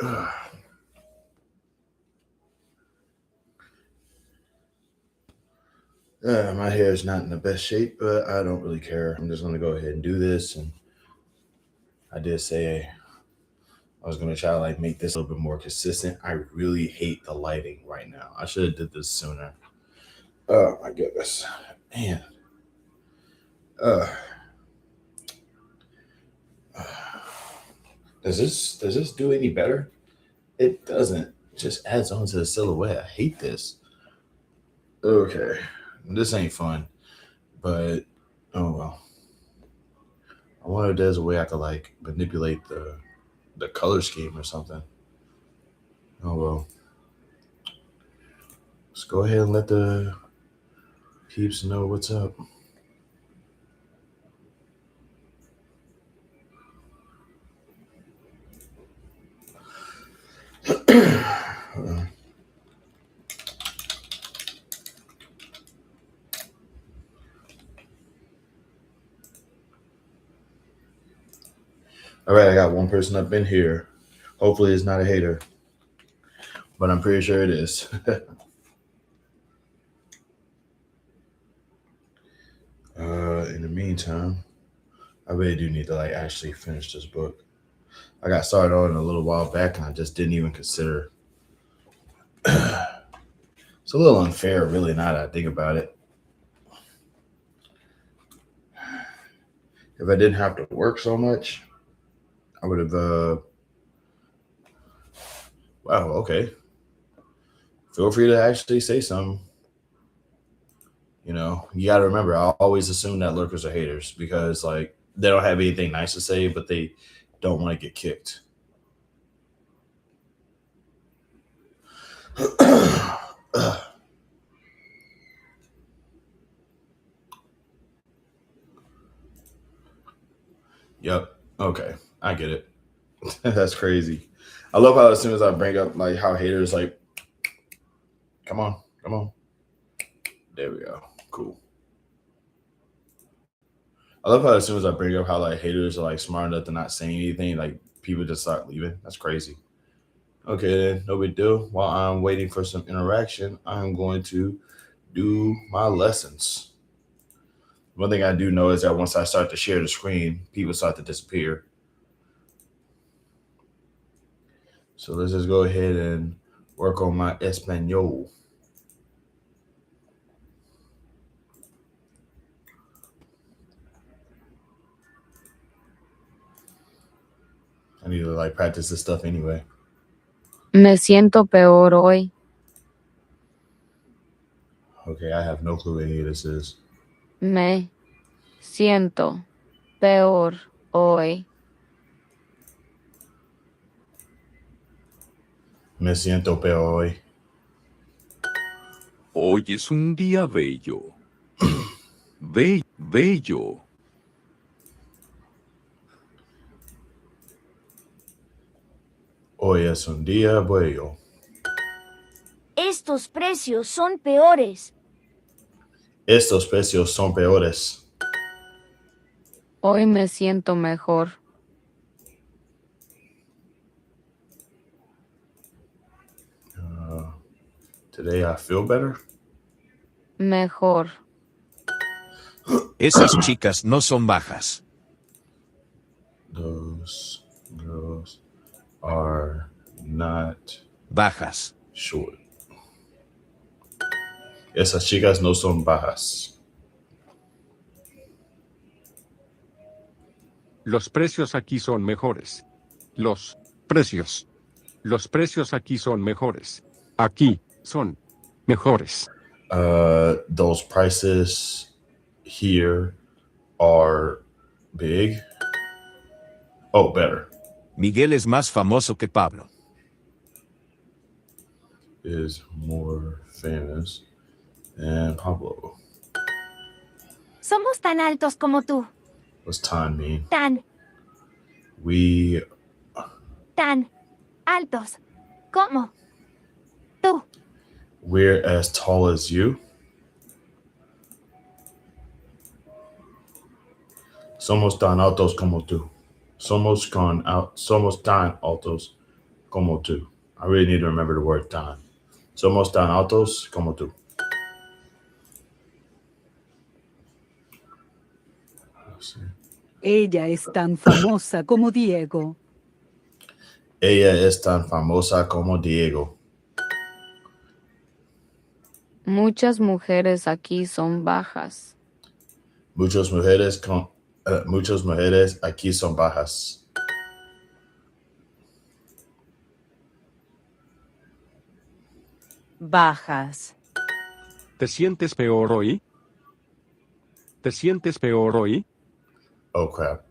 My hair is not in the best shape, but I don't really care. I'm just gonna go ahead and do this. And I did say I was gonna try to like make this a little bit more consistent. I really hate the lighting right now. I should have did this sooner. Oh my goodness, man. Uh, does this do any better? It doesn't. It just adds on to the silhouette. I hate this. Okay, this ain't fun, but oh well. I wonder if there's a way I could like manipulate the color scheme or something. Oh well. Let's go ahead and let the peeps know what's up. All right, I got one person up in here. Hopefully, it's not a hater, but I'm pretty sure it is. In the meantime, I really do need to like actually finish this book. I got started on it a little while back, and I just didn't even consider. It's a little unfair, really, now that I think about it. If I didn't have to work so much, I would have. Wow. Okay. Feel free to actually say something. You got to remember, I always assume that lurkers are haters because like they don't have anything nice to say, but they don't want to get kicked. Yep. Okay. I get it. That's crazy. I love how as soon as I bring up like how haters like, come on, come on. There we go. Cool. I love how as soon as I bring up how like haters are like smart enough to not saying anything, like people just start leaving. That's crazy. Okay, then no big deal. While I'm waiting for some interaction, I'm going to do my lessons. One thing I do know is that once I start to share the screen, people start to disappear. So let's just go ahead and work on my Espanol. I need to like practice this stuff anyway. Me siento peor hoy. Okay, I have no clue what any of this is. Me siento peor hoy. Me siento peor hoy. Hoy es un día bello. Bello. Hoy es un día bueno. Estos precios son peores. Estos precios son peores. Hoy me siento mejor. Today I feel better. Mejor. Esas chicas no son bajas. Those girls are not Bajas. short. Esas chicas no son bajas. Los precios aquí son mejores. Los precios. Los precios aquí son mejores. Aquí son mejores. Those prices here are big. Oh, better. Miguel es más famoso que Pablo. Is more famous than Pablo. Somos tan altos como tú. What's time mean? Tan We altos como tú. we're as tall as you. Somos tan altos como tú. Somos tan altos como tú. I really need to remember the word tan. Somos tan altos como tú. Let's see. Ella es tan famosa como Diego. Ella es tan famosa como Diego. Muchas mujeres aquí son bajas. Muchas mujeres aquí son bajas. Bajas. ¿Te sientes peor hoy? ¿Te sientes peor hoy? Oh crap.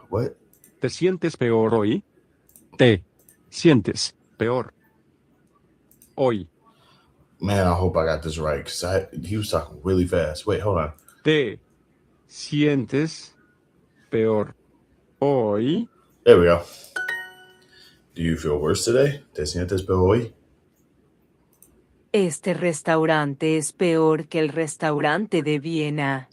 What? ¿Te sientes peor hoy? Te sientes peor hoy. Man, I hope I got this right because he was talking really fast. Wait, hold on. ¿Te sientes peor hoy? There we go. Do you feel worse today? ¿Te sientes peor hoy? Este restaurante es peor que el restaurante de Viena.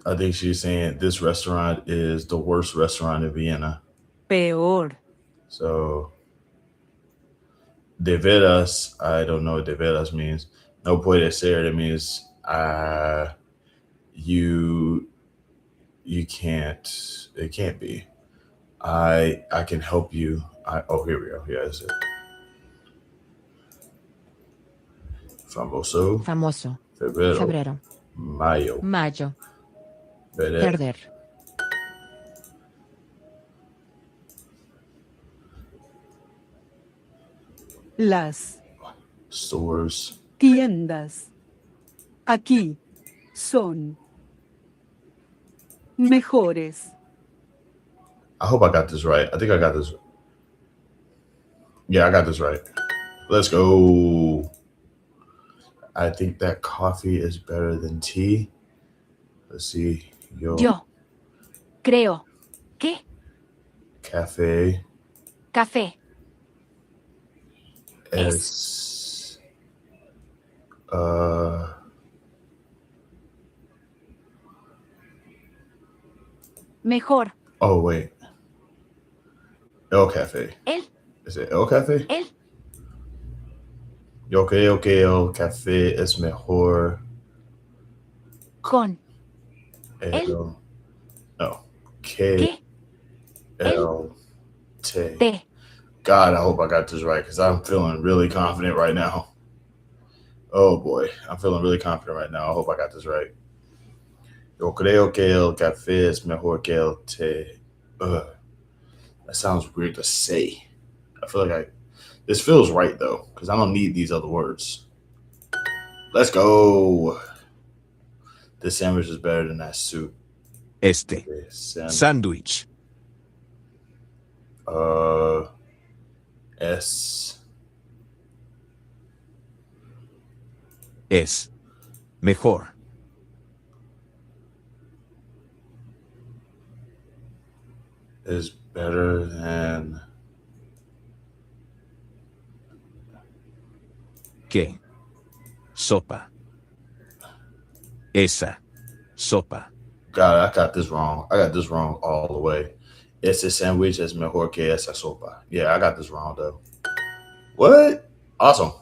I think she's saying this restaurant is the worst restaurant in Vienna. Peor. So, de veras, I don't know what de veras means. No puede ser, it means you can't, it can't be. I can help you. Here we go. Yeah, that's it. Famoso. Famoso. Febrero. Febrero. Mayo. Mayo. Perder. Perder. Las Stores. tiendas aquí son mejores. I hope I got this right. I think I got this. Yeah, I got this right. Let's go. I think that coffee is better than tea. Let's see. Yo creo que Cafe café es mejor. oh wait. El Cafe. El, Is it El Cafe? el, Yo creo que el café es mejor. con, No. K L T. te, God, I hope I got this right because I'm feeling really confident right now. Oh boy, I'm feeling really confident right now. I hope I got this right. Yo creo que el café es mejor que el té. That sounds weird to say. I feel like this feels right though because I don't need these other words. Let's go. This sandwich is better than that soup. Este. Sándwich. Es mejor is better than que sopa. Esa sopa. God, I got this wrong. I got this wrong all the way. Ese sandwich es mejor que esa sopa. Yeah, I got this wrong though. What? Awesome.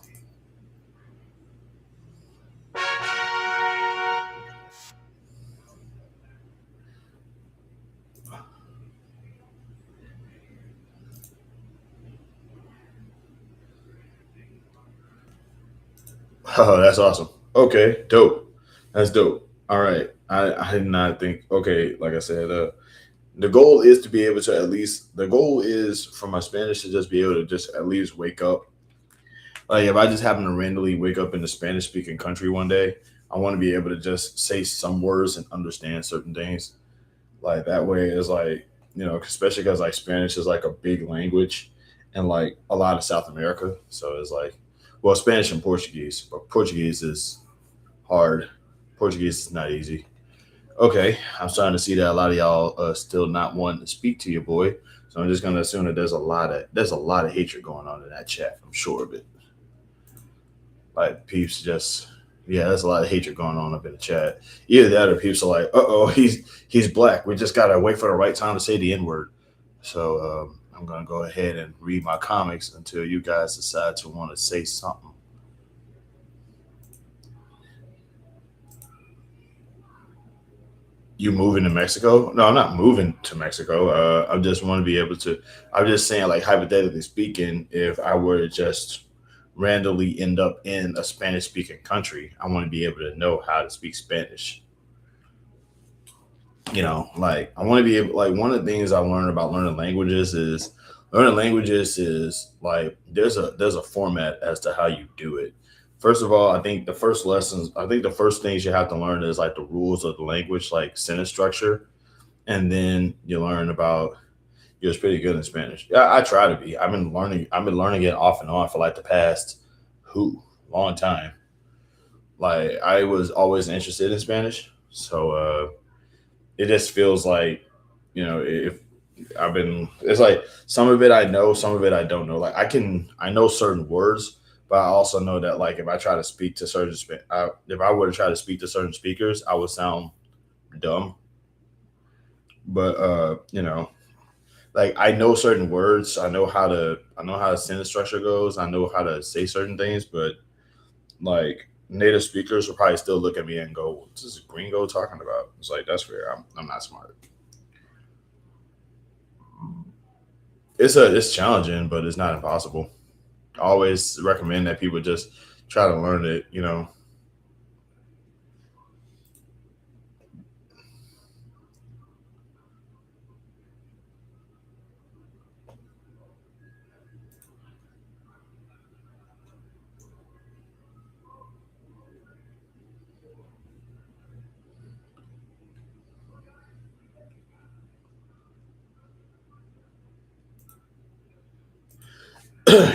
Oh, that's awesome. Okay, dope. That's dope. All right. I did not think. Okay, like I said, the goal is to be able to at least. The goal is for my Spanish to just be able to just at least wake up. Like if I just happen to randomly wake up in a Spanish speaking country one day, I want to be able to just say some words and understand certain things. Like that way is like, you know, especially because like Spanish is like a big language in like a lot of South America. So it's like, well, Spanish and Portuguese, but Portuguese is hard. Portuguese is not easy. Okay, I'm starting to see that a lot of y'all are still not wanting to speak to your boy. So I'm just gonna assume that there's a lot of hatred going on in that chat. I'm sure of it. Like peeps just, Yeah, there's a lot of hatred going on up in the chat. Either that or people are like, "Uh-oh, he's black. We just gotta wait for the right time to say the N-word." So I'm gonna go ahead and read my comics until you guys decide to want to say something. You moving to Mexico? No, I'm not moving to Mexico. I just want to be able to. I'm just saying, like hypothetically speaking, if I were to just randomly end up in a Spanish-speaking country, I want to be able to know how to speak Spanish. You know, like I want to be able. Like one of the things I learned about learning languages is like there's a format as to how you do it. First of all, I think the first things you have to learn is like the rules of the language, like sentence structure. And then you learn about, you're pretty good in Spanish. Yeah, I try to be. I've been learning it off and on for like the past long time. Like I was always interested in Spanish. So it just feels like, if it's like some of it I know, some of it I don't know. Like I know certain words, but I also know that like if I try to speak to if I were to try to speak to certain speakers, I would sound dumb. But like I know certain words, I know how the sentence structure goes, I know how to say certain things, but like native speakers will probably still look at me and go, "What's this gringo talking about?" It's like, that's fair. I'm not smart. It's challenging, but it's not impossible. I always recommend that people just try to learn it,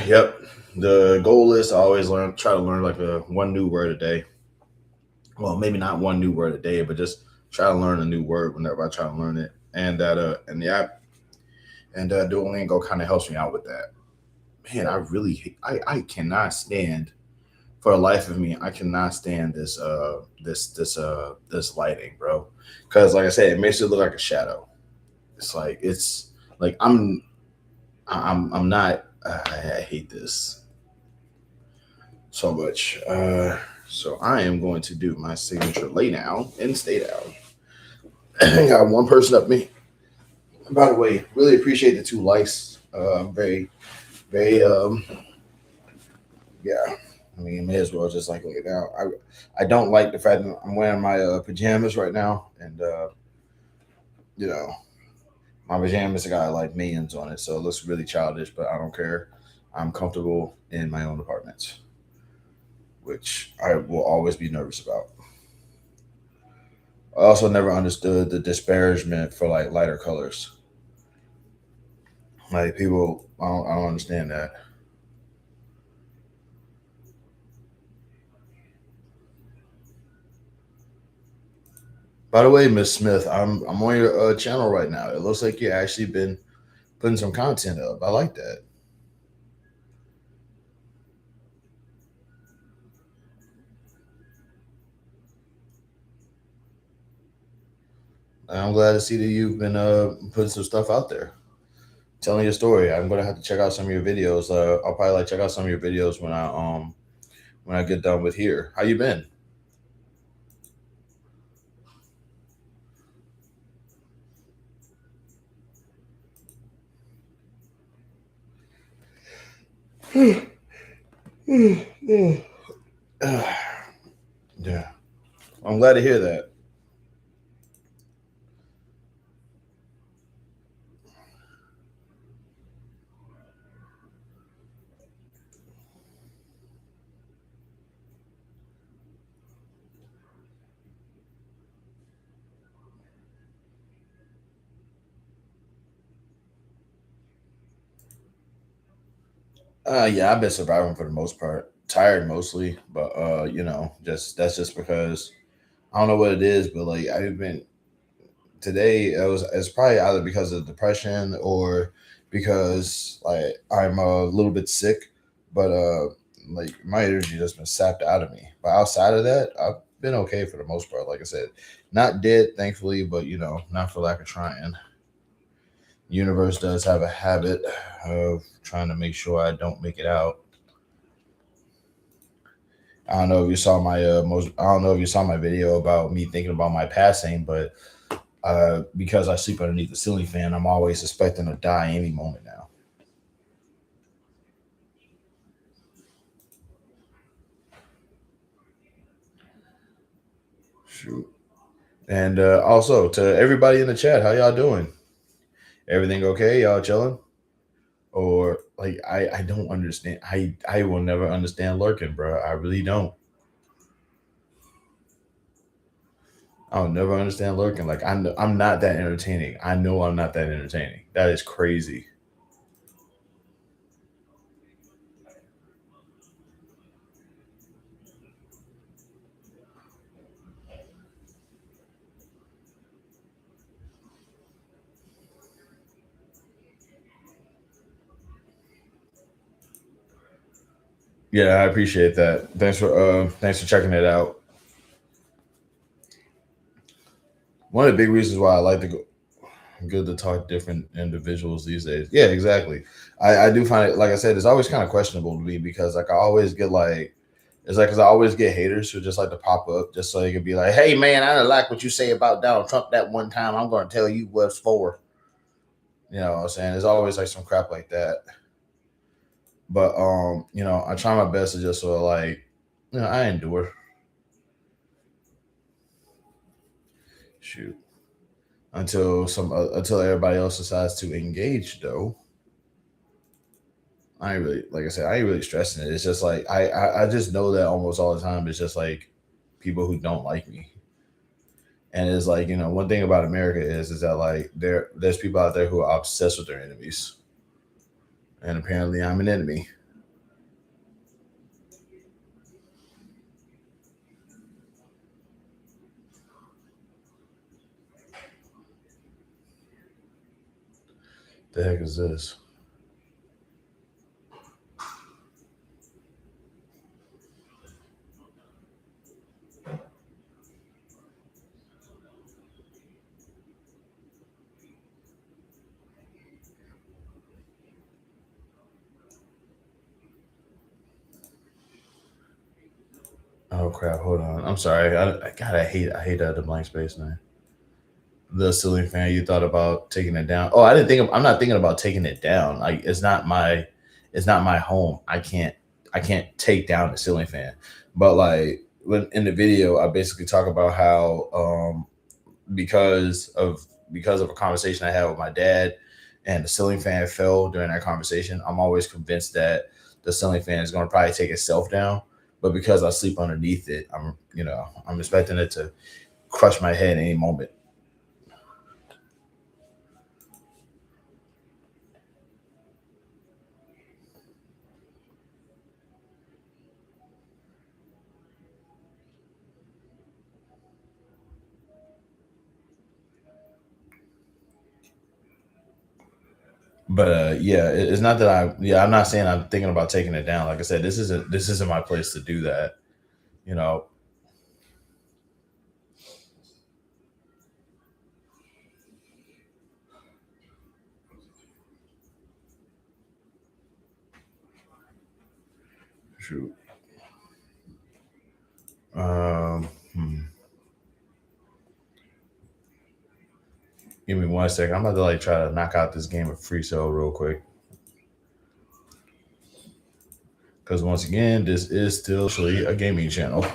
Yep. The goal is to always try to learn like one new word a day. Well, maybe not one new word a day, but just try to learn a new word whenever I try to learn it. And the app and Duolingo kind of helps me out with that. Man, I cannot stand, for the life of me, I cannot stand this lighting, bro. Because like I said, it makes it look like a shadow. It's like I'm not. I hate this so much. So I am going to do my signature lay down and stay down. I got one person up me. By the way, really appreciate the 2 likes. Very, very, yeah. I mean, may as well just like lay down. I don't like the fact that I'm wearing my pajamas right now, and my pajamas got like minions on it, so it looks really childish, but I don't care. I'm comfortable in my own apartment, which I will always be nervous about. I also never understood the disparagement for like lighter colors. Like people, I don't understand that. By the way, Miss Smith, I'm on your channel right now. It looks like you actually been putting some content up. I like that. I'm glad to see that you've been putting some stuff out there, telling your story. I'm gonna have to check out some of your videos. I'll probably like check out some of your videos when I get done with here. How you been? Yeah, I'm glad to hear that. Yeah, I've been surviving for the most part. Tired mostly, but that's just because I don't know what it is, but like I've been today. It's probably either because of depression or because like I'm a little bit sick, but like my energy just been sapped out of me. But outside of that, I've been okay for the most part. Like I said, not dead, thankfully, but not for lack of trying. Universe does have a habit of trying to make sure I don't make it out. I don't know if you saw my I don't know if you saw my video about me thinking about my passing, but because I sleep underneath the ceiling fan, I'm always suspecting to die any moment now. Shoot. And also to everybody in the chat, how y'all doing? Everything okay? Y'all chilling? Or like I don't understand. I will never understand lurking, bro. I really don't. I'll never understand lurking. Like I'm not that entertaining. I know I'm not that entertaining. That is crazy. Yeah, I appreciate that. Thanks for checking it out. One of the big reasons why I like to go good to talk to different individuals these days. Yeah, exactly. I do find it, like I said, it's always kind of questionable to me because like I always get like it's like because I always get haters who just like to pop up just so they can be like, hey man, I don't like what you say about Donald Trump that one time. I'm gonna tell you what's for. You know what I'm saying? There's always like some crap like that. But I try my best to just sort of like, I endure. Shoot. Until everybody else decides to engage though. I ain't really, like I said, I ain't really stressing it. It's just like I just know that almost all the time it's just like people who don't like me. And it's like, one thing about America is that like there's people out there who are obsessed with their enemies. And apparently I'm an enemy. The heck is this? Oh crap! Hold on. I'm sorry. God, I hate the blank space now. The ceiling fan. You thought about taking it down? Oh, I'm not thinking about taking it down. Like it's not my home. I can't take down the ceiling fan. But like when in the video, I basically talk about how because of a conversation I had with my dad, and the ceiling fan fell during that conversation. I'm always convinced that the ceiling fan is going to probably take itself down. But because I sleep underneath it, I'm expecting it to crush my head any moment. But it's not that I'm not saying I'm thinking about taking it down. Like I said, this isn't my place to do that. Shoot. Give me 1 second. I'm about to like try to knock out this game of Free Cell real quick. Because once again, this is still actually a gaming channel.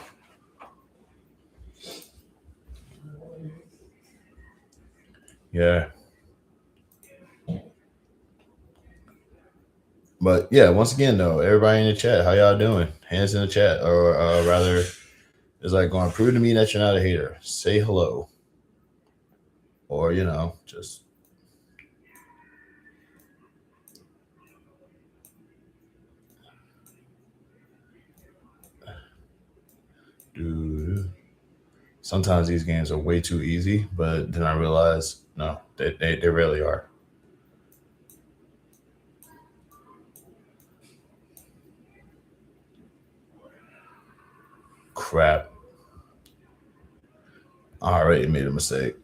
Yeah. But yeah, once again though, everybody in the chat, how y'all doing? Hands in the chat, or rather, it's like going prove to me that you're not a hater. Say hello, or just. Dude, sometimes these games are way too easy, but then I realize no, they rarely are. crap. I already made a mistake.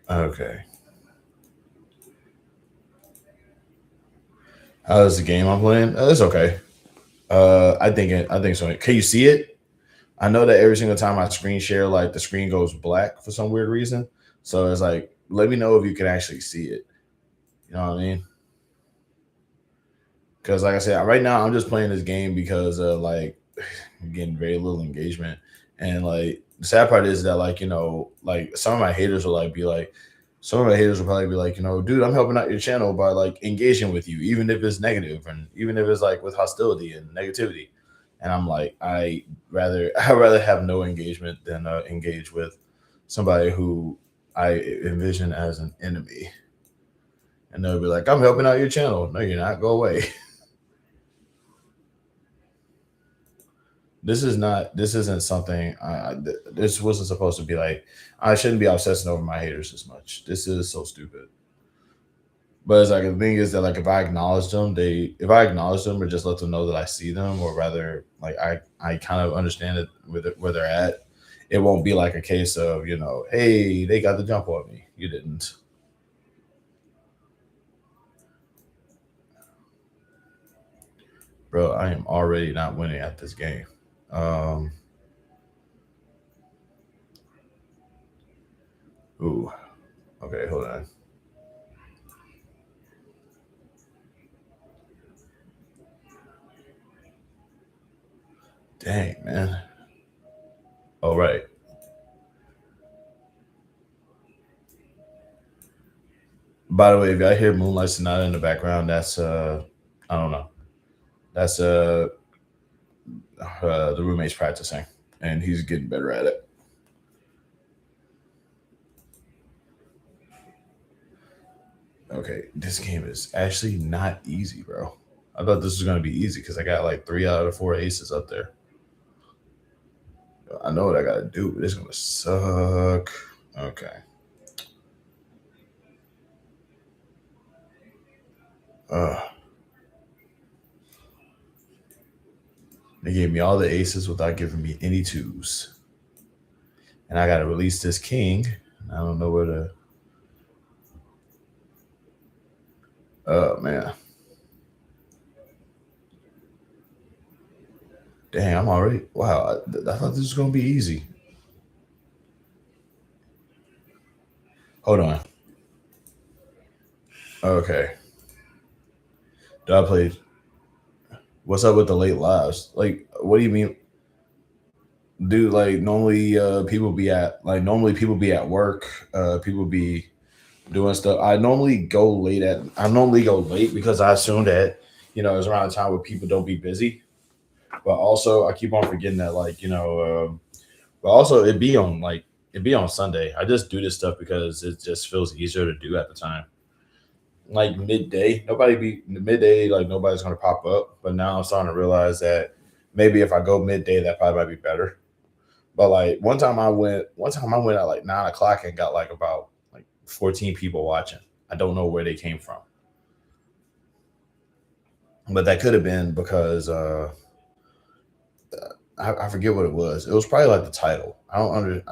Okay. How's the game I'm playing? It's okay. I think so. Can you see it? I know that every single time I screen share, like the screen goes black for some weird reason. So it's like, let me know if you can actually see it. You know what I mean? Because like I said, right now I'm just playing this game because like I'm getting very little engagement. And like the sad part is that like, like some of my haters will like be like, some of my haters will probably be like, dude, I'm helping out your channel by like engaging with you, even if it's negative and even if it's like with hostility and negativity. And I'm like, I'd rather have no engagement than engage with somebody who I envision as an enemy. And they'll be like, I'm helping out your channel. No, you're not. Go away. This isn't something, this wasn't supposed to be like, I shouldn't be obsessing over my haters as much. This is so stupid. But it's like, the thing is that like, if I acknowledge them or just let them know that I see them, or rather like, I kind of understand it where they're at. It won't be like a case of, hey, they got the jump on me. You didn't. Bro, I am already not winning at this game. Ooh. Okay, hold on. Dang, man. All right. By the way, if I hear Moonlight Sonata in the background, that's I don't know. That's the roommate's practicing, and he's getting better at it. Okay, this game is actually not easy, bro. I thought this was gonna be easy because I got like 3 out of the 4 aces up there. I know what I gotta do, but it's gonna suck. Okay. They gave me all the aces without giving me any twos. And I gotta release this king. I don't know where to. Oh man. Dang, I'm already. Wow, I thought this was gonna be easy. Hold on. Okay. Do I play? What's up with the late lives? Like, what do you mean? Dude, like normally people be at work. People be doing stuff. I normally go late because I assume that it's around the time where people don't be busy. But also I keep on forgetting that but also it'd be on Sunday. I just do this stuff because it just feels easier to do at the time. Like midday, nobody's gonna pop up. But now I'm starting to realize that maybe if I go midday, that probably might be better. But like one time I went at like 9 o'clock and got like about like 14 people watching. I don't know where they came from. But that could have been because I forget what it was. It was probably like the title. I don't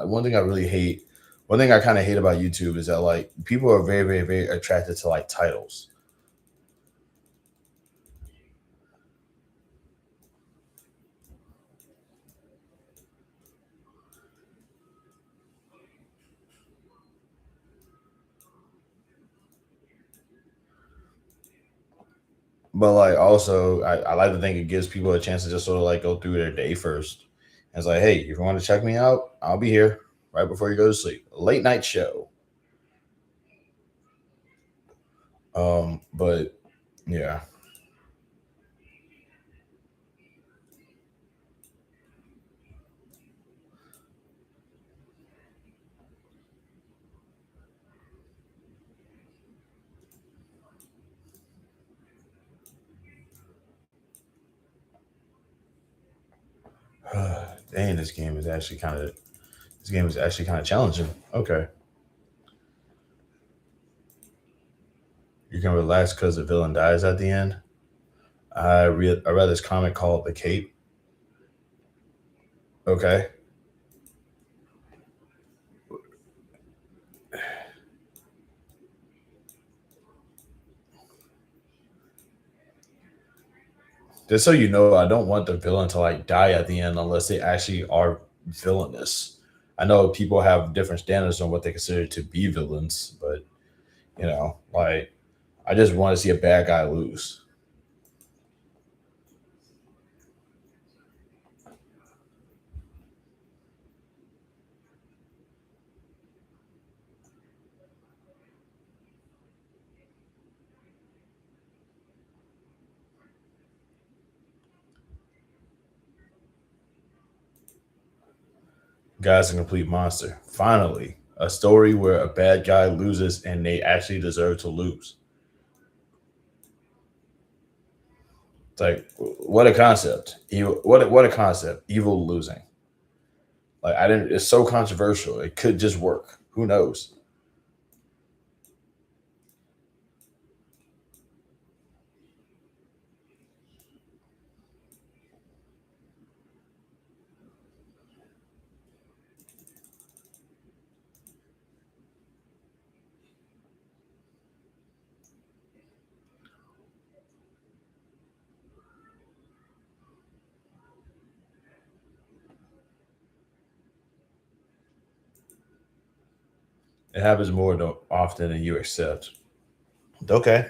one thing I kind of hate about YouTube is that like people are very, very, very attracted to like titles. But like also I like to think it gives people a chance to just sort of like go through their day first. And it's like, hey, if you want to check me out, I'll be here right before you go to sleep. Late night show. But yeah. Dang, this game is actually kind of challenging. Okay. You can relax because the villain dies at the end. I read this comic called The Cape. Okay. Just so you know, I don't want the villain to like die at the end unless they actually are villainous. I know people have different standards on what they consider to be villains, but like I just want to see a bad guy lose. Guy's a complete monster. Finally, a story where a bad guy loses and they actually deserve to lose. It's like, what a concept. Evil, what a concept. Evil losing. Like I didn't. It's so controversial. It could just work. Who knows? It happens more often than you accept. Okay.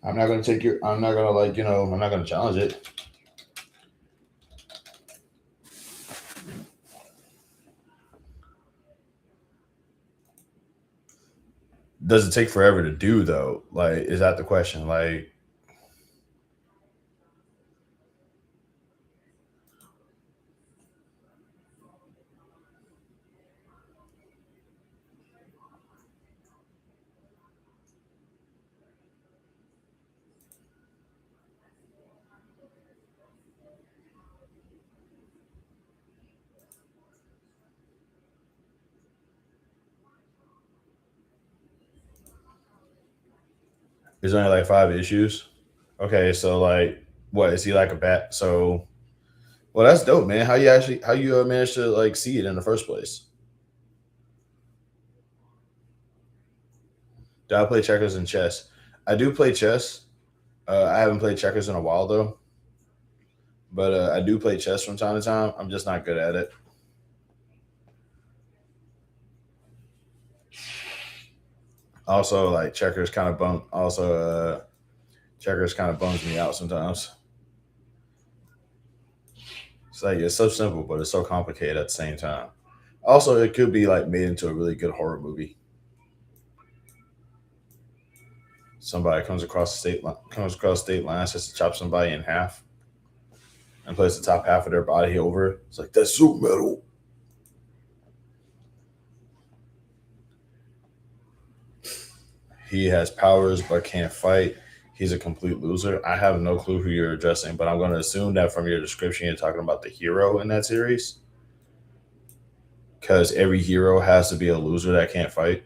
I'm not gonna take your. I'm not gonna I'm not gonna challenge it. Does it take forever to do though? Like, is that the question? Like, there's only like 5 issues. Okay, so like, what is he like a bat? So, well, that's dope, man. How you managed to like see it in the first place? Do I play checkers and chess? I do play chess. I haven't played checkers in a while though, but I do play chess from time to time. I'm just not good at it. Also, like checkers kind of bum. Also, checkers kind of bums me out sometimes. It's like it's so simple, but it's so complicated at the same time. Also, it could be like made into a really good horror movie. Somebody comes across state lines just to chop somebody in half and place the top half of their body over. It's like that's so metal. He has powers but can't fight. He's a complete loser. I have no clue who you're addressing, but I'm going to assume that from your description, you're talking about the hero in that series. Because every hero has to be a loser that can't fight.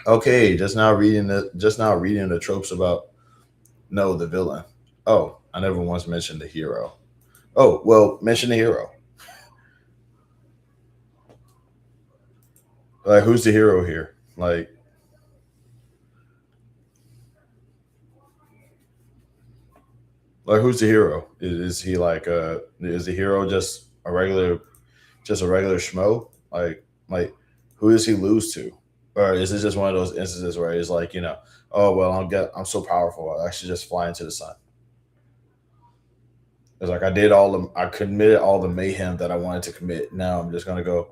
Okay, just now reading the tropes about the villain. Oh, I never once mentioned the hero. Oh, well, mention the hero. Like, who's the hero here? Like who's the hero? Is he like is the hero just a regular schmo? Like Who does he lose to? Or is it just one of those instances where he's like, oh well, I'm so powerful, I should just fly into the sun. It's like I committed all the mayhem that I wanted to commit. Now I'm just gonna go,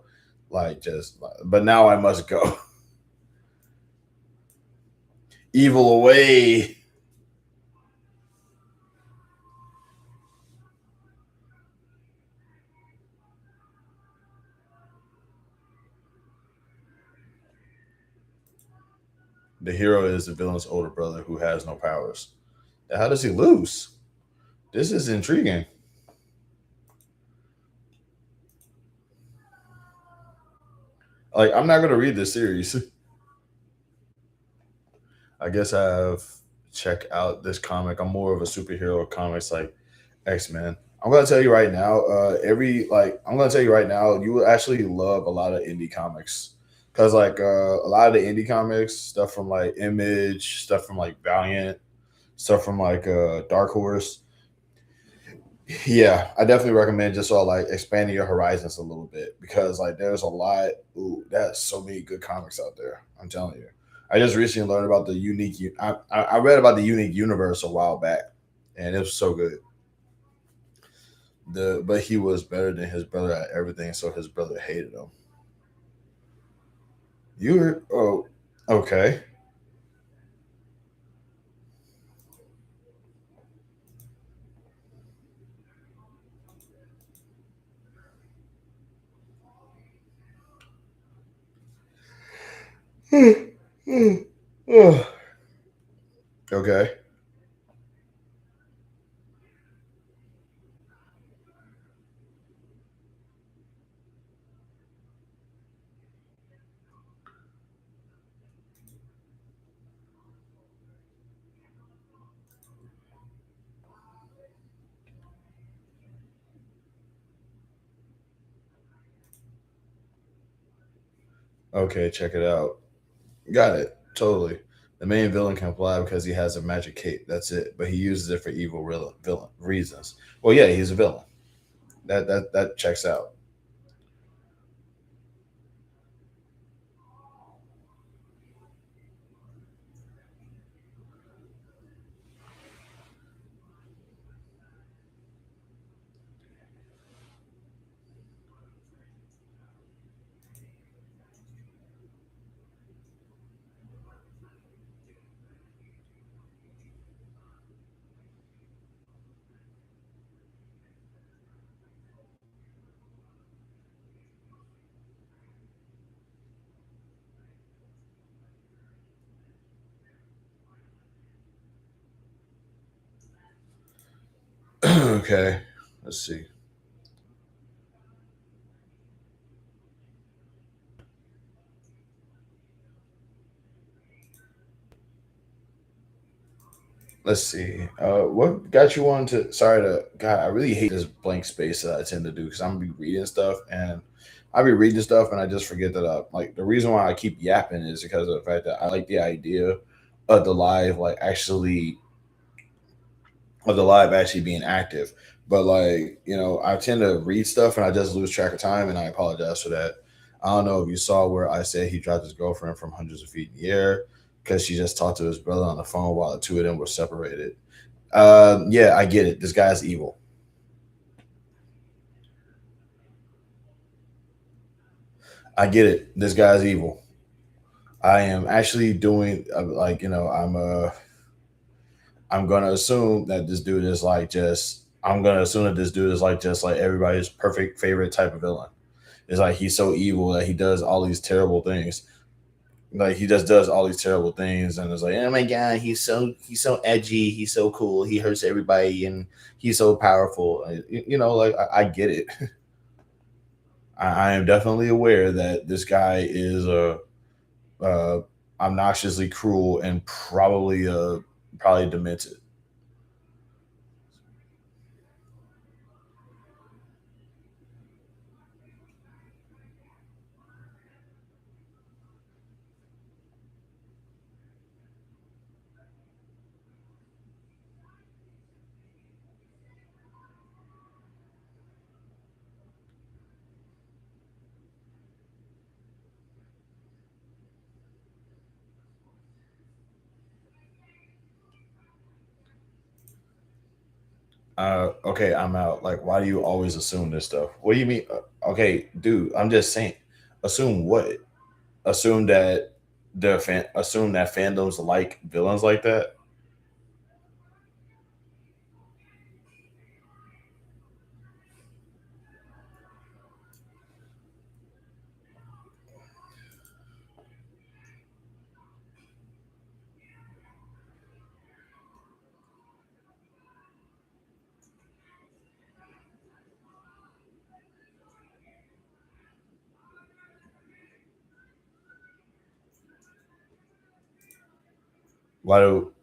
but now I must go. Evil away. The hero is the villain's older brother who has no powers. How does he lose? This is intriguing. Like, I'm not going to read this series. I guess I have check out this comic. I'm more of a superhero comics like X-Men. I'm going to tell you right now, you will actually love a lot of indie comics. Because a lot of the indie comics, stuff from like Image, stuff from like Valiant, stuff from like Dark Horse. Yeah, I definitely recommend just expanding your horizons a little bit, because like there's a lot. Ooh, there's so many good comics out there. I'm telling you. I just recently learned about the unique. I read about the unique universe a while back, and it was so good. But he was better than his brother at everything, so his brother hated him. Okay. Okay. Okay, check it out. Got it. Totally. The main villain can fly because he has a magic cape. That's it. But he uses it for evil villain reasons. Well, yeah, he's a villain. That checks out. Okay. Let's see. Let's see. What got you on to? Sorry to God. I really hate this blank space that I tend to do, because I'm gonna be reading stuff and I just forget that. The reason why I keep yapping is because of the fact that I like the idea of the live actually being active. But I tend to read stuff and I just lose track of time, and I apologize for that. I don't know if you saw where I said he dropped his girlfriend from hundreds of feet in the air because she just talked to his brother on the phone while the two of them were separated. Yeah, I get it. This guy's evil. I get it. This guy's evil. I am actually doing I'm gonna assume that this dude is just like everybody's perfect favorite type of villain. It's like he's so evil that he does all these terrible things. Like he just does all these terrible things, and it's like, oh my god, he's so edgy, he's so cool, he hurts everybody, and he's so powerful. I get it. I am definitely aware that this guy is obnoxiously cruel and probably demented. Okay, I'm out. Like, why do you always assume this stuff? What do you mean? Okay, dude, I'm just saying. Assume what? Assume that assume that fandoms like villains like that. Why do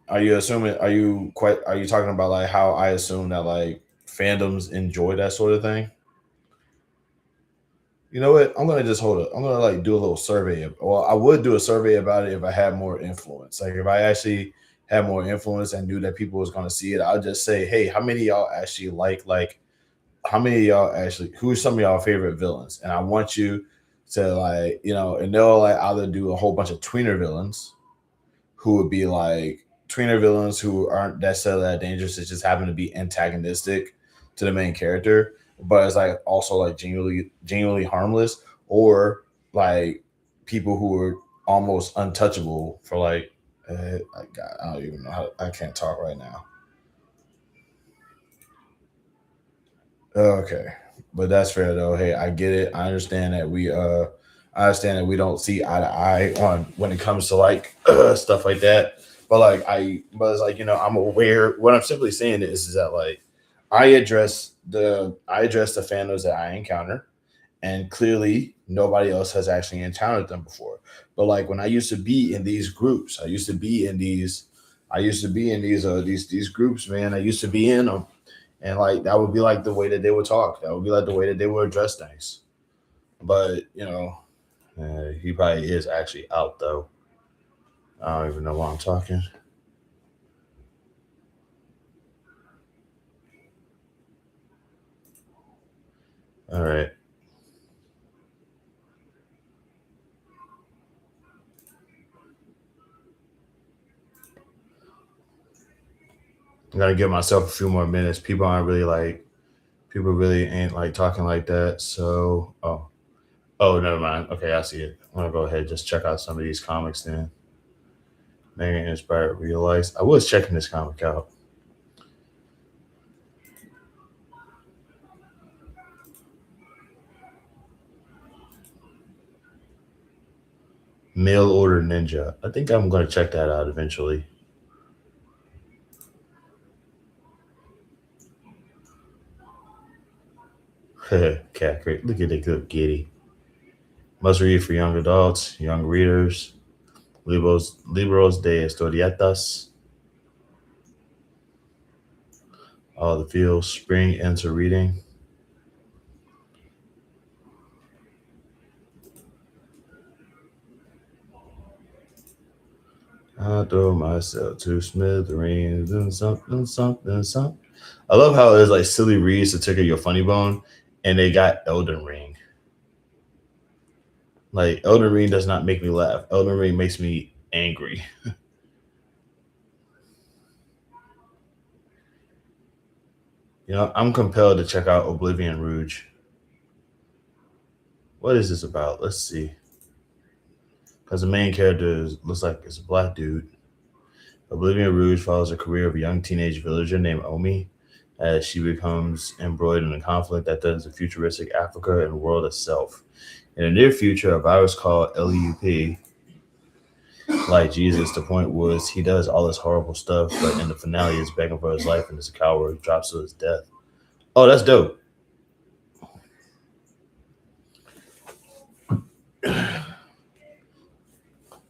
are you assuming? Are you talking about like how I assume that like fandoms enjoy that sort of thing? You know what? I'm gonna just hold it. I'm gonna like do a little survey. Well, I would do a survey about it if I had more influence. Like if I actually had more influence and knew that people was gonna see it, I'll just say, hey, how many of y'all actually like how many of y'all actually who's some of y'all favorite villains? And I want you to like, and they'll like either do a whole bunch of tweener villains who would be like tweener villains who aren't necessarily that dangerous. It just happen to be antagonistic to the main character, but it's like also like genuinely harmless, or like people who are almost untouchable for like I don't even know how I can't talk right now. Okay, but that's fair though. Hey, I get it. I understand that we don't see eye to eye on when it comes to like stuff like that. But it's like I'm aware. What I'm simply saying is that like I address the fandoms that I encounter, and clearly nobody else has actually encountered them before. But like when I used to be in these groups, I used to be in these groups, man. I used to be in them, and like that would be like the way that they would talk. That would be like the way that they would address things. But he probably is actually out though. I don't even know why I'm talking. All right. I'm gonna give myself a few more minutes. People really ain't like talking like that. So never mind. Okay, I see it. I'm gonna go ahead and just check out some of these comics then. Maybe inspired real life. I was checking this comic out. Mail order ninja. I think I'm gonna check that out eventually. Cat great. Look at the good kitty. Must read for young adults, young readers. Libros de historietas. All the fields. Spring into reading. I throw myself to smithereens and something, something, something. I love how it's like silly reads to tickle your funny bone, and they got Elden Ring. Like Elden Ring does not make me laugh. Elden Ring makes me angry. I'm compelled to check out Oblivion Rouge. What is this about? Let's see. Because the main character looks like it's a black dude. Oblivion Rouge follows the career of a young teenage villager named Omi as she becomes embroiled in a conflict that threatens the futuristic Africa and the world itself. In the near future, a virus called LEUP, like Jesus, the point was he does all this horrible stuff, but in the finale, is begging for his life and is a coward, drops to his death. Oh, that's dope.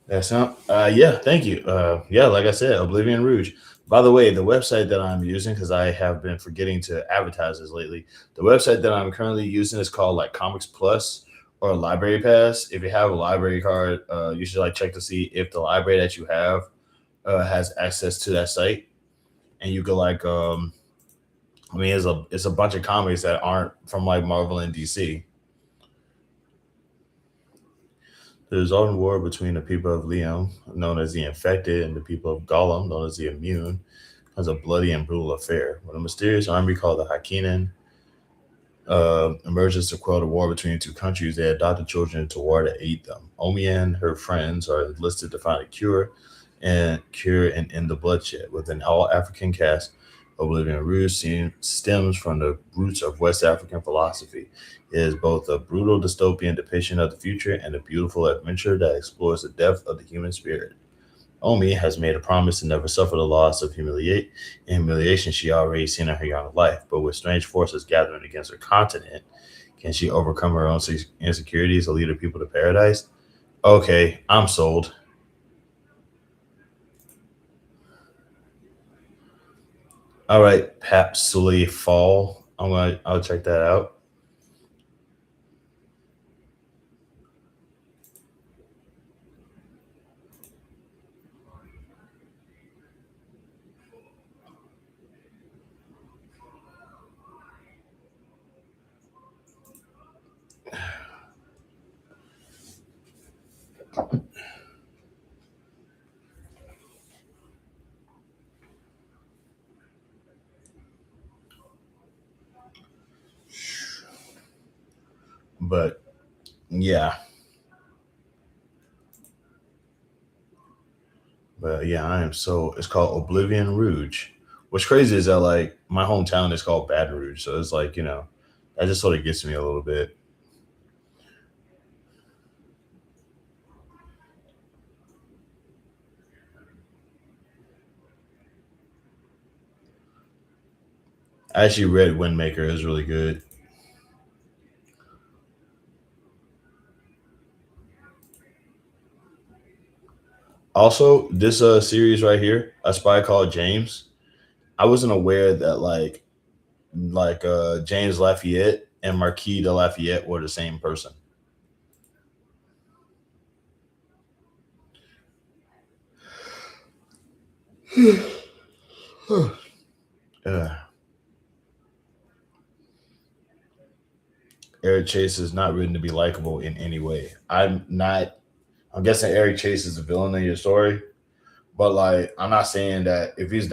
That's not. Yeah, thank you. Yeah, like I said, Oblivion Rouge. By the way, the website that I'm using, because I have been forgetting to advertise this lately, the website that I'm currently using is called like Comics Plus or Library Pass. If you have a library card, you should like check to see if the library that you have has access to that site, and you could like, it's a bunch of comics that aren't from like Marvel and DC. The resulting war between the people of Liam, known as the Infected, and the people of Gollum, known as the Immune, has a bloody and brutal affair. When a mysterious army called the Hakkinen emerges to quell the war between the two countries, they adopt the children into war to aid them. Omi and her friends are enlisted to find a cure and end the bloodshed. With an all-African cast, Oblivion Rouge stems from the roots of West African philosophy. It is both a brutal dystopian depiction of the future and a beautiful adventure that explores the depth of the human spirit. Omi has made a promise to never suffer the loss of humiliation she already seen in her young life, but with strange forces gathering against her continent, can she overcome her own insecurities to lead her people to paradise? Okay, I'm sold. All right, Papsuli Fall. I'll check that out. But yeah. But yeah, I am so it's called Oblivion Rouge. What's crazy is that like my hometown is called Baton Rouge. So it's like, that just sort of gets me a little bit. I actually read Windmaker. It was really good. Also, this series right here, A Spy Called James, I wasn't aware that James Lafayette and Marquis de Lafayette were the same person. uh, Eric Chase is not written to be likable in any way. I'm guessing Eric Chase is the villain in your story, but like I'm not saying that if he's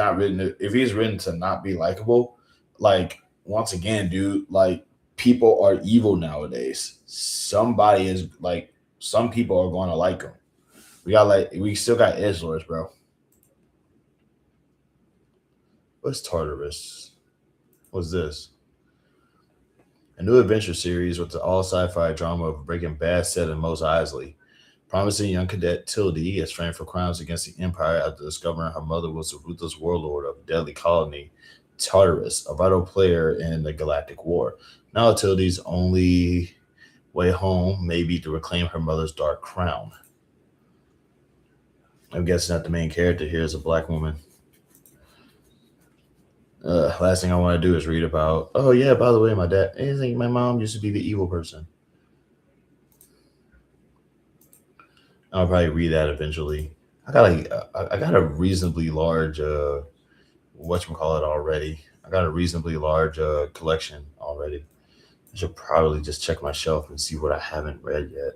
written to not be likable, like once again, dude, like people are evil nowadays. Somebody is like some people are going to like him. We still got edgelords, bro. What's Tartarus? What's this? A new adventure series with the all sci-fi drama of Breaking Bad set in Mos Eisley. Promising young cadet Tilde is framed for crimes against the Empire after discovering her mother was the ruthless warlord of the deadly colony Tartarus, a vital player in the Galactic War. Now Tilde's only way home may be to reclaim her mother's dark crown. I'm guessing that the main character here is a black woman. Last thing I want to do is read about, oh yeah, by the way, my mom used to be the evil person. I'll probably read that eventually. I got a reasonably large whatchamacallit already. I got a reasonably large collection already. I should probably just check my shelf and see what I haven't read yet.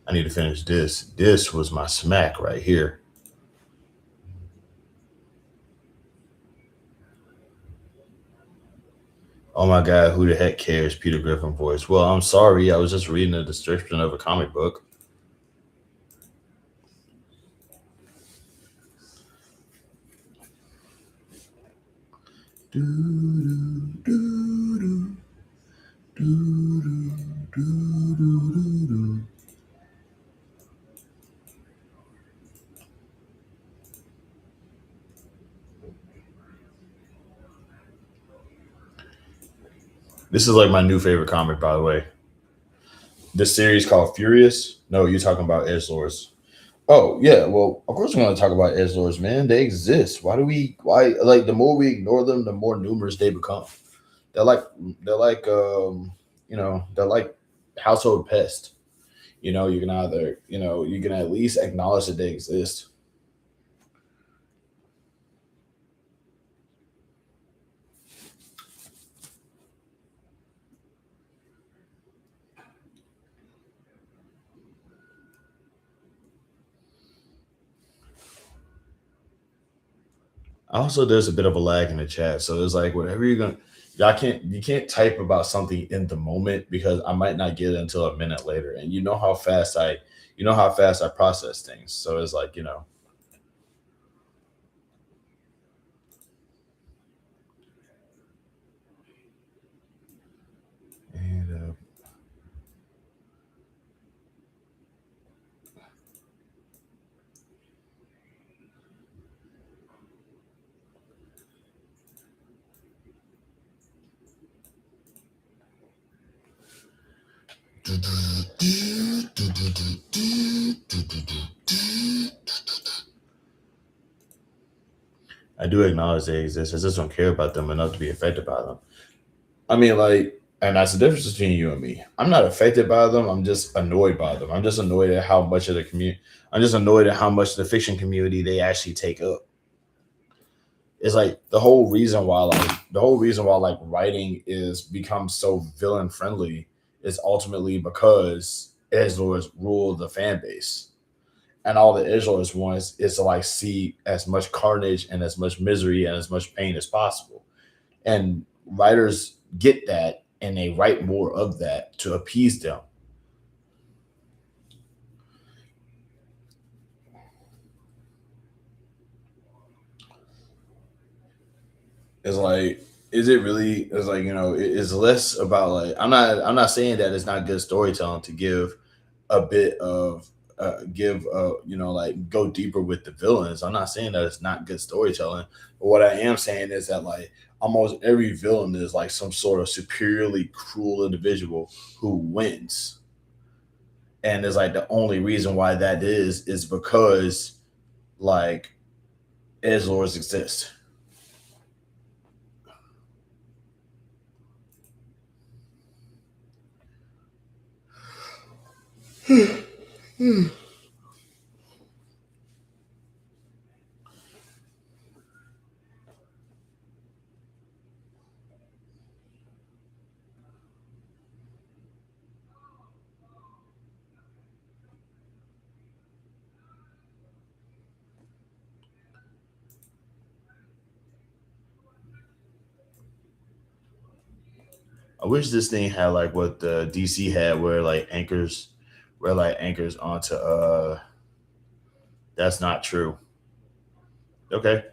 I need to finish this. This was my smack right here. Oh my God, who the heck cares? Peter Griffin voice. Well, I'm sorry. I was just reading a description of a comic book. This is like my new favorite comic, by the way. This series called Furious. No, you're talking about edgelords. Oh yeah, well, of course we're going to talk about edgelords, man. They exist. Why like the more we ignore them, the more numerous they become. They're like they're like household pests. You can either, you can at least acknowledge that they exist. Also, there's a bit of a lag in the chat, so it's like whatever you're gonna, you can't type about something in the moment because I might not get it until a minute later, and you know how fast I process things, so it's like and I do acknowledge they exist. I just don't care about them enough to be affected by them. I mean, like, and that's the difference between you and me. I'm not affected by them. I'm just annoyed by them. I'm just annoyed at how much of the community. I'm just annoyed at how much the fiction community they actually take up. It's like the whole reason why like writing is become so villain friendly is ultimately because edgelords rule the fan base, and all the edgelords want is to like see as much carnage and as much misery and as much pain as possible, and writers get that and they write more of that to appease them. It's like, is it really? It's like it's less about like I'm not saying that it's not good storytelling to give a bit of like go deeper with the villains. I'm not saying that it's not good storytelling, but what I am saying is that like almost every villain is like some sort of superiorly cruel individual who wins, and it's like the only reason why that is because like edgelords exist. I wish this thing had like what the DC had, where anchors onto that's not true. Okay.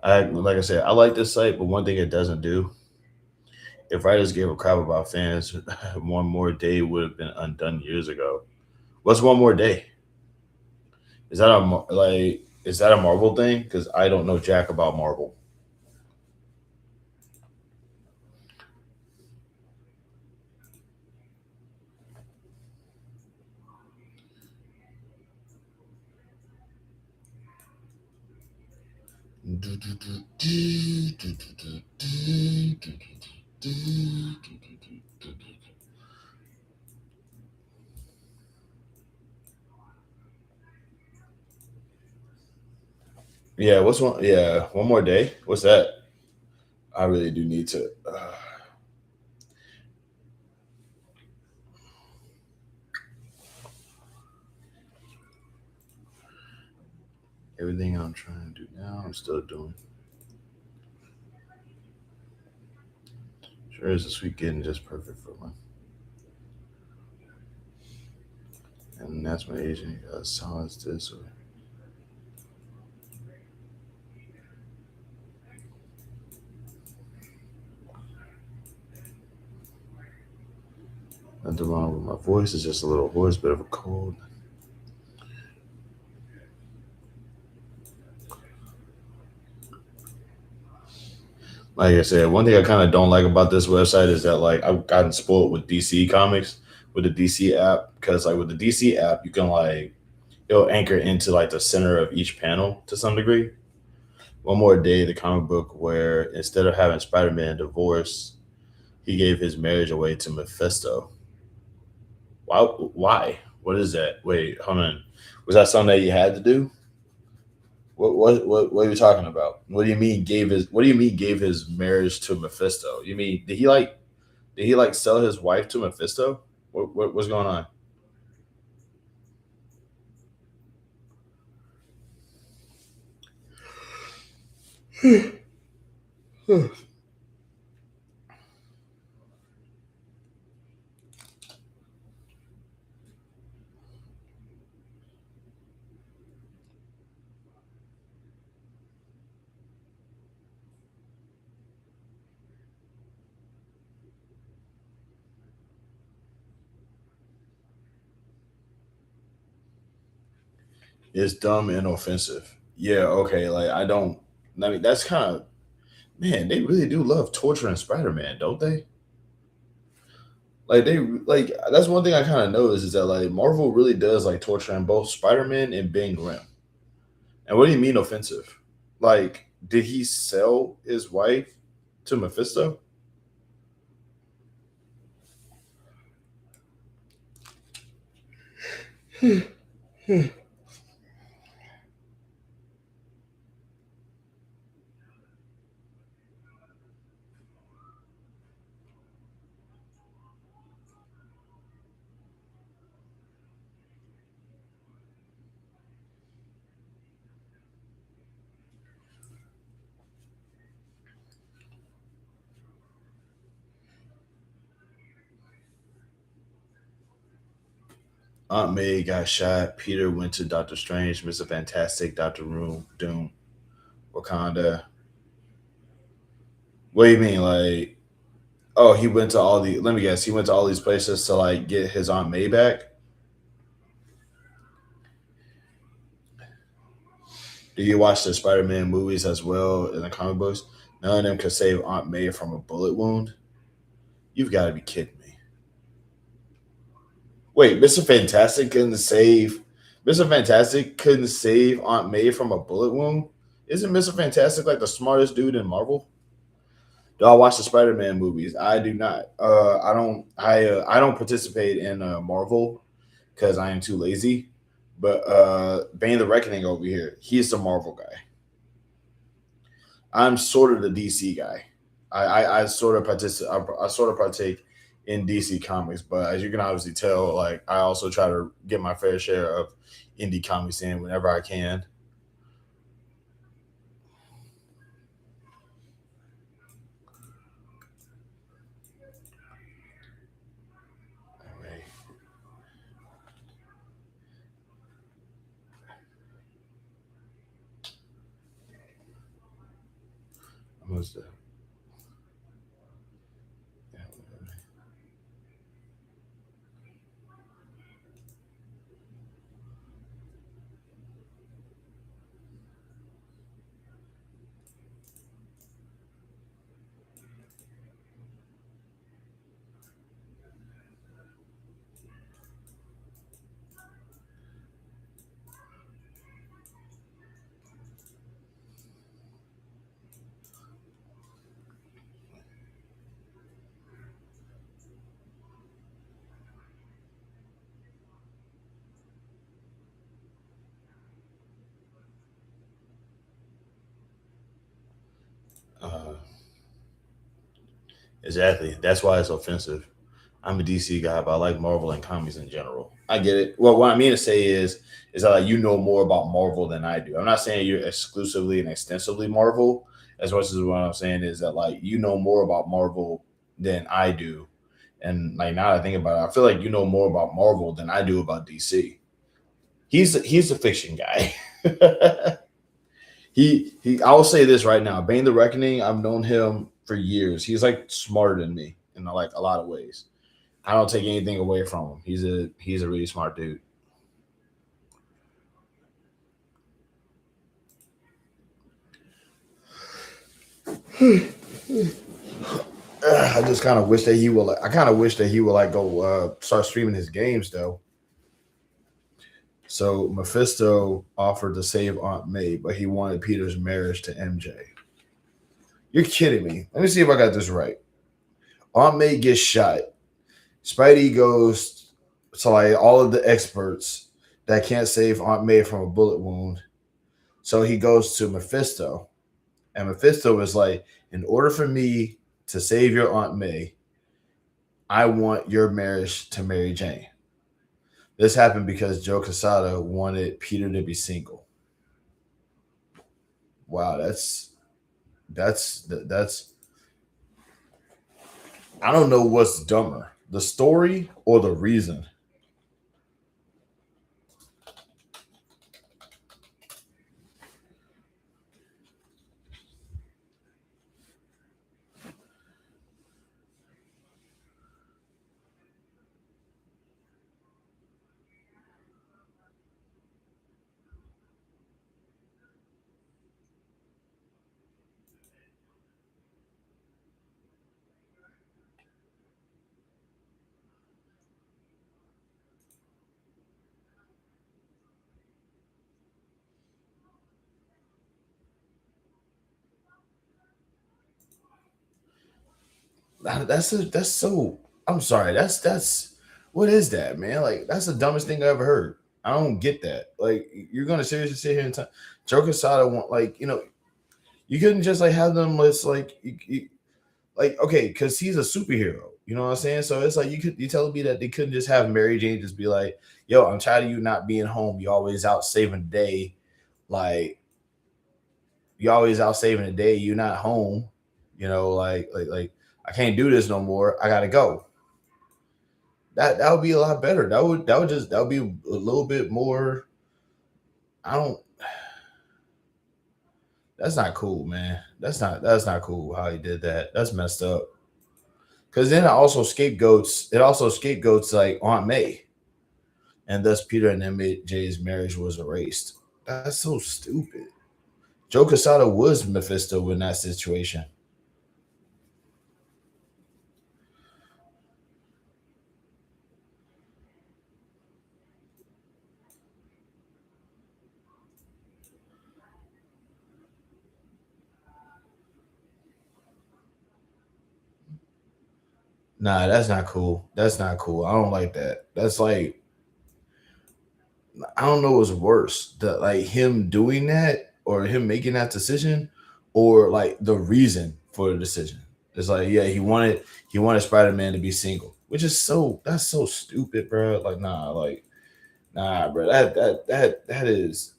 Like I said, I like this site, but one thing it doesn't do, if writers gave a crap about fans, One More Day would have been undone years ago. What's One More Day? Is that a Marvel thing? Because I don't know jack about Marvel. Yeah, what's one? Yeah, One More Day. What's that? I really do need to. Everything I'm trying to do now, I'm still doing. Sure is a sweet getting just perfect for one. And that's my agent. Got silence this way. Nothing wrong with my voice. It's just a little hoarse, bit of a cold. Like I said, one thing I kind of don't like about this website is that like I've gotten spoiled with DC comics with the DC app, because like with the DC app you can like it'll anchor into like the center of each panel to some degree. One More Day, the comic book where instead of having Spider-Man divorce, he gave his marriage away to Mephisto. Why? Why? What is that? Wait, hold on. Was that something that you had to do? What are you talking about? What do you mean gave his marriage to Mephisto? You mean did he like sell his wife to Mephisto? What's going on? It's dumb and offensive. Yeah, okay. Like I mean that's kind of man, they really do love torturing Spider-Man, don't they? Like they like that's one thing I kind of noticed is that like Marvel really does like torturing both Spider-Man and Ben Grimm. And what do you mean offensive? Like, did he sell his wife to Mephisto? Aunt May got shot. Peter went to Doctor Strange, Mr. Fantastic, Doctor Doom, Wakanda. What do you mean? Like, oh, he went to all the. Let me guess. He went to all these places to like get his Aunt May back. Do you watch the Spider-Man movies as well in the comic books? None of them could save Aunt May from a bullet wound. You've got to be kidding me. Wait, Mr. Fantastic couldn't save Aunt May from a bullet wound? Isn't Mr. Fantastic like the smartest dude in Marvel? Do I watch the Spider-Man movies? I do not. I don't. I don't participate in Marvel because I am too lazy. But Bane the Reckoning over here, he's the Marvel guy. I'm sort of the DC guy. I sort of partake in DC comics, but as you can obviously tell, like I also try to get my fair share of indie comics in whenever I can. All right. Almost done. Exactly. That's why it's offensive. I'm a DC guy, but I like Marvel and comics in general. I get it. Well, what I mean to say is that like, you know more about Marvel than I do. I'm not saying you're exclusively and extensively Marvel. As much as what I'm saying is that like you know more about Marvel than I do. And like now that I think about it, I feel like you know more about Marvel than I do about DC. He's a fiction guy. I will say this right now. Bane the Reckoning, I've known him for years. He's like smarter than me in like a lot of ways. I don't take anything away from him. He's a really smart dude. I just kind of wish that he would. I kind of wish that he would like go start streaming his games though. So Mephisto offered to save Aunt May, but he wanted Peter's marriage to MJ. You're kidding me. Let me see if I got this right. Aunt May gets shot. Spidey goes to like all of the experts that can't save Aunt May from a bullet wound. So he goes to Mephisto. And Mephisto is like, in order for me to save your Aunt May, I want your marriage to Mary Jane. This happened because Joe Quesada wanted Peter to be single. Wow, that's I don't know what's dumber, the story or the reason. That's so. I'm sorry. That's what is that, man? Like that's the dumbest thing I ever heard. I don't get that. Like you're gonna seriously sit here and tell Joe Quesada want like you couldn't just like have them list like like okay because he's a superhero. You know what I'm saying? So it's like you telling me that they couldn't just have Mary Jane just be like, yo, I'm tired of you not being home. You always out saving the day. Like you always out saving the day. You're not home. Like I can't do this no more. I gotta go. That would be a lot better. That would be a little bit more. That's not cool, man. That's not cool how he did that. That's messed up. Because then it also scapegoats like Aunt May, and thus Peter and MJ's marriage was erased. That's so stupid. Joe Quesada was Mephisto in that situation. Nah, that's not cool. That's not cool. I don't like that. That's like I don't know what's worse, like him doing that or him making that decision, or like the reason for the decision. It's like yeah, he wanted Spider-Man to be single, which is that's so stupid, bro. Like nah, bro. That is.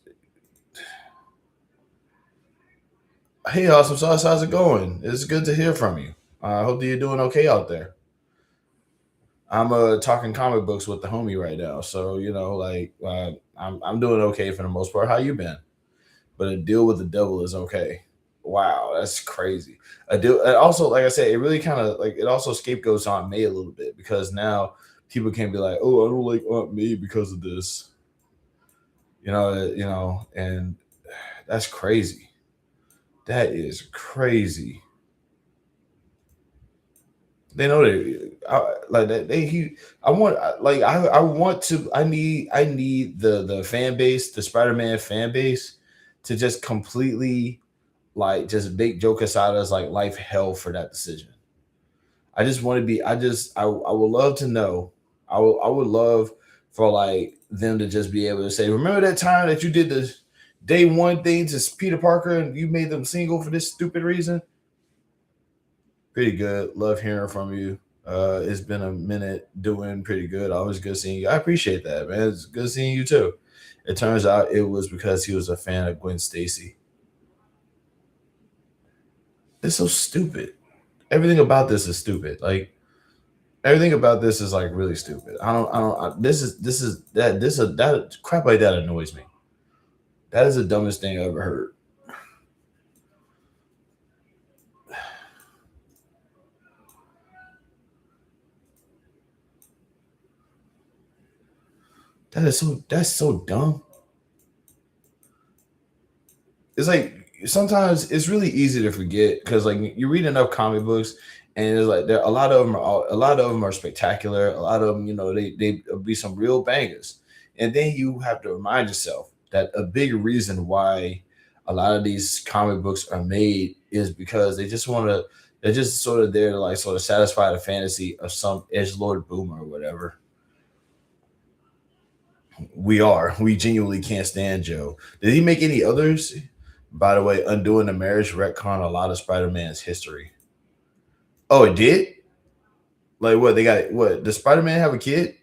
Hey, awesome sauce. How's it going? It's good to hear from you. I hope that you're doing okay out there. I'm talking comic books with the homie right now, so I'm doing okay for the most part. How you been? But a deal with the devil is okay. Wow, that's crazy. A deal. And also, like I said, it really kind of like it also scapegoats Aunt May a little bit because now people can be like, "Oh, I don't like Aunt May because of this," and that's crazy. That is crazy. They know that I need the fan base, the Spider-Man fan base to just completely like just make Joe Quesada's like life hell for that decision. I just want to be I would love to know. I would love for like them to just be able to say, remember that time that you did the day one thing to Peter Parker and you made them single for this stupid reason? Pretty good. Love hearing from you. It's been a minute. Doing pretty good. Always good seeing you. I appreciate that, man. It's good seeing you too. It turns out it was because he was a fan of Gwen Stacy. It's so stupid. Everything about this is stupid. Like everything about this is like really stupid. That crap like that annoys me. That is the dumbest thing I ever heard. That's so dumb. It's like sometimes it's really easy to forget because like you read enough comic books and it's like a lot of them are spectacular. A lot of them, they be some real bangers. And then you have to remind yourself that a big reason why a lot of these comic books are made is because they just want to, they're just sort of there to like sort of satisfy the fantasy of some edgelord boomer or whatever. We genuinely can't stand Joe. Did he make any others? By the way, Undoing the Marriage retcon a lot of Spider-Man's history. Oh, it did? Like what? They got what? Does Spider-Man have a kid?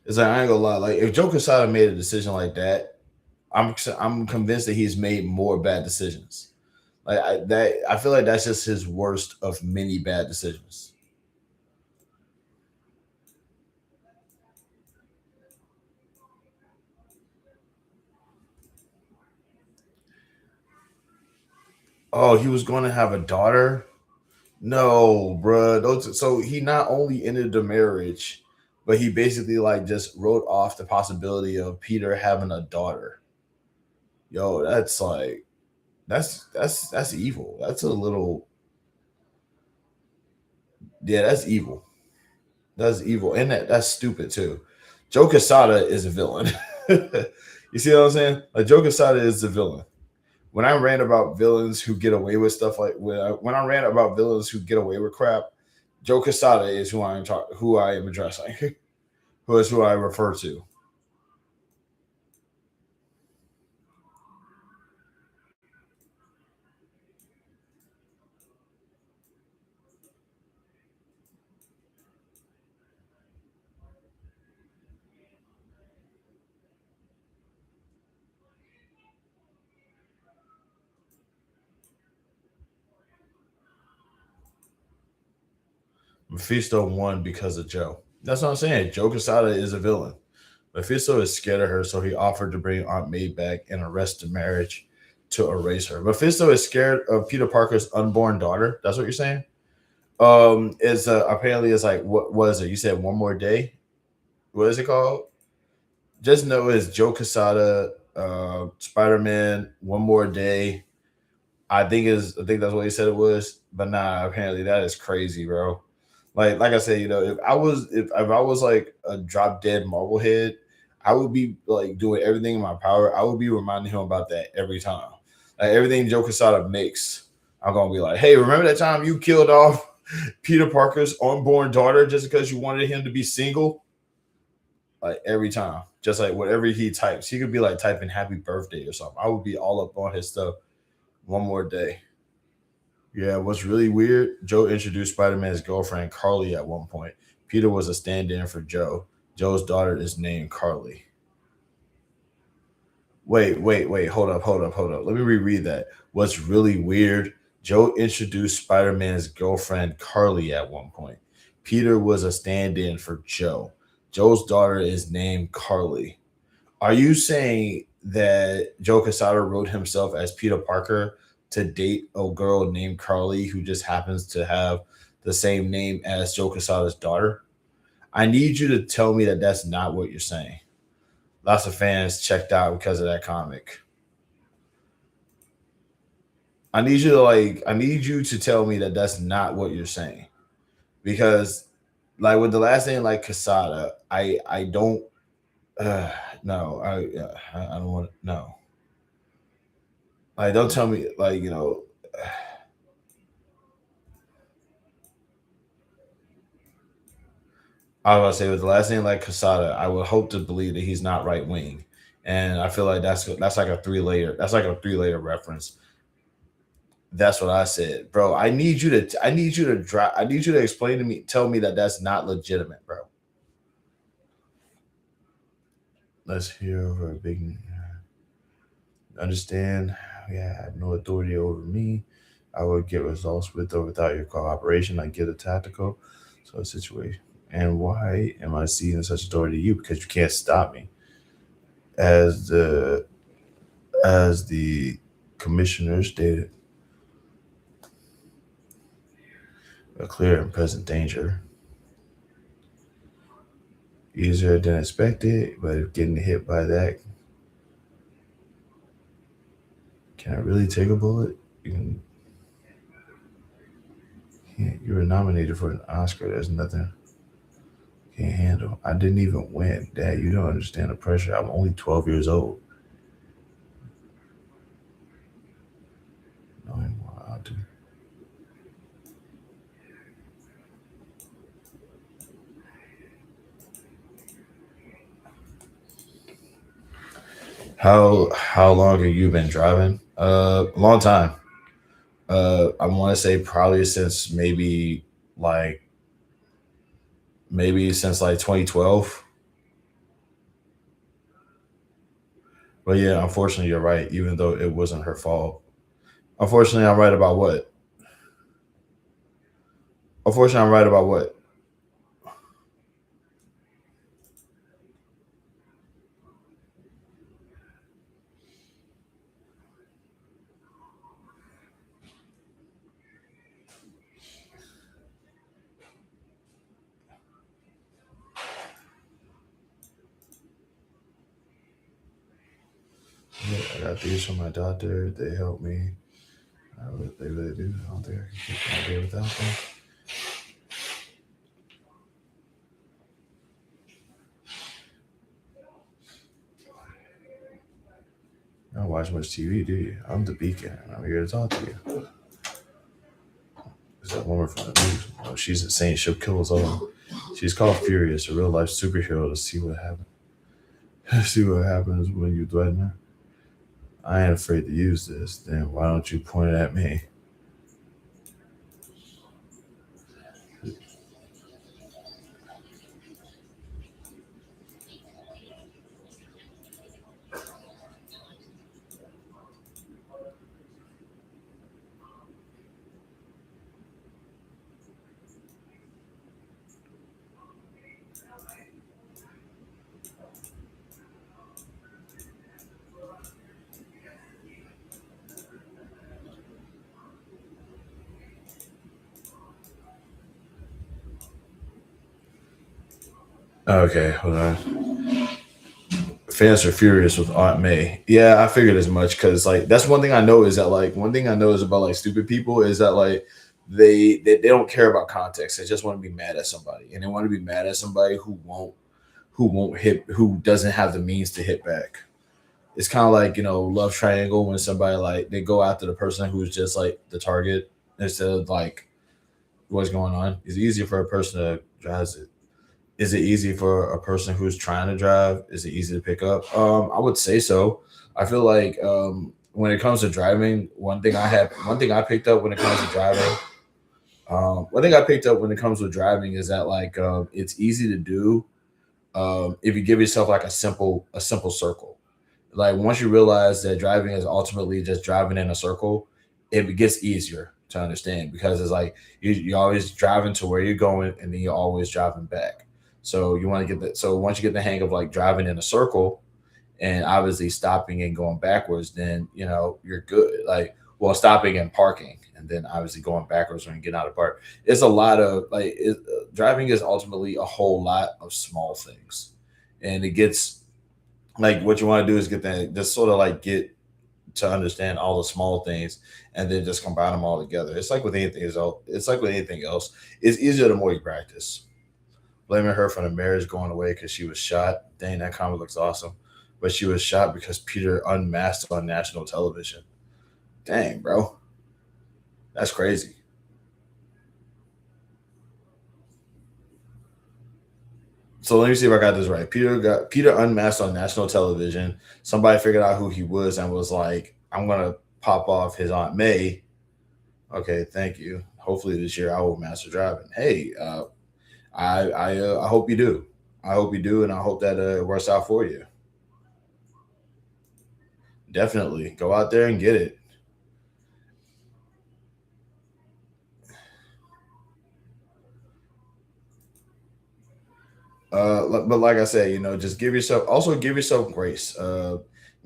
It's like I ain't gonna lie. Like if Joe Quesada made a decision like that, I'm convinced that he's made more bad decisions. Like I feel like that's just his worst of many bad decisions. Oh, he was going to have a daughter. No, bruh. So he not only ended the marriage, but he basically like just wrote off the possibility of Peter having a daughter. Yo, that's like that's evil. That's a little, yeah, that's evil. That's evil. And that's stupid too. Joe Quesada is a villain. You see what I'm saying? Like Joe Quesada is the villain. When I rant about villains who get away with stuff like when I rant about villains who get away with crap, Joe Quesada is who I am addressing, who I refer to. Mephisto won because of Joe. That's what I'm saying. Joe Quesada is a villain. Mephisto is scared of her, so he offered to bring Aunt May back and arrest the marriage to erase her. Mephisto is scared of Peter Parker's unborn daughter. That's what you're saying? Is apparently it's like what was it? You said One More Day? What is it called? Just know it's Joe Quesada, Spider-Man, One More Day. I think that's what he said it was. But nah, apparently that is crazy, bro. Like I said, you know, if I was like a drop dead Marblehead, I would be like doing everything in my power. I would be reminding him about that every time. Like everything Joe Quesada makes, I'm gonna be like, hey, remember that time you killed off Peter Parker's unborn daughter just because you wanted him to be single? Like every time, just like whatever he types, he could be like typing happy birthday or something. I would be all up on his stuff. One More Day. Yeah, what's really weird, Joe introduced Spider-Man's girlfriend Carly at one point. Peter was a stand-in for Joe. Joe's daughter is named Carly. Wait, hold up. Let me reread that. What's really weird, Joe introduced Spider-Man's girlfriend Carly at one point. Peter was a stand-in for Joe. Joe's daughter is named Carly. Are you saying that Joe Quesada wrote himself as Peter Parker to date a girl named Carly who just happens to have the same name as Joe Quesada's daughter? I need you to tell me that that's not what you're saying. Lots of fans checked out because of that comic. I need you to tell me that that's not what you're saying, because like with the last name like Quesada, I don't no, I don't want to no. Like, don't tell me, like, you know. I was about to say with the last name like Quesada, I would hope to believe that he's not right wing, and I feel like that's like a three layer reference. That's what I said, bro. I need you to explain to me, tell me that that's not legitimate, bro. Let's hear over a big. Understand? Yeah, I have no authority over me. I would get results with or without your cooperation. I get a tactical situation. And why am I seeing such authority to you? Because you can't stop me. As the commissioner stated, a clear and present danger. easier than expected, but getting hit by that, can I really take a bullet? You were nominated for an Oscar. There's nothing you can't handle. I didn't even win. Dad, you don't understand the pressure. I'm only 12 years old. No more. I'll do. How long have you been driving? A long time. I want to say probably since maybe since like 2012. But yeah, unfortunately, you're right. Even though it wasn't her fault. Unfortunately, I'm right about what? Unfortunately, I'm right about what? Yeah, I got these from my doctor. They help me. They really do. I don't think I can keep my day without them. You don't watch much TV, do you? I'm the beacon. I'm here to talk to you. There's that woman from the news. Oh, she's a saint. She'll kill us all. She's called Furious, a real life superhero, to see what happens. See what happens when you threaten her. I ain't afraid to use this. Then why don't you point it at me? Okay, hold on. Fans are furious with Aunt May. Yeah, I figured as much because like that's one thing I know is that like one thing I know is about like stupid people is that like they don't care about context. They just want to be mad at somebody, and they want to be mad at somebody who doesn't have the means to hit back. It's kind of like love triangle when somebody like they go after the person who's just like the target instead of like what's going on. It's easier for a person to drive it. Is it easy for a person who's trying to drive? Is it easy to pick up? I would say so. I feel like when it comes to driving, one thing I picked up when it comes to driving, one thing I picked up when it comes with driving is that like it's easy to do if you give yourself like a simple circle. Like once you realize that driving is ultimately just driving in a circle, it gets easier to understand because it's like you're always driving to where you're going and then you're always driving back. So you want to get that. So once you get the hang of like driving in a circle and obviously stopping and going backwards, then you're good. Like stopping and parking and then obviously going backwards when you get out of park. It's a lot of like driving is ultimately a whole lot of small things, and it gets like what you want to do is get that just sort of like get to understand all the small things and then just combine them all together. It's like with anything else. It's easier the more you practice. Blaming her for the marriage going away because she was shot. Dang, that comment looks awesome. But she was shot because Peter unmasked on national television. Dang, bro. That's crazy. So let me see if I got this right. Peter unmasked on national television. Somebody figured out who he was and was like, I'm going to pop off his Aunt May. Okay, thank you. Hopefully this year I will master driving. Hey, I hope you do. I hope you do, and I hope that it works out for you. Definitely go out there and get it. But like I said, just give yourself grace.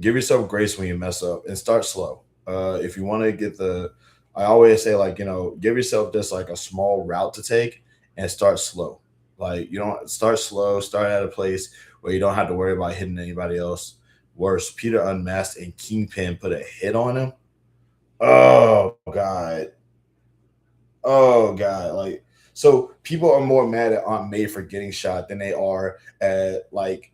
Give yourself grace when you mess up and start slow. If you want to get I always say like, give yourself just like a small route to take and start slow. Like, you don't start slow, start at a place where you don't have to worry about hitting anybody else. Worse, Peter unmasked and Kingpin put a hit on him. Oh God. Oh God. Like, so people are more mad at Aunt May for getting shot than they are at like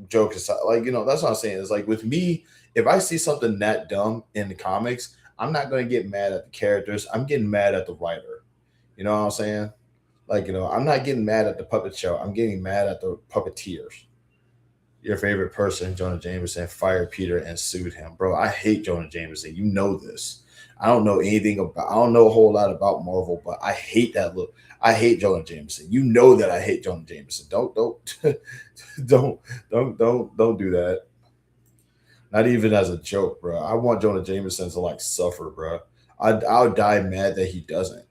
Joker. Like, that's what I'm saying. It's like with me, if I see something that dumb in the comics, I'm not gonna get mad at the characters. I'm getting mad at the writer. You know what I'm saying? Like, I'm not getting mad at the puppet show. I'm getting mad at the puppeteers. Your favorite person, Jonah Jameson, fired Peter and sued him. Bro, I hate Jonah Jameson. You know this. I don't know I don't know a whole lot about Marvel, but I hate that look. I hate Jonah Jameson. You know that I hate Jonah Jameson. Don't don't do that. Not even as a joke, bro. I want Jonah Jameson to like suffer, bro. I'll die mad that he doesn't.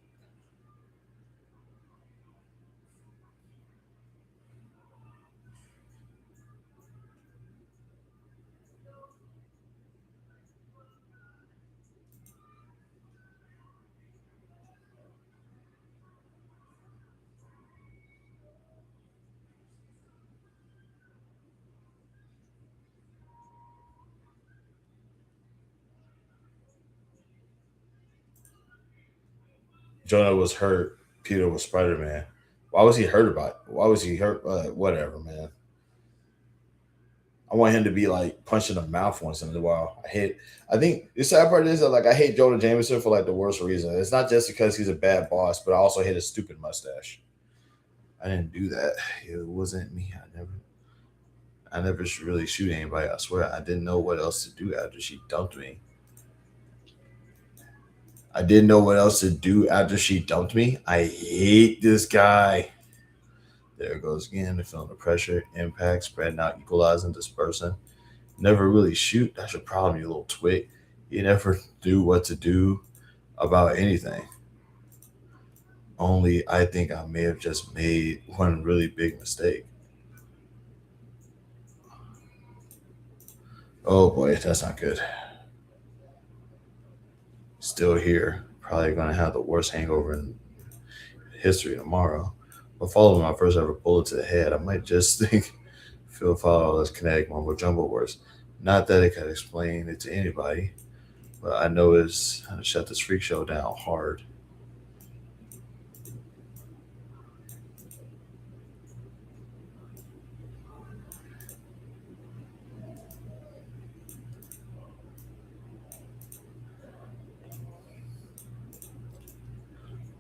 Jonah was hurt. Peter was Spider Man. Why was he hurt about it? Why was he hurt? Whatever, man. I want him to be like punched in the mouth once in a while. I think the sad part is that like I hate Jonah Jameson for like the worst reason. It's not just because he's a bad boss, but I also hate his stupid mustache. I didn't do that. It wasn't me. I never really shoot anybody. I swear. I didn't know what else to do after she dumped me. I didn't know what else to do after she dumped me. I hate this guy. There it goes again. Feeling the pressure, impact, spreading out, equalizing, dispersing. Never really shoot. That's your problem, you little twit. You never do what to do about anything. Only I think I may have just made one really big mistake. Oh boy, that's not good. Still here. Probably going to have the worst hangover in history tomorrow. But following my first ever bullet to the head, I might just follow all this kinetic mumbo jumbo words. Not that it could explain it to anybody, but I know it's how to shut this freak show down hard.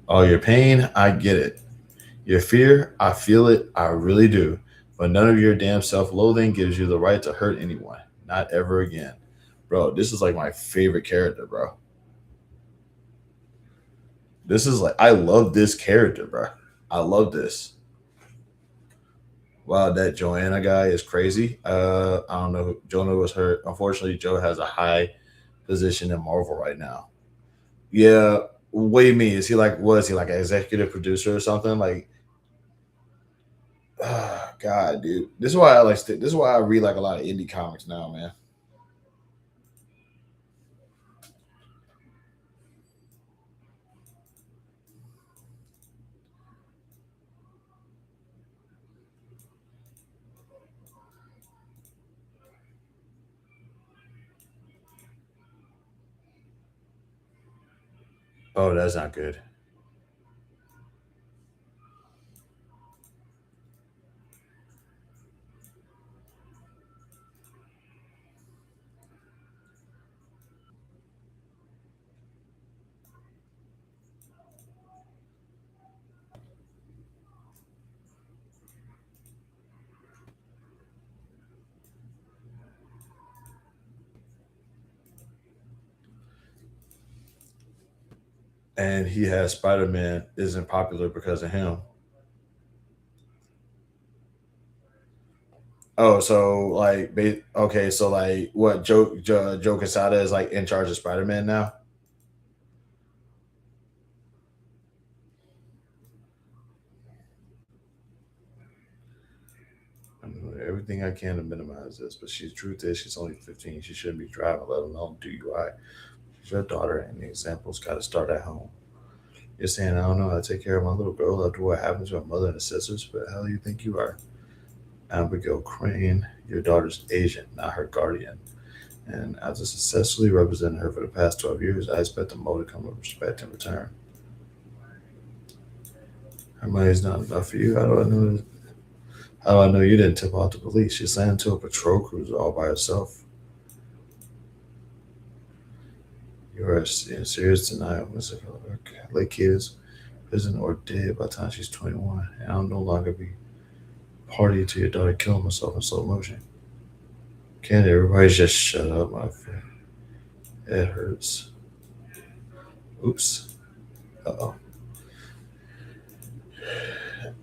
Oh, your pain, I get it. Your fear, I feel it, I really do. But none of your damn self-loathing gives you the right to hurt anyone. Not ever again. Bro, this is like my favorite character, bro. This is like, I love this character, bro. I love this. Wow, that Joanna guy is crazy. I don't know. Jonah was hurt. Unfortunately, Joe has a high position in Marvel right now. Yeah. What do you mean? Is he like, what is he like, an executive producer or something? Like, God, dude. This is why this is why I read like a lot of indie comics now, man. Oh, that's not good. And he has Spider-Man isn't popular because of him. Oh, so like, okay, so like, what Joe Quesada is like in charge of Spider-Man now? I'm doing everything I can to minimize this, but the truth is, she's only 15. She shouldn't be driving, let alone DUI. She's your daughter, and the example's got to start at home. You're saying I don't know how to take care of my little girl after what happened to her mother and her sisters, but how do you think you are? Abigail Crane, your daughter's agent, not her guardian. And after successfully representing her for the past 12 years, I expect a modicum of respect in return. Her money's not enough for you. How do I know? How do I know you didn't tip off the police? She slammed into a patrol cruiser all by herself. You are in serious denial, Mr. Lake Kid is prison or dead by the time she's 21, and I'll no longer be party to your daughter killing herself in slow motion. Can't everybody just shut up, my friend? It hurts. Oops. Uh-oh.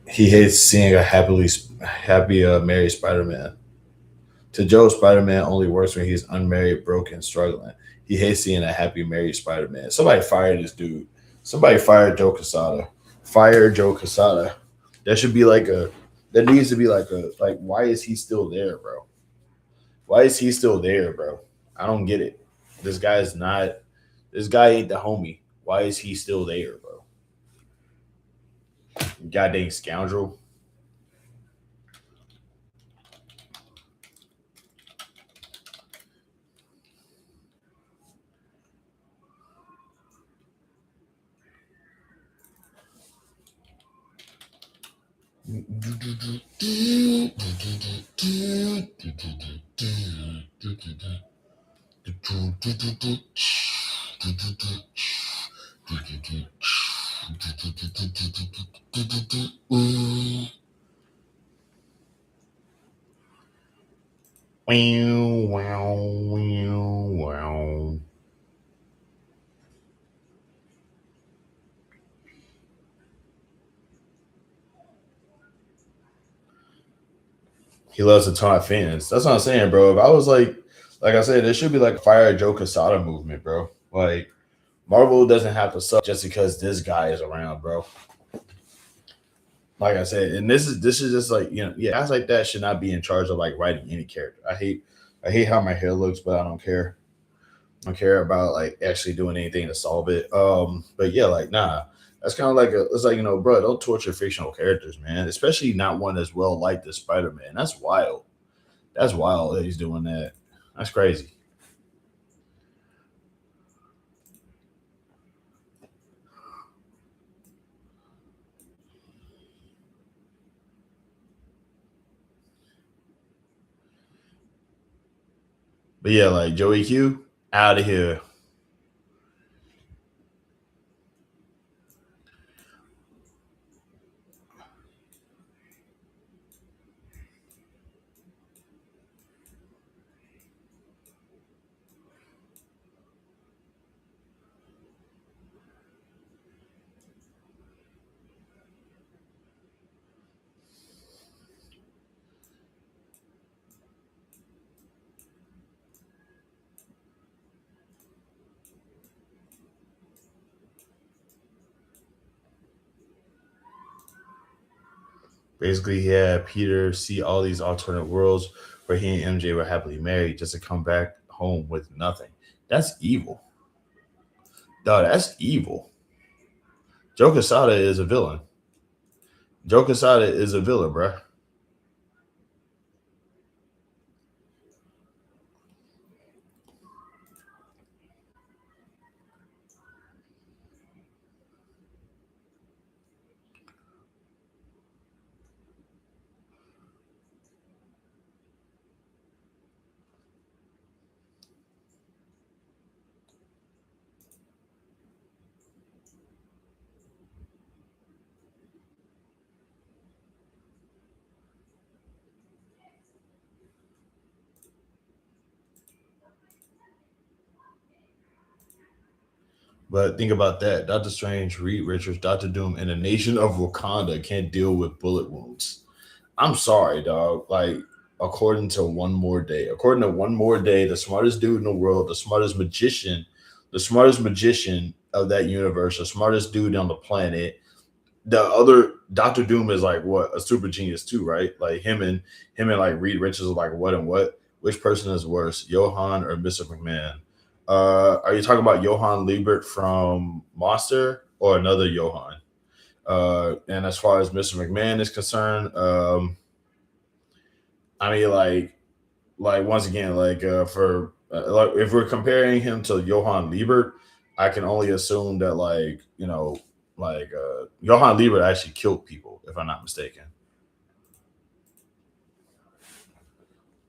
He hates seeing a happy married Spider-Man. To Joe, Spider-Man only works when he's unmarried, broken, struggling. He hates seeing a happy married Spider-Man. Somebody fired this dude. Somebody fired Joe Quesada. Fire Joe Quesada. There should be there needs to be why is he still there, bro? Why is he still there, bro? I don't get it. This guy ain't the homie. Why is he still there, bro? Goddamn scoundrel. Wow. He loves to taunt fans. That's what I'm saying, bro. If I was like I said, there should be like a fire Joe Quesada movement, bro. Like Marvel doesn't have to suck just because this guy is around, bro. Like I said, and this is just guys like that should not be in charge of like writing any character. I hate how my hair looks, but I don't care. I don't care about like actually doing anything to solve it. But yeah, nah. That's kind of bro, don't torture fictional characters, man. Especially not one as well liked as Spider-Man. That's wild. That's wild that he's doing that. That's crazy. But yeah, like Joey Q, out of here. Basically, he had Peter see all these alternate worlds where he and MJ were happily married just to come back home with nothing. That's evil. Dog, that's evil. Joe Quesada is a villain. Joe Quesada is a villain, bruh. But think about that. Doctor Strange, Reed Richards, Doctor Doom, and the nation of Wakanda can't deal with bullet wounds. I'm sorry, dog. Like, according to One More Day, the smartest dude in the world, the smartest magician of that universe, the smartest dude on the planet. The other Doctor Doom is like what, a super genius too, right? Like him and like Reed Richards are like what and what. Which person is worse, Johann or Mr. McMahon? Are you talking about Johann Liebert from Monster or another Johann. And as far as Mr. McMahon is concerned, I mean, like once again, for like if we're comparing him to Johann Liebert, I can only assume that Johann Liebert actually killed people, if I'm not mistaken.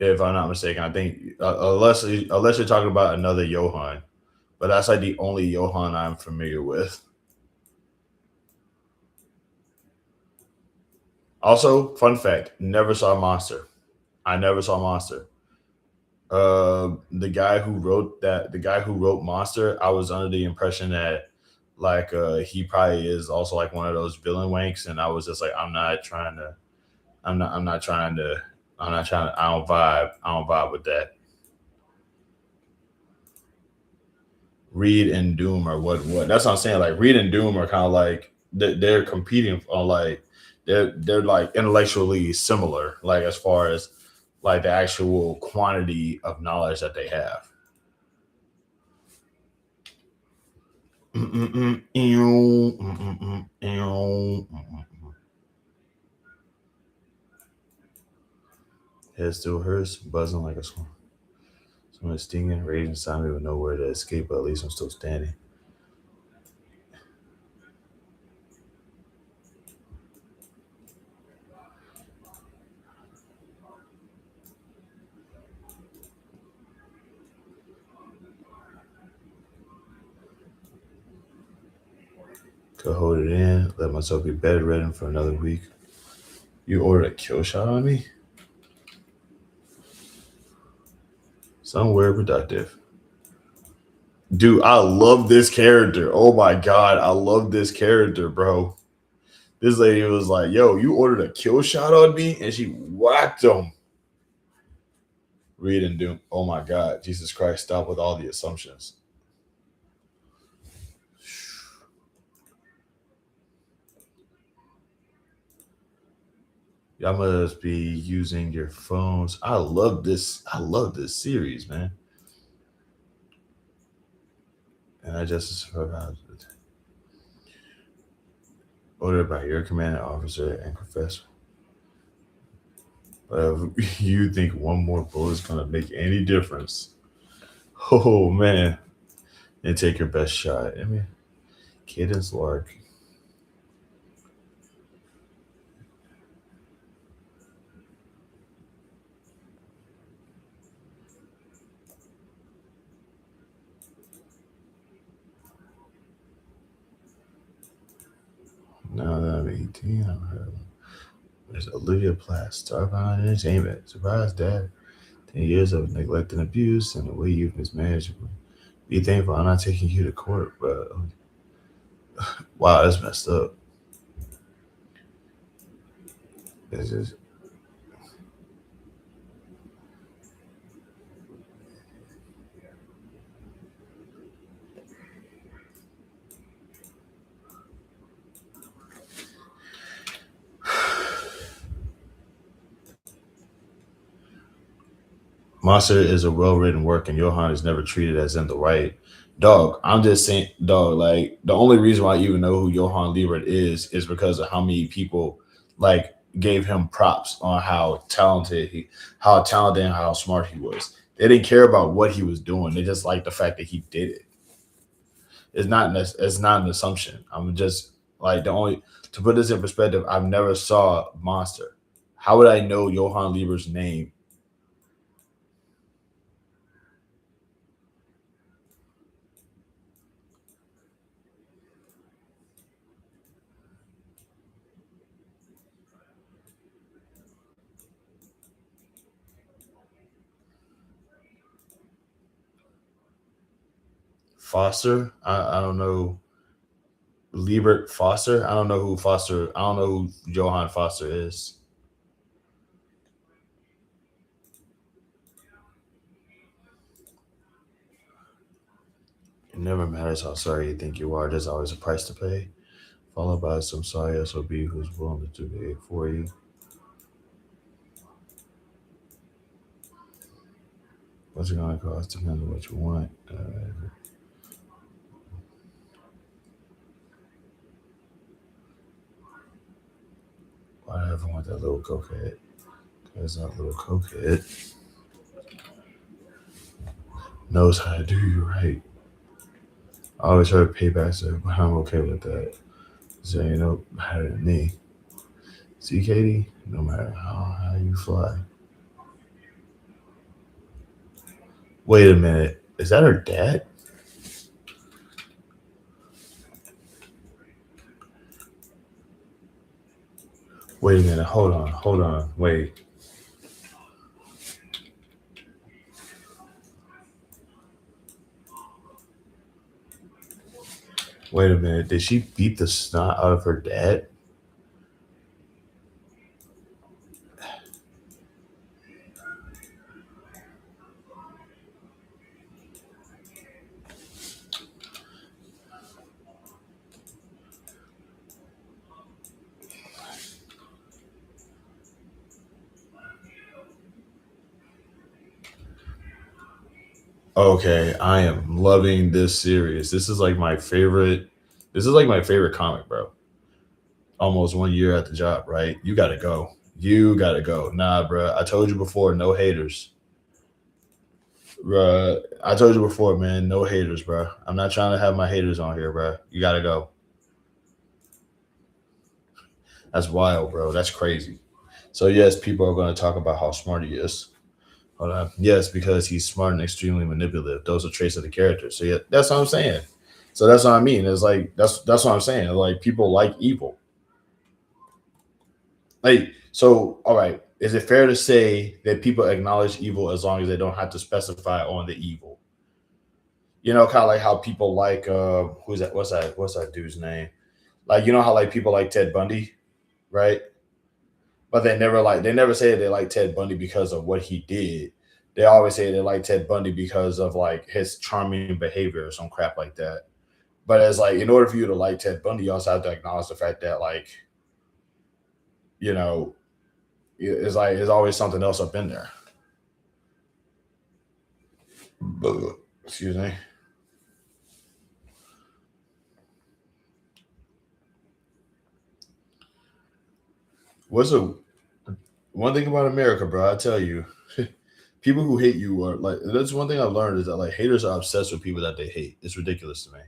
If I'm not mistaken, I think unless you're talking about another Johann, but that's like the only Johann I'm familiar with. Also, fun fact: never saw Monster. I never saw Monster. The guy who wrote Monster, I was under the impression that he probably is also like one of those villain wanks, and I was just like, I don't vibe with that. Reed and Doom are what that's what I'm saying. Like Reed and Doom are kind of like they're competing on like they're like intellectually similar, like as far as like the actual quantity of knowledge that they have. Head still hurts, buzzing like a swarm. Someone stinging, raging inside me with nowhere to escape, but at least I'm still standing. Could hold it in, let myself be bedridden for another week. You ordered a kill shot on me? Somewhere productive. Dude, I love this character. Oh my God, I love this character, bro. This lady was like, yo, you ordered a kill shot on me? And she whacked him. Reed and Doom. Oh my God, Jesus Christ, stop with all the assumptions. Y'all must be using your phones. I love this series, man. And I just survived it. Ordered by your commanding officer and professor. But if you think one more bullet is going to make any difference, oh man, and take your best shot. I mean, Cadence Lark. Now that I'm 18, I'm her. There's Olivia Platt, Starbound Entertainment. Surprise, Dad. 10 years of neglect and abuse and the way you've mismanaged. Be thankful I'm not taking you to court, but wow, that's messed up. It's just. Monster is a well-written work, and Johann is never treated as in the right. Dog, I'm just saying, dog, like, the only reason why I even know who Johann Liebert is because of how many people, like, gave him props on how talented and how smart he was. They didn't care about what he was doing. They just liked the fact that he did it. It's not an assumption. I'm just, like, to put this in perspective, I've never saw Monster. How would I know Johann Liebert's name? Foster? I don't know. Liebert Foster? I don't know who Johann Foster is. It never matters how sorry you think you are. There's always a price to pay, followed by some sorry SOB who's willing to do it for you. What's it going to cost? Depends on what you want. never want that little cokehead. Because that little cokehead knows how to do you right. I always heard payback said, but I'm okay with that. So you know better than me. See, Katie, no matter how you fly. Wait a minute. Is that her dad? Wait a minute. Hold on. Wait. Wait a minute. Did she beat the snot out of her dad? Okay, I am loving this series. This is like my favorite. This is like my favorite comic, bro. Almost 1 year at the job, right? You gotta go. You gotta go. Nah, bro. I told you before, no haters. Bruh, I told you before, man, no haters, bro. I'm not trying to have my haters on here, bro. You gotta go. That's wild, bro. That's crazy. So yes, people are going to talk about how smart he is. Hold on. Yes, because he's smart and extremely manipulative. Those are traits of the character. So yeah, that's what I'm saying. So that's what I mean. It's like that's what I'm saying. Like people like evil. Like so. All right. Is it fair to say that people acknowledge evil as long as they don't have to specify on the evil? You know, kind of like how people like who's that? What's that dude's name? Like you know how like people like Ted Bundy, right? But they never say they like Ted Bundy because of what he did. They always say they like Ted Bundy because of like his charming behavior or some crap like that. But it's like in order for you to like Ted Bundy, you also have to acknowledge the fact that like, you know, it's like there's always something else up in there. Excuse me. One thing about America, bro? I tell you, people who hate you are like. That's one thing I've learned is that like haters are obsessed with people that they hate. It's ridiculous to me.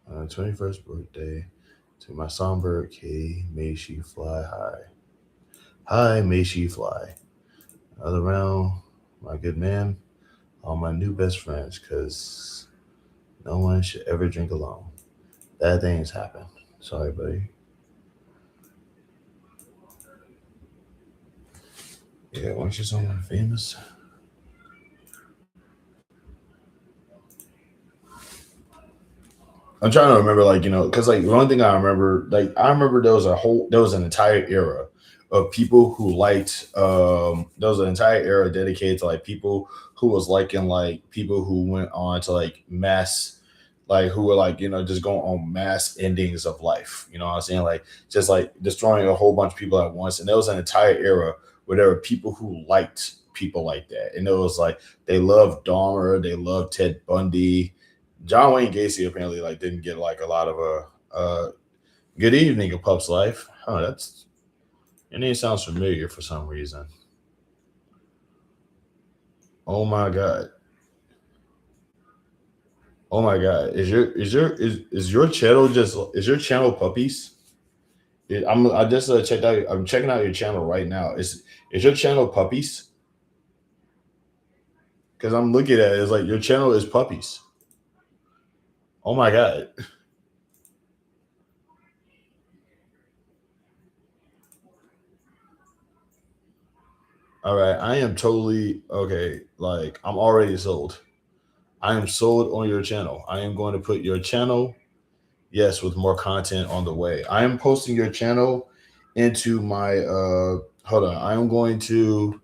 On 21st birthday to my songbird Katie, may she fly high. High, may she fly. All around, my good man, all my new best friends, because no one should ever drink alone. Bad things happen. Sorry, buddy. Yeah, weren't you someone famous? I'm trying to remember, like, you know, because like one thing I remember there was an entire era of people who liked there was an entire era dedicated to like people who was liking like people who went on to like mass, like who were like, you know, just going on mass endings of life. You know what I'm saying? Like just like destroying a whole bunch of people at once. And there was an entire era where there were people who liked people like that. And it was like they loved Dahmer, they loved Ted Bundy. John Wayne Gacy apparently like didn't get like a lot of good evening, A Pup's Life. Oh, that's your name sounds familiar for some reason. Oh my god. Oh my god. Is your channel puppies? I just checked out. I'm checking out your channel right now. Is your channel puppies? Because I'm looking at it, it's like your channel is puppies. Oh my god. All right, I am totally okay. Like I'm already sold. I am sold on your channel. I am going to put your channel, yes, with more content on the way. I am posting your channel into my hold on. I am going to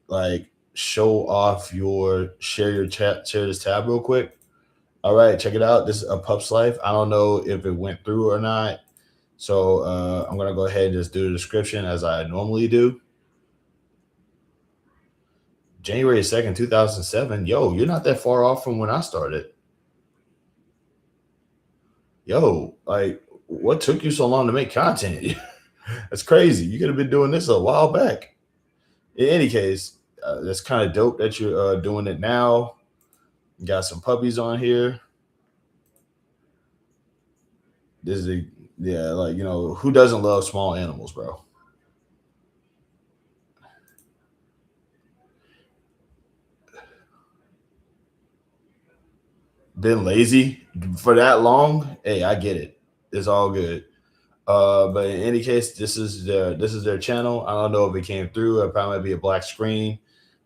like show off share this tab real quick. All right, check it out. This is A Pup's Life. I don't know if it went through or not. So I'm gonna go ahead and just do the description as I normally do. January 2nd, 2007. Yo, you're not that far off from when I started. Yo, like, what took you so long to make content? That's crazy. You could have been doing this a while back. In any case, that's kind of dope that you're doing it now. You got some puppies on here. This is like, you know, who doesn't love small animals, bro? Been lazy for that long? Hey, I get it. It's all good. But in any case, this is their channel. I don't know if it came through. It probably might be a black screen.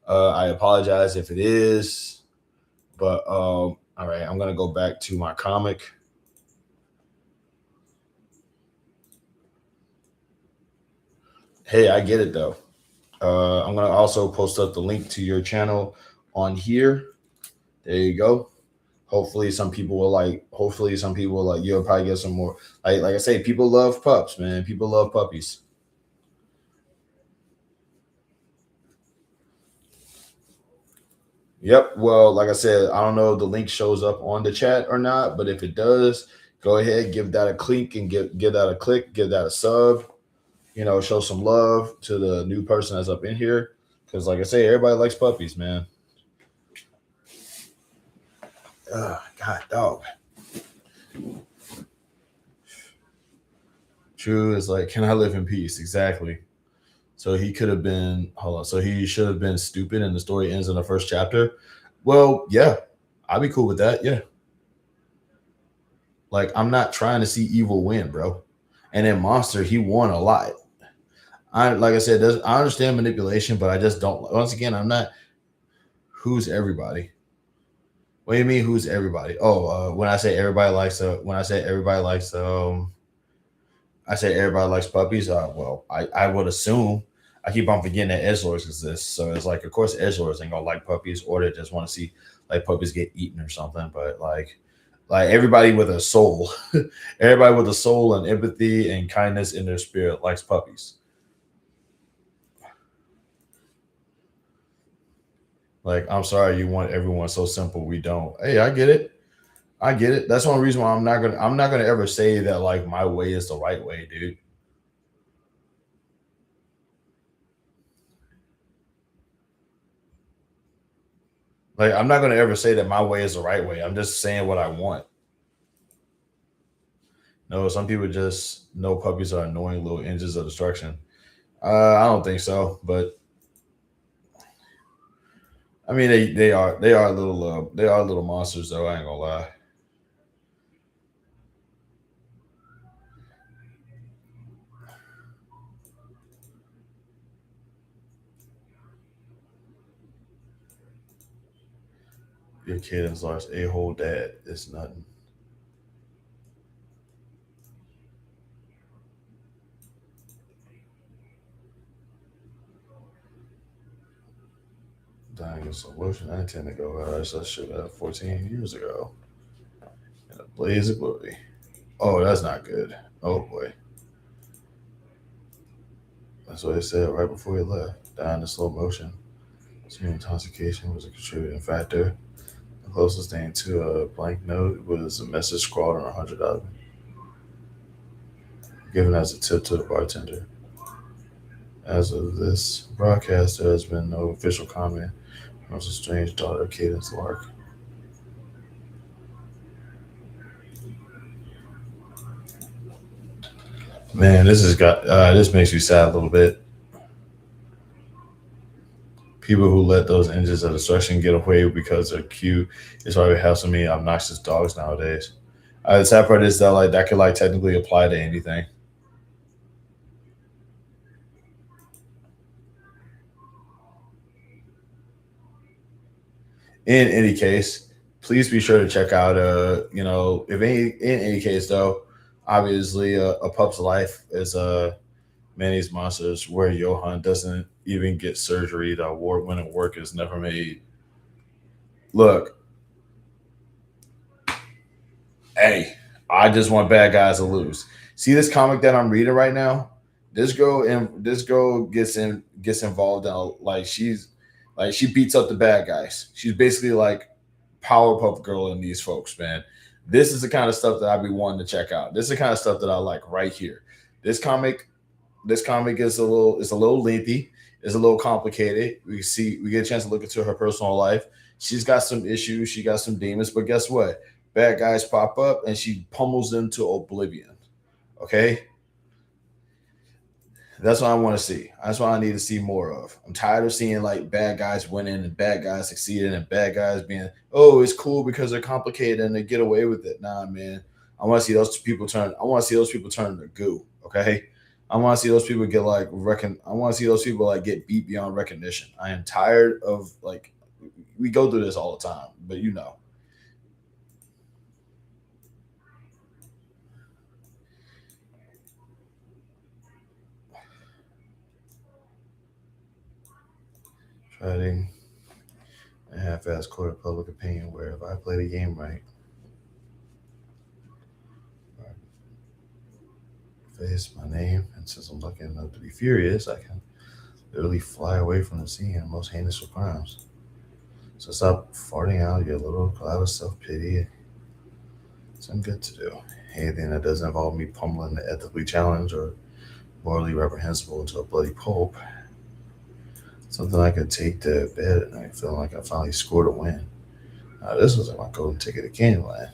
I apologize if it is. But all right, I'm gonna go back to my comic. Hey, I get it though. I'm gonna also post up the link to your channel on here. There you go. Hopefully some people will like, you'll probably get some more. Like I say, people love pups, man. People love puppies. Yep. Well, like I said, I don't know if the link shows up on the chat or not, but if it does, go ahead, give that a click and give that a click, give that a sub, you know, show some love to the new person that's up in here. Because like I say, everybody likes puppies, man. God, dog. True is like, can I live in peace? Exactly. So he could have been, hold on. So he should have been stupid and the story ends in the first chapter. Well, yeah, I'd be cool with that. Yeah. Like, I'm not trying to see evil win, bro. And in Monster, he won a lot. Like I said, I understand manipulation, but I just don't. Once again, I'm not. Who's everybody? What do you mean? Who's everybody? Oh, when I say everybody likes I say everybody likes puppies. Well, I would assume. I keep on forgetting that edgelords exist, so it's like, of course, edgelords ain't gonna like puppies, or they just want to see like puppies get eaten or something. But like everybody with a soul, everybody with a soul and empathy and kindness in their spirit likes puppies. Like, I'm sorry, you want everyone so simple. We don't. Hey, I get it. I get it. That's one reason why I'm not gonna ever say that like my way is the right way, dude. Like, I'm not gonna ever say that my way is the right way. I'm just saying what I want. No, some people just know puppies are annoying little engines of destruction. I don't think so, but I mean they are little monsters though. I ain't gonna lie. Your kid has lost a whole dad. It's nothing. Dying in slow motion. I intend to go out. I should have 14 years ago. In a blaze of glory. Oh, that's not good. Oh boy. That's what they said right before he left. Dying in slow motion. Severe intoxication was a contributing factor. The closest thing to a blank note was a message scrawled on $100, given as a tip to the bartender. As of this broadcast, there has been no official comment from his estranged daughter, Cadence Lark. Man, this makes me sad a little bit. People who let those engines of destruction get away because they're cute is why we have so many obnoxious dogs nowadays. The sad part is that like that could like technically apply to anything. In any case, please be sure to check out in any case though, obviously a pup's life is Manny's Monsters, where Johan doesn't even get surgery. The award-winning work is never made. Look, hey, I just want bad guys to lose. See this comic that I'm reading right now? This girl gets involved in she beats up the bad guys. She's basically like Powerpuff Girl in these folks, man. This is the kind of stuff that I'd be wanting to check out. This is the kind of stuff that I like right here. This comic is a little lengthy, it's a little complicated. We get a chance to look into her personal life. She's got some issues, she got some demons, but guess what? Bad guys pop up and she pummels them to oblivion. Okay? That's what I want to see. That's what I need to see more of. I'm tired of seeing like bad guys winning and bad guys succeeding and bad guys being, oh, it's cool because they're complicated and they get away with it. Nah, man. I want to see those people turn into goo. Okay. I want to see those people get I want to see those people like get beat beyond recognition. I am tired of like, we go through this all the time, but you know. Trying a half-ass court of public opinion where if I play the game right, face my name, and since I'm lucky enough to be furious, I can literally fly away from the scene of most heinous of crimes. So stop farting out your little cloud of self-pity. Something good to do. Anything that doesn't involve me pummeling the ethically challenged or morally reprehensible into a bloody pulp. Something I could take to bed at night feeling like I finally scored a win. This was like my golden ticket to Candyland.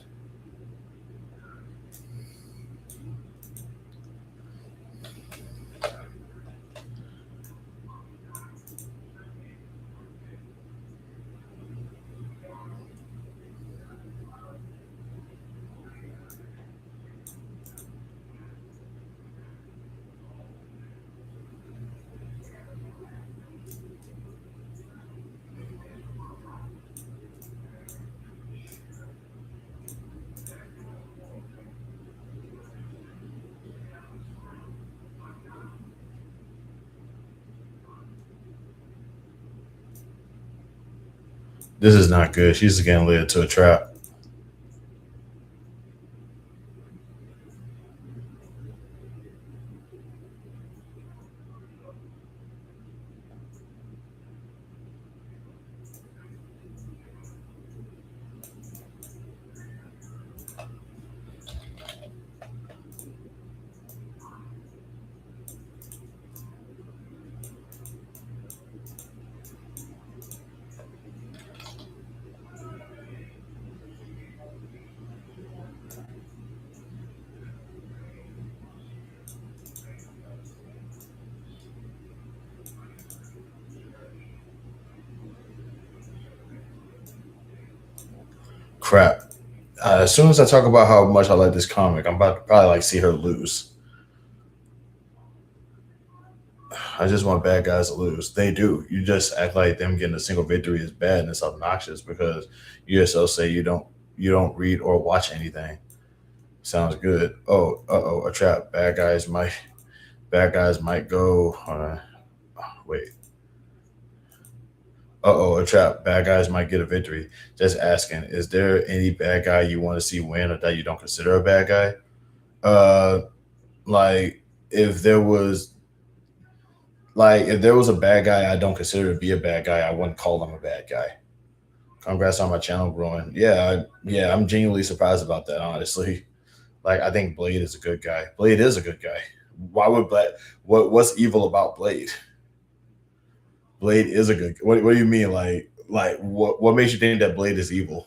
This is not good. She's just getting led to a trap. Crap. As soon as I talk about how much I like this comic, I'm about to probably like see her lose. I just want bad guys to lose. They do. You just act like them getting a single victory is bad and it's obnoxious because you yourself say you don't read or watch anything. Sounds good. Oh, a trap. Bad guys might go. Wait. A trap. Bad guys might get a victory. Just asking, is there any bad guy you want to see win or that you don't consider a bad guy? Like if there was a bad guy I don't consider to be a bad guy, I wouldn't call him a bad guy. Congrats on my channel growing. Yeah, I'm genuinely surprised about that, honestly. Like, I think Blade is a good guy. Blade is a good guy. Why would what's evil about Blade? Blade is a good. What do you mean? Like what makes you think that Blade is evil?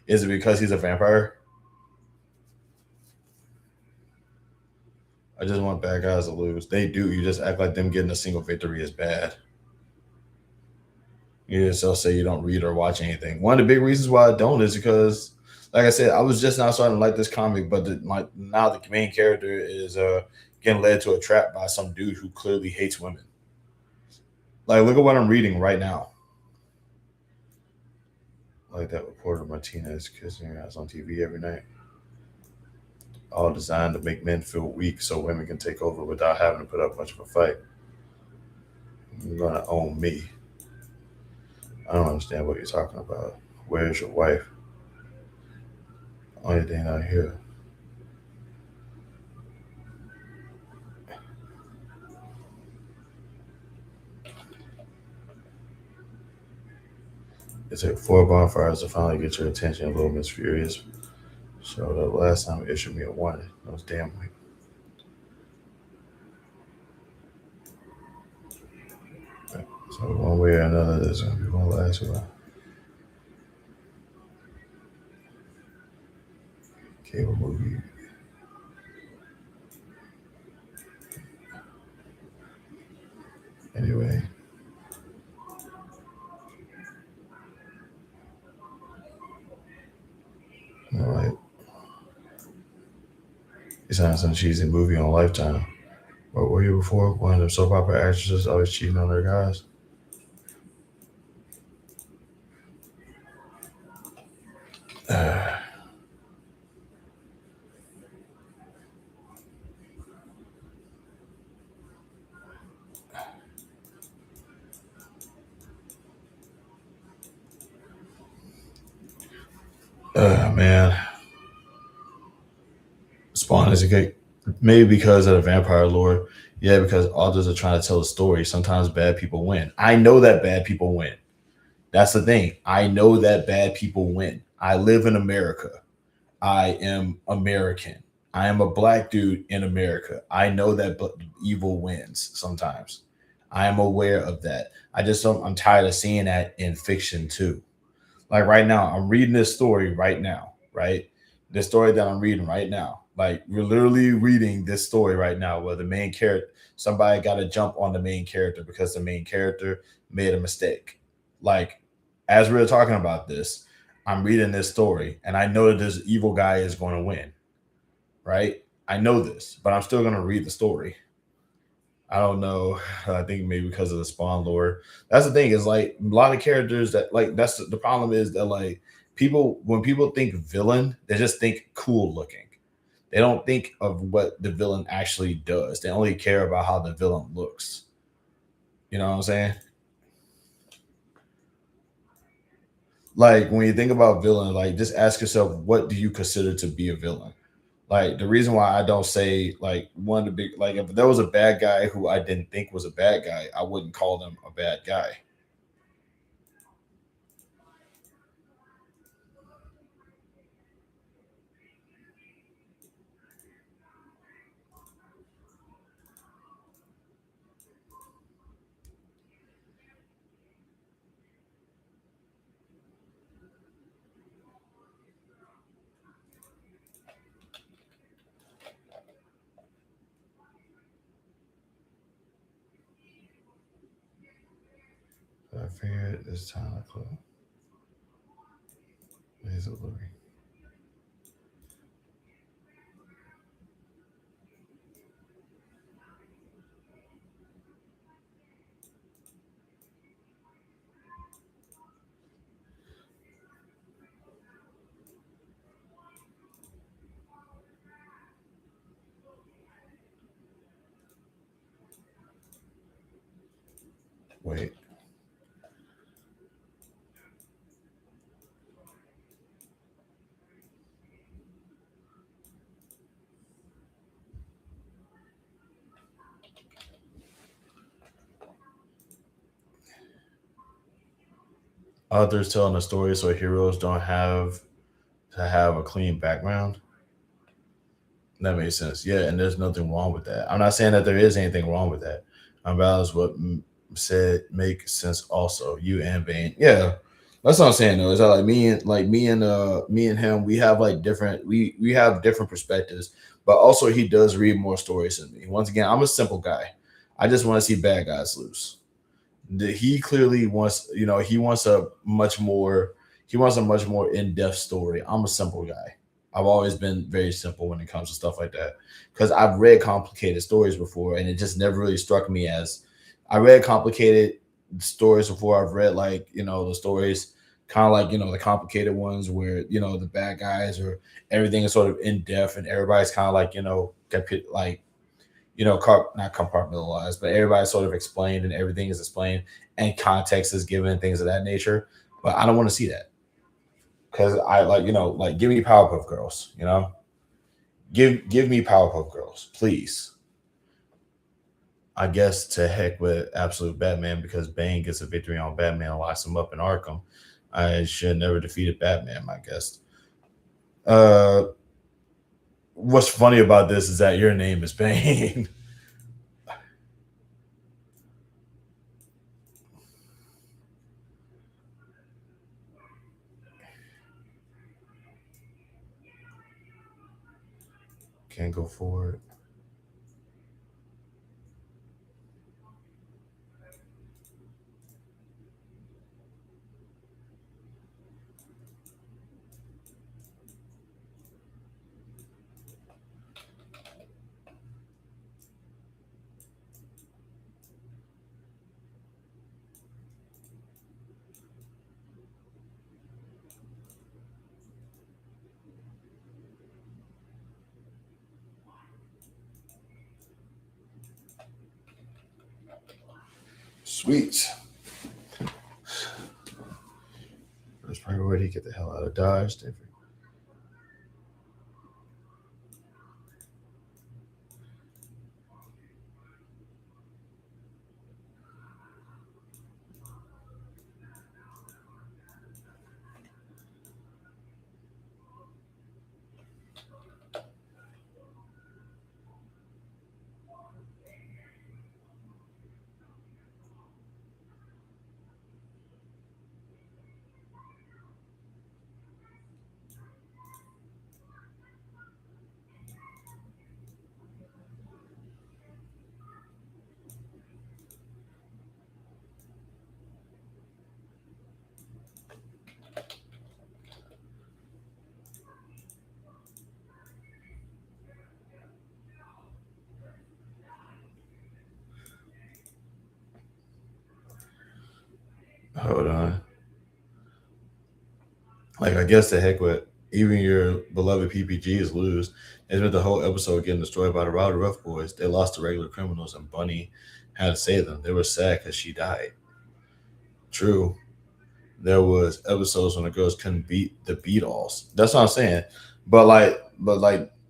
Is it because he's a vampire? I just want bad guys to lose. They do. You just act like them getting a single victory is bad. You just say you don't read or watch anything. One of the big reasons why I don't is because, like I said, I was just now starting to like this comic, but now the main character is getting led to a trap by some dude who clearly hates women. Like, look at what I'm reading right now. Like that reporter Martinez kissing her ass on TV every night. All designed to make men feel weak so women can take over without having to put up much of a fight. You're going to own me. I don't understand what you're talking about. Where's your wife? Only thing I hear. It took 4 bonfires to finally get your attention, Little Miss Furious. Showed up last time, it issued me a warning. That was damn weak. So one way or another, there's gonna be one last one. Cable movie. Anyway. All right. It's not some cheesy movie on Lifetime. What were you before? One of them soap opera actresses always cheating on their guys. Man. Spawn is a good, maybe because of the vampire lore. Yeah, because authors are trying to tell a story. Sometimes bad people win. I know that bad people win. That's the thing. I know that bad people win. I live in America. I am American. I am a black dude in America. I know that evil wins sometimes. I am aware of that. I'm tired of seeing that in fiction too. Like right now, I'm reading this story right now, right? This story that I'm reading right now. Like we're literally reading this story right now where the main character, somebody got to jump on the main character because the main character made a mistake. Like as we were talking about this, I'm reading this story and I know that this evil guy is going to win, right? I know this, but I'm still going to read the story. I don't know. I think maybe because of the Spawn lore. That's the thing is like a lot of characters that like, that's the problem is that like people, when people think villain, they just think cool looking. They don't think of what the villain actually does. They only care about how the villain looks. You know what I'm saying? Like when you think about villain, like just ask yourself, what do you consider to be a villain? Like the reason why I don't say like one of the big, like if there was a bad guy who I didn't think was a bad guy, I wouldn't call them a bad guy. I figured it's time to close. Here's a Louis. Wait. Authors telling a story so heroes don't have to have a clean background. That makes sense. Yeah, and there's nothing wrong with that. I'm not saying that there is anything wrong with that. Unbalanced what said makes sense also. You and Bane. Yeah. That's what I'm saying though. Is that me and him, we have like different we have different perspectives, but also he does read more stories than me. Once again, I'm a simple guy. I just want to see bad guys lose. He clearly wants, he wants a much more in-depth story. I'm a simple guy. I've always been very simple when it comes to stuff like that because I've read complicated stories before and it just never really struck me as I read complicated stories before. I've read the stories kind of like, the complicated ones where, the bad guys or everything is sort of in depth and everybody's kind of like, not compartmentalized, but everybody's sort of explained and everything is explained and context is given and things of that nature. But I don't want to see that. Because I give me Powerpuff Girls, give me Powerpuff Girls, please. I guess to heck with Absolute Batman because Bane gets a victory on Batman and locks him up in Arkham. I should never defeated Batman, I guess. What's funny about this is that your name is Bane. Can't go forward. Sweet. First priority, get the hell out of Dodge. Hold on. Like, I guess the heck with even your beloved PPGs lose. They spent the whole episode getting destroyed by the Rowdy Rough Boys. They lost to regular criminals, and Bunny had to save them. They were sad because she died. True. There was episodes when the girls couldn't beat the Beatles. That's what I'm saying. But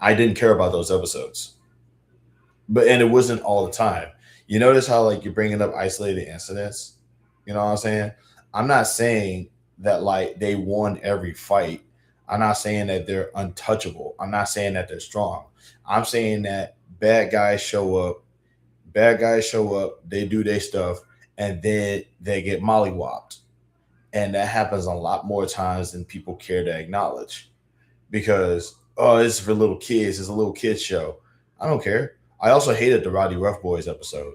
I didn't care about those episodes. And it wasn't all the time. You notice how like you're bringing up isolated incidents? You know what I'm saying? I'm not saying that like they won every fight. I'm not saying that they're untouchable. I'm not saying that they're strong. I'm saying that bad guys show up, they do their stuff, and then they get mollywopped. And that happens a lot more times than people care to acknowledge. Because, oh, it's for little kids, it's a little kids show. I don't care. I also hated the Rowdy Rough Boys episode.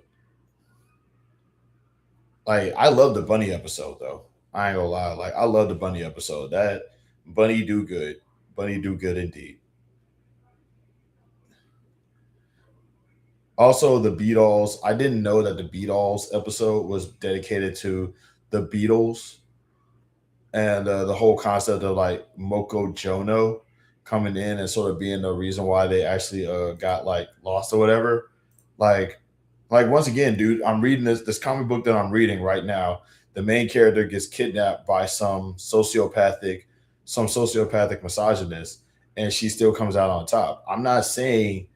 Like, I love the Bunny episode though. I ain't gonna lie. Like, I love the Bunny episode. That Bunny do good. Bunny do good indeed. Also, the Beatles. I didn't know that the Beatles episode was dedicated to the Beatles and the whole concept of like Moko Jono coming in and sort of being the reason why they actually got like lost or whatever. Like once again, dude, I'm reading this comic book that I'm reading right now. The main character gets kidnapped by some sociopathic misogynist, and she still comes out on top. I'm not saying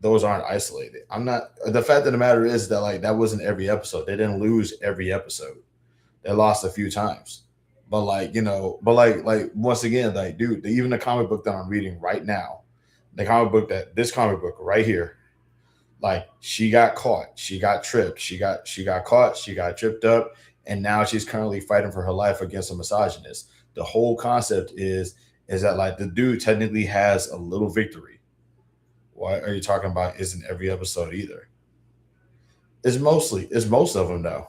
those aren't isolated. I'm not. The fact of the matter is that like that wasn't every episode. They didn't lose every episode. They lost a few times. But like, you know, once again, like, dude, even the comic book that I'm reading right now, this comic book right here, like she got caught, she got tripped, she got caught, she got tripped up, and now she's currently fighting for her life against a misogynist. The whole concept is that like the dude technically has a little victory. Why are you talking about isn't every episode either? It's most of them though.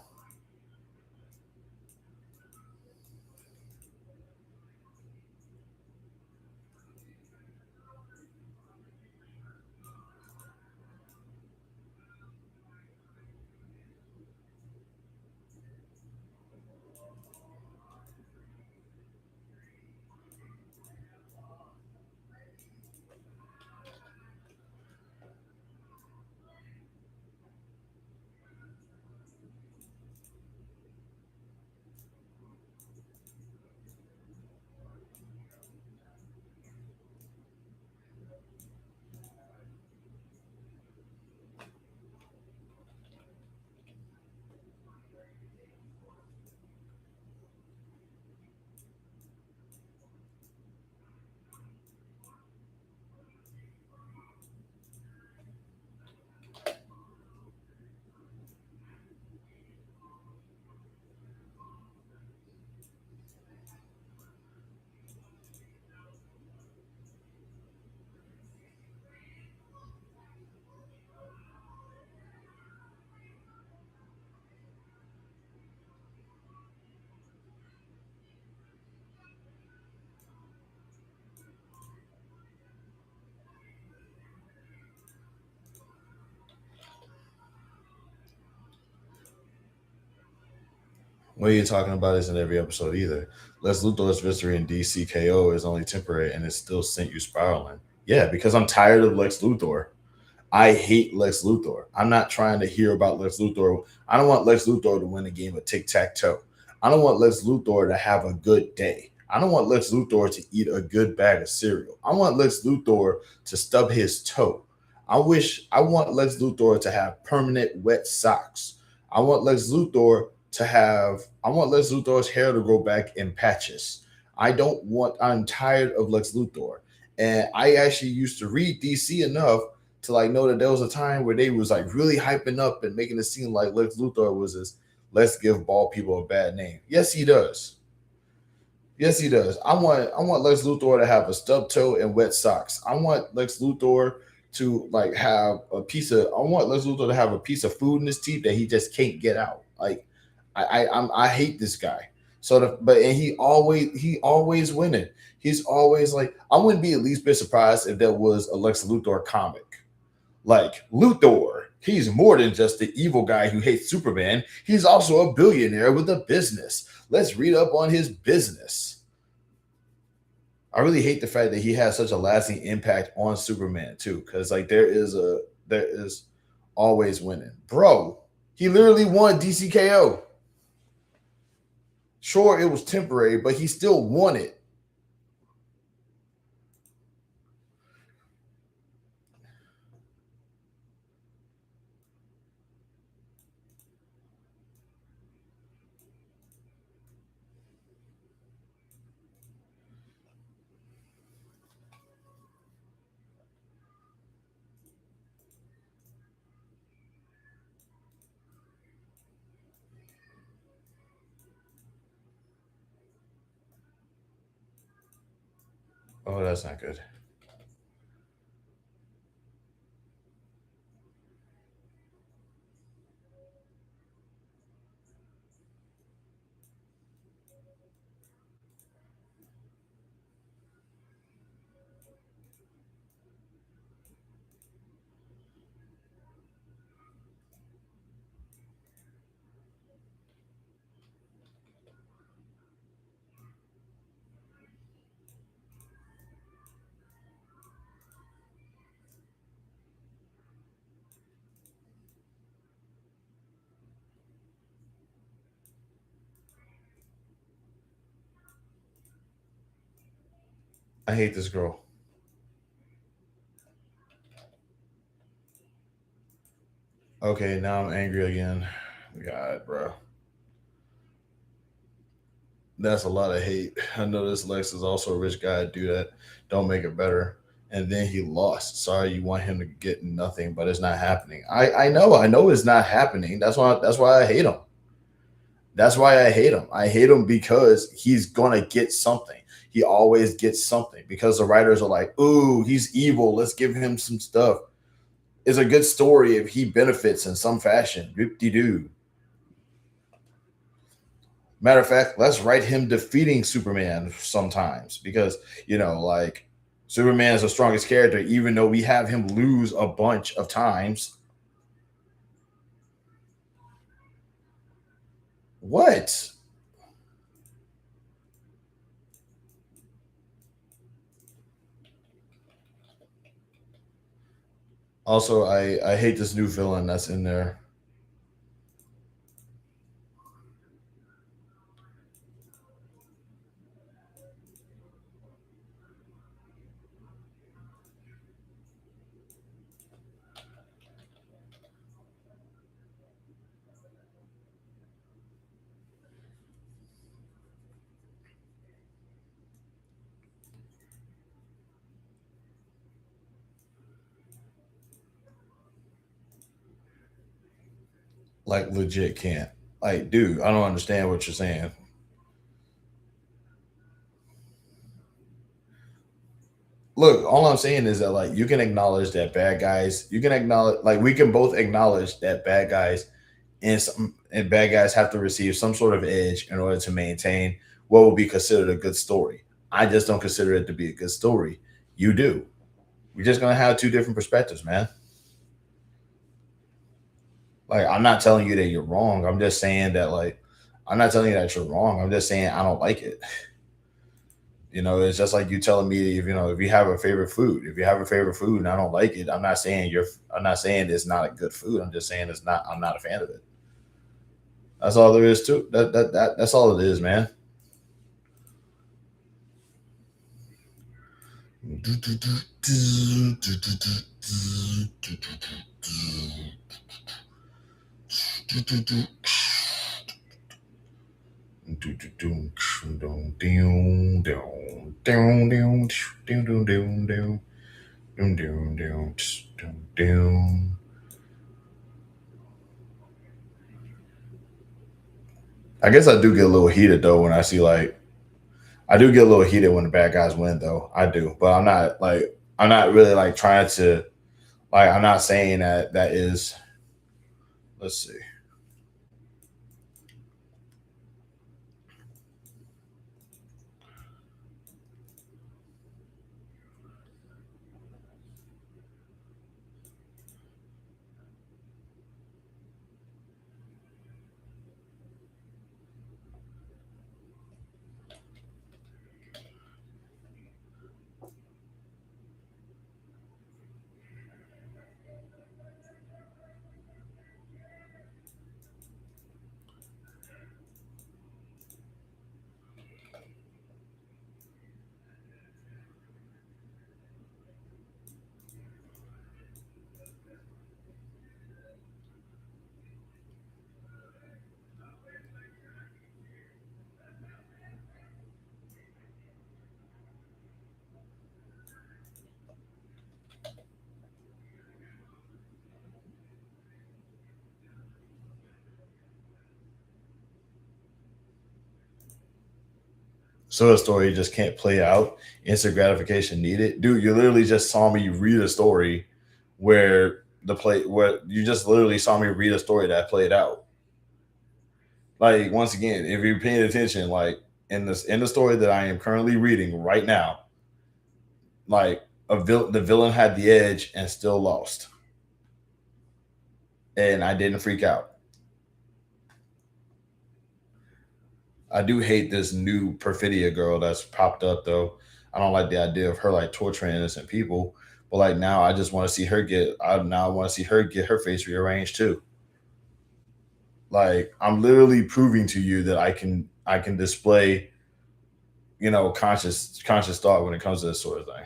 What are you talking about isn't every episode either. Lex Luthor's victory in DCKO is only temporary and it still sent you spiraling. Yeah, because I'm tired of Lex Luthor. I hate Lex Luthor. I'm not trying to hear about Lex Luthor. I don't want Lex Luthor to win a game of tic-tac-toe. I don't want Lex Luthor to have a good day. I don't want Lex Luthor to eat a good bag of cereal. I want Lex Luthor to stub his toe. I want Lex Luthor to have permanent wet socks. I want Lex Luthor's hair to grow back in patches. I'm tired of Lex Luthor. And I actually used to read DC enough to like know that there was a time where they was like really hyping up and making it seem like Lex Luthor was this let's give bald people a bad name. Yes, he does. Yes, he does. I want Lex Luthor to have a stub toe and wet socks. I want Lex Luthor to like have I want Lex Luthor to have a piece of food in his teeth that he just can't get out. Like I hate this guy. And he always winning. He's always like, I wouldn't be at least bit surprised if there was a Lex Luthor comic. Like Luthor, he's more than just the evil guy who hates Superman. He's also a billionaire with a business. Let's read up on his business. I really hate the fact that he has such a lasting impact on Superman too, because like there is always winning. Bro, he literally won DCKO. Sure, it was temporary, but he still won it. Oh, that's not good. I hate this girl. Okay, now I'm angry again. God, bro. That's a lot of hate. I know this Lex is also a rich guy. Do that. Don't make it better. And then he lost. Sorry, you want him to get nothing, but it's not happening. I know it's not happening. That's why I hate him. That's why I hate him. I hate him because he's gonna get something. He always gets something because the writers are like, ooh, he's evil. Let's give him some stuff. It's a good story if he benefits in some fashion. Whoop-de-doo. Matter of fact, let's write him defeating Superman sometimes because, like Superman is the strongest character, even though we have him lose a bunch of times. What? Also, I hate this new villain that's in there. Like legit can't. Like, dude, I don't understand what you're saying. Look, all I'm saying is that like you can acknowledge that bad guys, you can acknowledge like we can both acknowledge that bad guys and bad guys have to receive some sort of edge in order to maintain what will be considered a good story. I just don't consider it to be a good story. You do. We're just gonna have two different perspectives, man. Like, I'm not telling you that you're wrong. I'm just saying that like I'm not telling you that you're wrong. I'm just saying I don't like it. You know, it's just like you telling me if you have a favorite food. If you have a favorite food and I don't like it, I'm not saying it's not a good food. I'm just saying I'm not a fan of it. That's all there is to that's all it is, man. I guess I do get a little heated though when I see I do get a little heated when the bad guys win though. I do, but I'm not really like trying to I'm not saying that is. Let's see. So the story just can't play out. Instant gratification needed. Dude, you literally just saw me read a story where you just literally saw me read a story that played out. Like, once again, if you're paying attention, like in the story that I am currently reading right now, like the villain had the edge and still lost. And I didn't freak out. I do hate this new Perfidia girl that's popped up though. I don't like the idea of her like torturing innocent people. But like now I just want to see her get her face rearranged too. Like I'm literally proving to you that I can display, conscious thought when it comes to this sort of thing.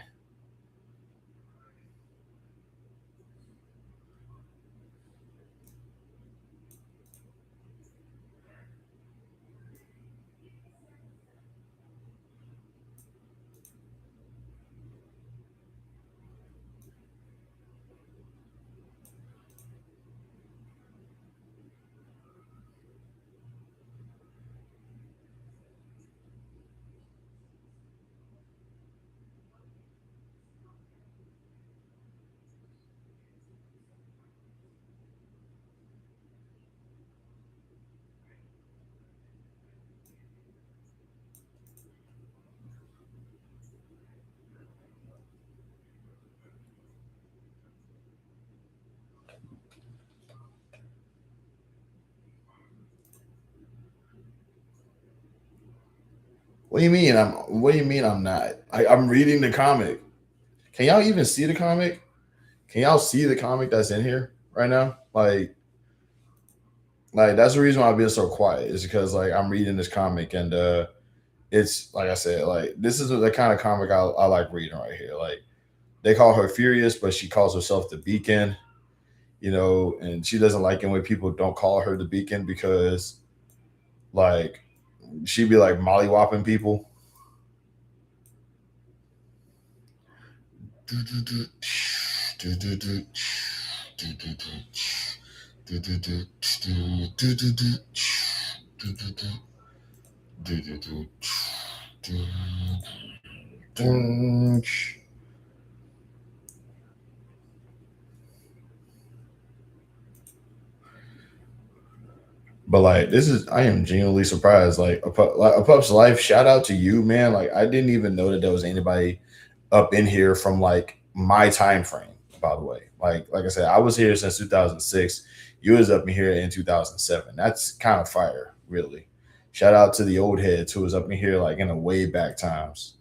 What do you mean? I'm not? I'm reading the comic. Can y'all even see the comic? Can y'all see the comic that's in here right now? Like that's the reason why I've been so quiet, is because like I'm reading this comic and it's like I said, like this is the kind of comic I like reading right here. Like they call her Furious, but she calls herself the Beacon, and she doesn't like it when people don't call her the Beacon because like she'd be like mollywhopping people. But like I am genuinely surprised. Like a pup's life. Shout out to you, man. Like I didn't even know that there was anybody up in here from like my time frame. By the way, like I said, I was here since 2006. You was up in here in 2007. That's kind of fire, really. Shout out to the old heads who was up in here like in the way back times.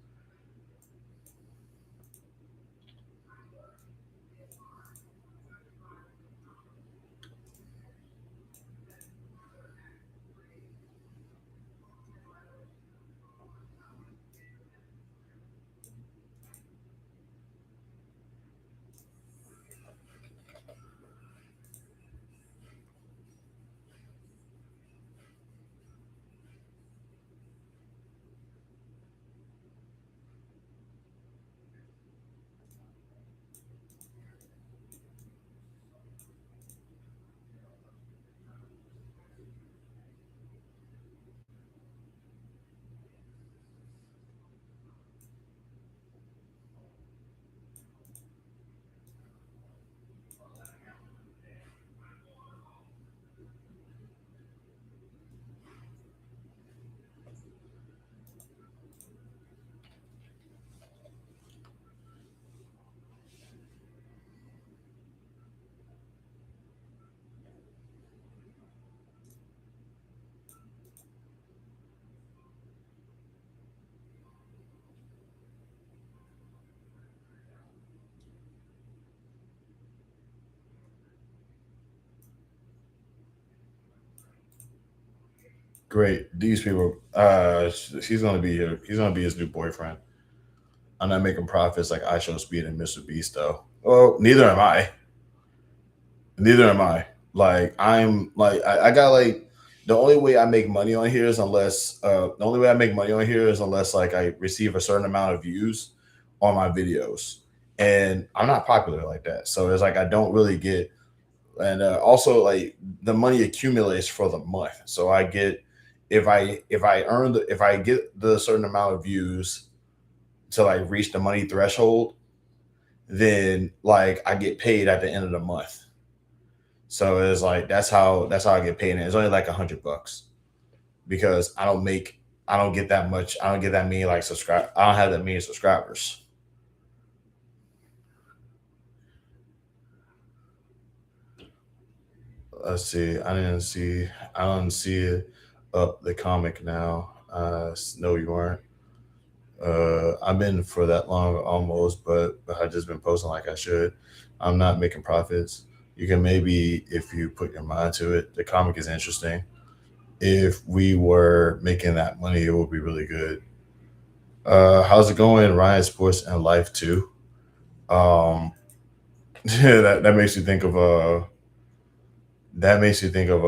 Great. These people, he's gonna be here. He's gonna be his new boyfriend. I'm not making profits like I Show Speed and Mr. Beast though. Well, neither am I. Neither am I. Like I'm like I got like the only way I make money on here is unless like I receive a certain amount of views on my videos. And I'm not popular like that. So it's like I don't really get, and also like the money accumulates for the month. So I get, if I get the certain amount of views to like reach the money threshold, then like I get paid at the end of the month. So it's like that's how I get paid. And it's only like $100 because I don't get that much. I don't get that many like subscribe. I don't have that many subscribers. Let's see. I don't see it up the comic now. No, you aren't. I've been for that long almost, but I've just been posting like I should. I'm not making profits. You can maybe, if you put your mind to it, the comic is interesting. If we were making that money, it would be really good. How's it going, Ryan Sports and Life too? Yeah, that makes you think of that makes you think of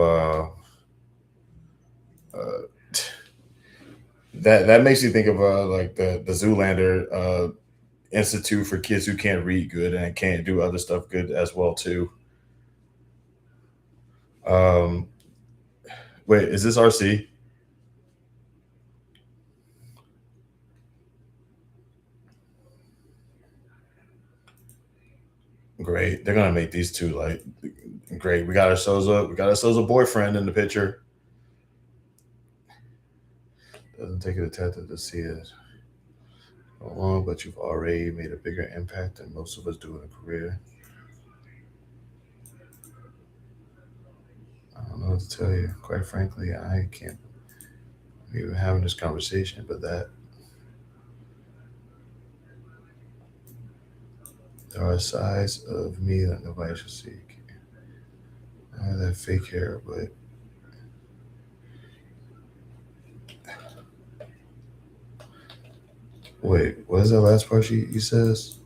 like the Zoolander Institute for kids who can't read good and can't do other stuff good as well too. Wait, is this RC? Great. They're gonna make these two like great. We got ourselves a boyfriend in the picture. Doesn't take a detective to see it. Long, but you've already made a bigger impact than most of us do in a career. I don't know what to tell you. Quite frankly, I can't even having this conversation, but that there are sides of me that nobody should see. I have that fake hair, but wait, what is that last part he says?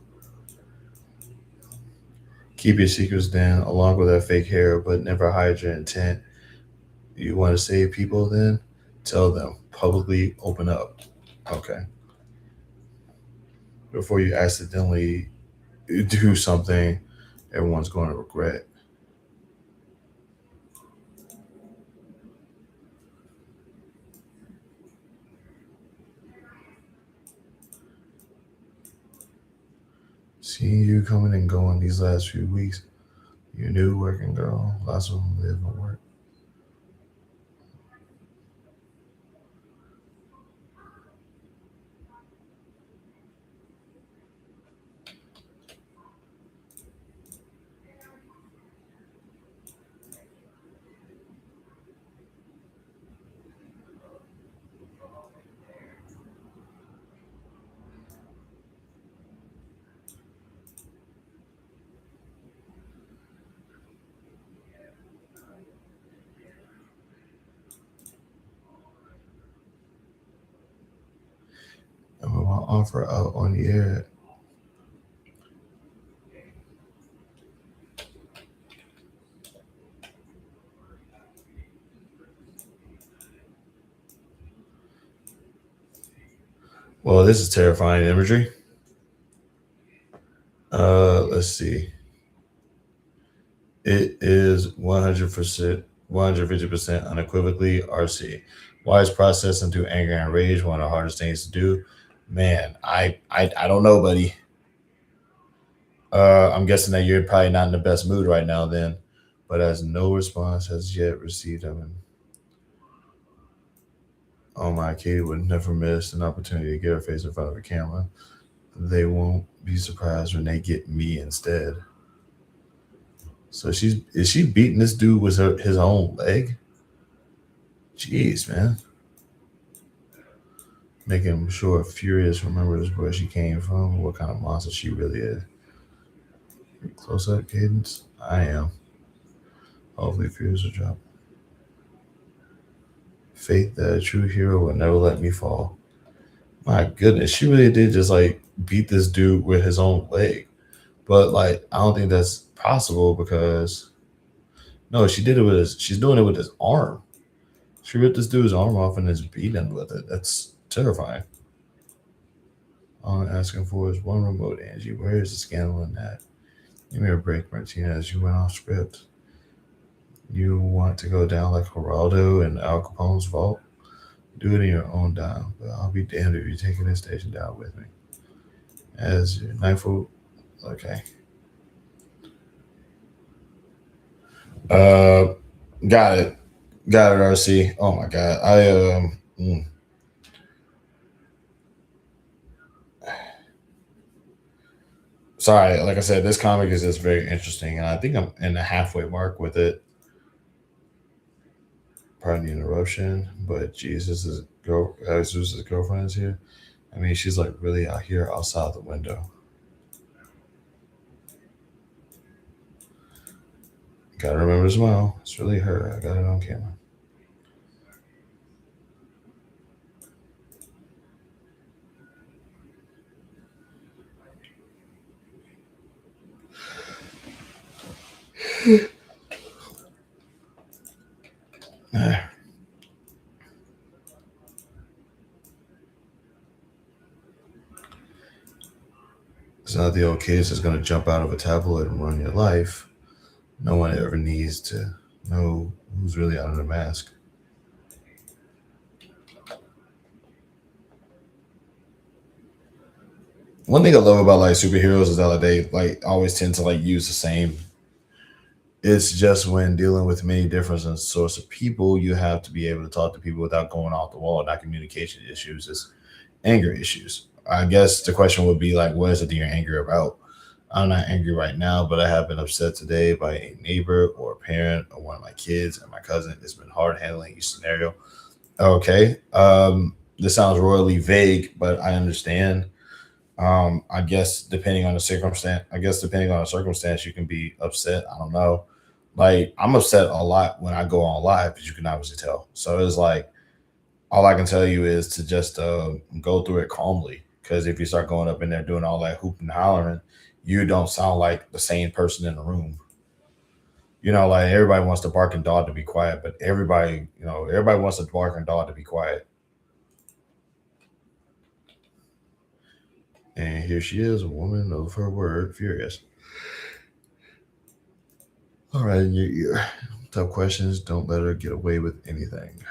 Keep your secrets then, along with that fake hair, but never hide your intent. You want to save people then? Tell them. Publicly open up. Okay. Before you accidentally do something everyone's going to regret. Seeing you coming and going these last few weeks, you new working girl, lots of them live and work. offer out on the air. Well, this is terrifying imagery. Let's see. It is 100%, 150% unequivocally RC. Why is processing through anger and rage one of the hardest things to do? Man, I don't know, buddy. I'm guessing that you're probably not in the best mood right now then, but as no response has yet received of him. Oh my, Katie would never miss an opportunity to get her face in front of a camera. They won't be surprised when they get me instead. So is she beating this dude with his own leg? Jeez, man. Making him sure Furious remembers where she came from, what kind of monster she really is. Close up cadence? I am. Hopefully Furious will drop. Faith that a true hero will never let me fall. My goodness, she really did just like beat this dude with his own leg. But like, I don't think that's possible because no, she's doing it with his arm. She ripped this dude's arm off and is beating with it. That's terrifying. All I'm asking for is one remote, Angie. Where is the scandal in that? Give me a break, Martinez. You went off script. You want to go down like Geraldo in Al Capone's vault? Do it in your own dime, but I'll be damned if you're taking this station down with me. As your Nightfall, okay. Got it, RC. Oh my God, Sorry, like I said, this comic is just very interesting, and I think I'm in the halfway mark with it. Pardon the interruption, but Jesus' girlfriend is here. I mean, she's like really out here outside the window. Gotta remember to smile. It's really her. I got it on camera. It's not the old kids that's going to jump out of a tablet and run your life. No one ever needs to know who's really under the mask. One thing I love about like superheroes is that they like always tend to like use the same. It's just when dealing with many different sorts of people, you have to be able to talk to people without going off the wall. Not communication issues, it's anger issues. I guess the question would be like, what is it that you're angry about? I'm not angry right now, but I have been upset today by a neighbor or a parent or one of my kids and my cousin. It's been hard handling each scenario. Okay. This sounds royally vague, but I understand. I guess depending on the circumstance, you can be upset. I don't know. Like, I'm upset a lot when I go on live, as you can obviously tell. So it's like, all I can tell you is to just go through it calmly. Because if you start going up in there doing all that hooping and hollering, you don't sound like the same person in the room. You know, like everybody wants the barking dog to be quiet, but everybody wants the barking dog to be quiet. And here she is, a woman of her word, Furious. All right, in your ear. Tough questions. Don't let her get away with anything.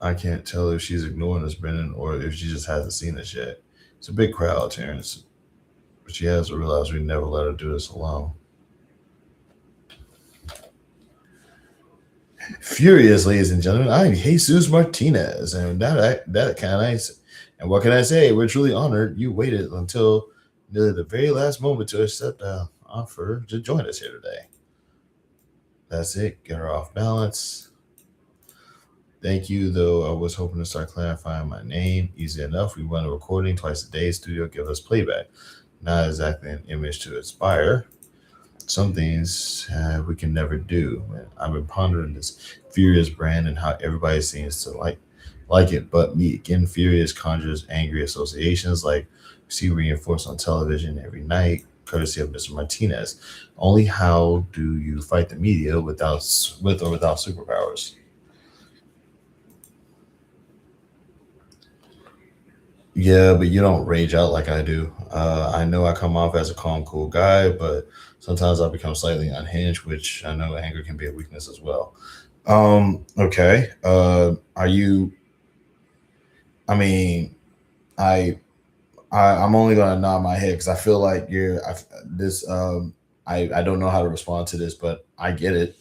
I can't tell if she's ignoring us, Brendan, or if she just hasn't seen us yet. It's a big crowd, Terrence. But she has to realize we never let her do this alone. Furious, ladies and gentlemen, I'm Jesus Martinez, and that kind of nice. And what can I say? We're truly honored you waited until nearly the very last moment to accept the offer to join us here today. That's it. Get her off balance. Thank you, though. I was hoping to start clarifying my name. Easy enough. We run a recording twice a day. Studio give us playback. Not exactly an image to inspire. Some things we can never do. I've been pondering this Furious brand and how everybody seems to like like it, but me again, furious conjures angry associations like we see reinforced on television every night, courtesy of Mr. Martinez. Only how do you fight the media with or without superpowers? Yeah, but you don't rage out like I do. I know I come off as a calm, cool guy, but sometimes I become slightly unhinged, which I know anger can be a weakness as well. Okay. Are you? I mean, I, I'm only gonna nod my head because I feel like this. I don't know how to respond to this, but I get it.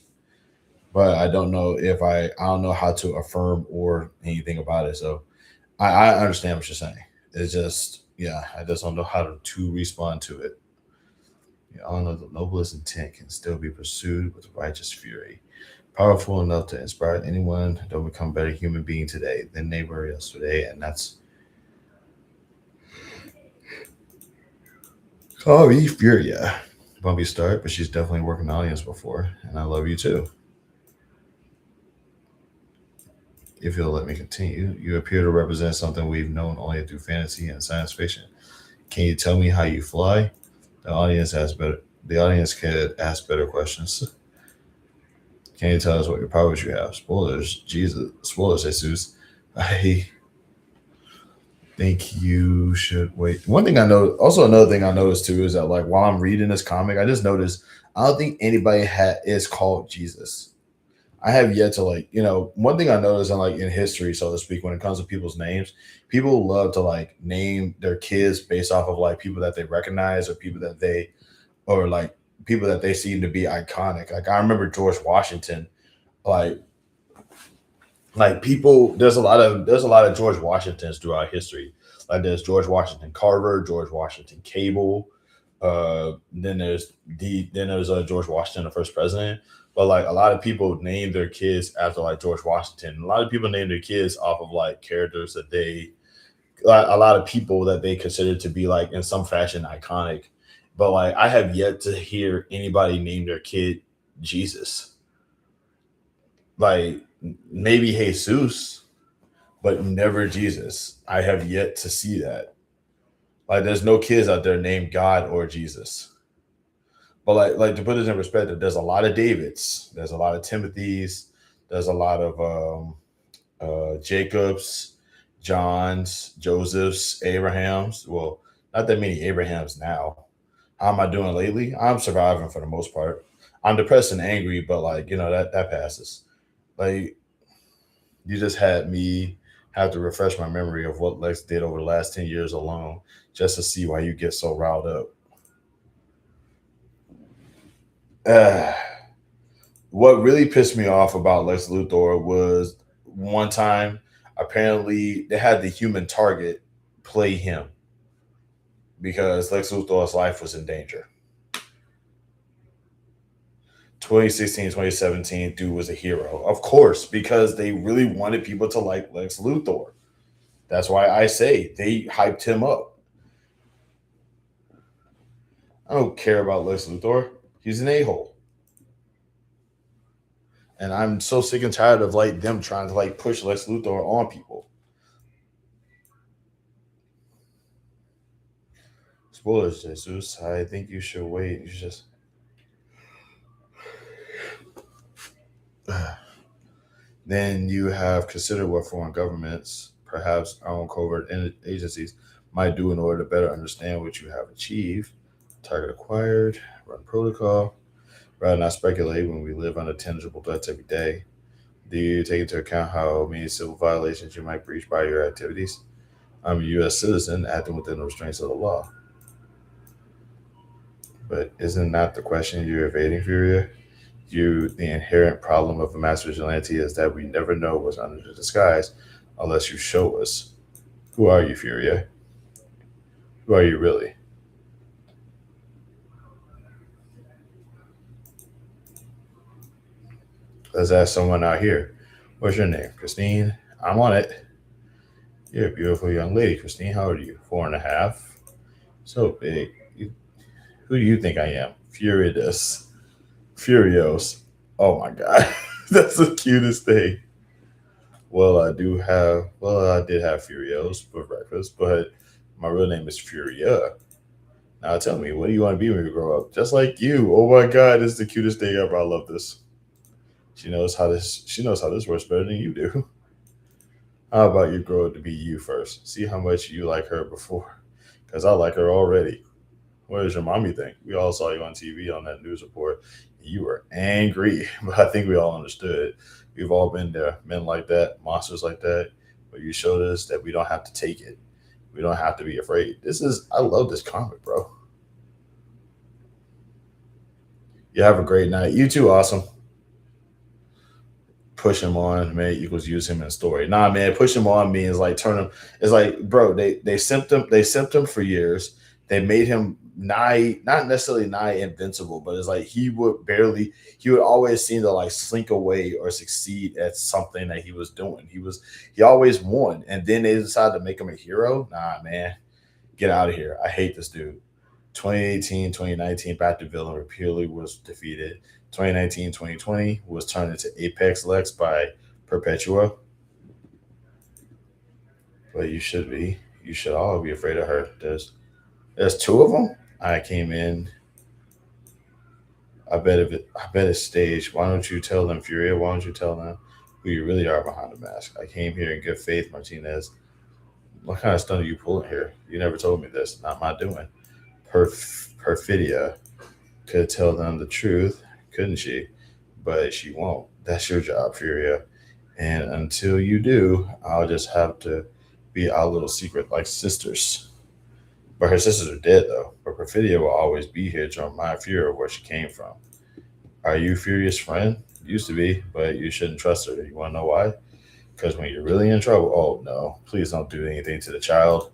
But I don't know if I don't know how to affirm or anything about it. So I understand what you're saying. It's just, yeah, I just don't know how to respond to it. You all know the noblest intent can still be pursued with righteous fury, powerful enough to inspire anyone to become a better human being today than they were yesterday. And that's Chloe Furia. Bumpy start, but she's definitely worked in the audience before. And I love you too. If you'll let me continue, you appear to represent something we've known only through fantasy and science fiction. Can you tell me how you fly? The audience could ask better questions. Can you tell us what your powers you have? Spoilers, Jesus. Spoilers, Jesus. I think you should wait. One thing I know, also another thing I noticed too, is that like while I'm reading this comic, I just noticed I don't think anybody is called Jesus. I have yet to one thing I noticed in history, so to speak, when it comes to people's names, people love to like name their kids based off of like people that they recognize or people that they seem to be iconic. Like I remember George Washington, like people. There's a lot of George Washingtons throughout history. Like there's George Washington Carver, George Washington Cable. Then there's George Washington, the first president. But like a lot of people name their kids after like George Washington. A lot of people name their kids off of like characters that a lot of people that they consider to be like in some fashion iconic. But like I have yet to hear anybody name their kid Jesus. Like maybe Jesus, but never Jesus. I have yet to see that. Like there's no kids out there named God or Jesus. But like to put this in perspective, there's a lot of Davids, there's a lot of Timothys, there's a lot of Jacobs, Johns, Josephs, Abrahams. Well, not that many Abrahams now. How am I doing lately? I'm surviving for the most part. I'm depressed and angry, but like that passes. Like you just had me have to refresh my memory of what Lex did over the last 10 years alone, just to see why you get so riled up. What really pissed me off about Lex Luthor was one time, apparently they had the Human Target play him because Lex Luthor's life was in danger. 2016, 2017, dude was a hero. Of course, because they really wanted people to like Lex Luthor. That's why I say they hyped him up. I don't care about Lex Luthor. He's an a-hole. And I'm so sick and tired of like them trying to like push Lex Luthor on people. Spoilers, Jesus. I think you should wait. You just then you have considered what foreign governments, perhaps our own covert agencies, might do in order to better understand what you have achieved. Target acquired, run protocol. Rather not speculate when we live under tangible threats every day. Do you take into account how many civil violations you might breach by your activities? I'm a U.S. citizen acting within the restraints of the law. But isn't that the question you're evading, Furia? The inherent problem of a master vigilante is that we never know what's under the disguise unless you show us. Who are you, Furia? Who are you really? Let's ask someone out here. What's your name? Christine? I'm on it. You're a beautiful young lady, Christine. How old are you? 4.5. So big. Who do you think I am? Furious. Oh my God. That's the cutest thing. Well, I did have Furios for breakfast, but my real name is Furia. Now tell me, what do you want to be when you grow up? Just like you. Oh my God, this is the cutest thing ever. I love this. She knows how this works better than you do. How about you grow up to be you first? See how much you like her before. Because I like her already. What does your mommy think? We all saw you on TV on that news report. You were angry, but I think we all understood. We've all been there. Men like that, monsters like that. But you showed us that we don't have to take it. We don't have to be afraid. I love this comic, bro. You have a great night. You too, awesome. Push him on, man, equals use him in story. Nah, man, push him on means like turn him. It's like, bro, they simped him for years. They made him not necessarily nigh invincible, but it's like he would always seem to like slink away or succeed at something that he was doing. He always won. And then they decided to make him a hero. Nah, man, get out of here. I hate this dude. 2018, 2019, back to villain repeatedly was defeated. 2019, 2020 was turned into Apex Lex by Perpetua. But you should be. You should all be afraid of her. There's two of them. I came in. I bet it's staged. Why don't you tell them, Furia? Why don't you tell them who you really are behind the mask? I came here in good faith, Martinez. What kind of stunt are you pulling here? You never told me this. Not my doing. Perfidia could tell them the truth, couldn't she? But she won't. That's your job, Furia. And until you do, I'll just have to be our little secret like sisters. But her sisters are dead, though. But Perfidia will always be here to remind Furia where she came from. Are you Furia's friend? Used to be, but you shouldn't trust her. You want to know why? Because when you're really in trouble, oh no, please don't do anything to the child.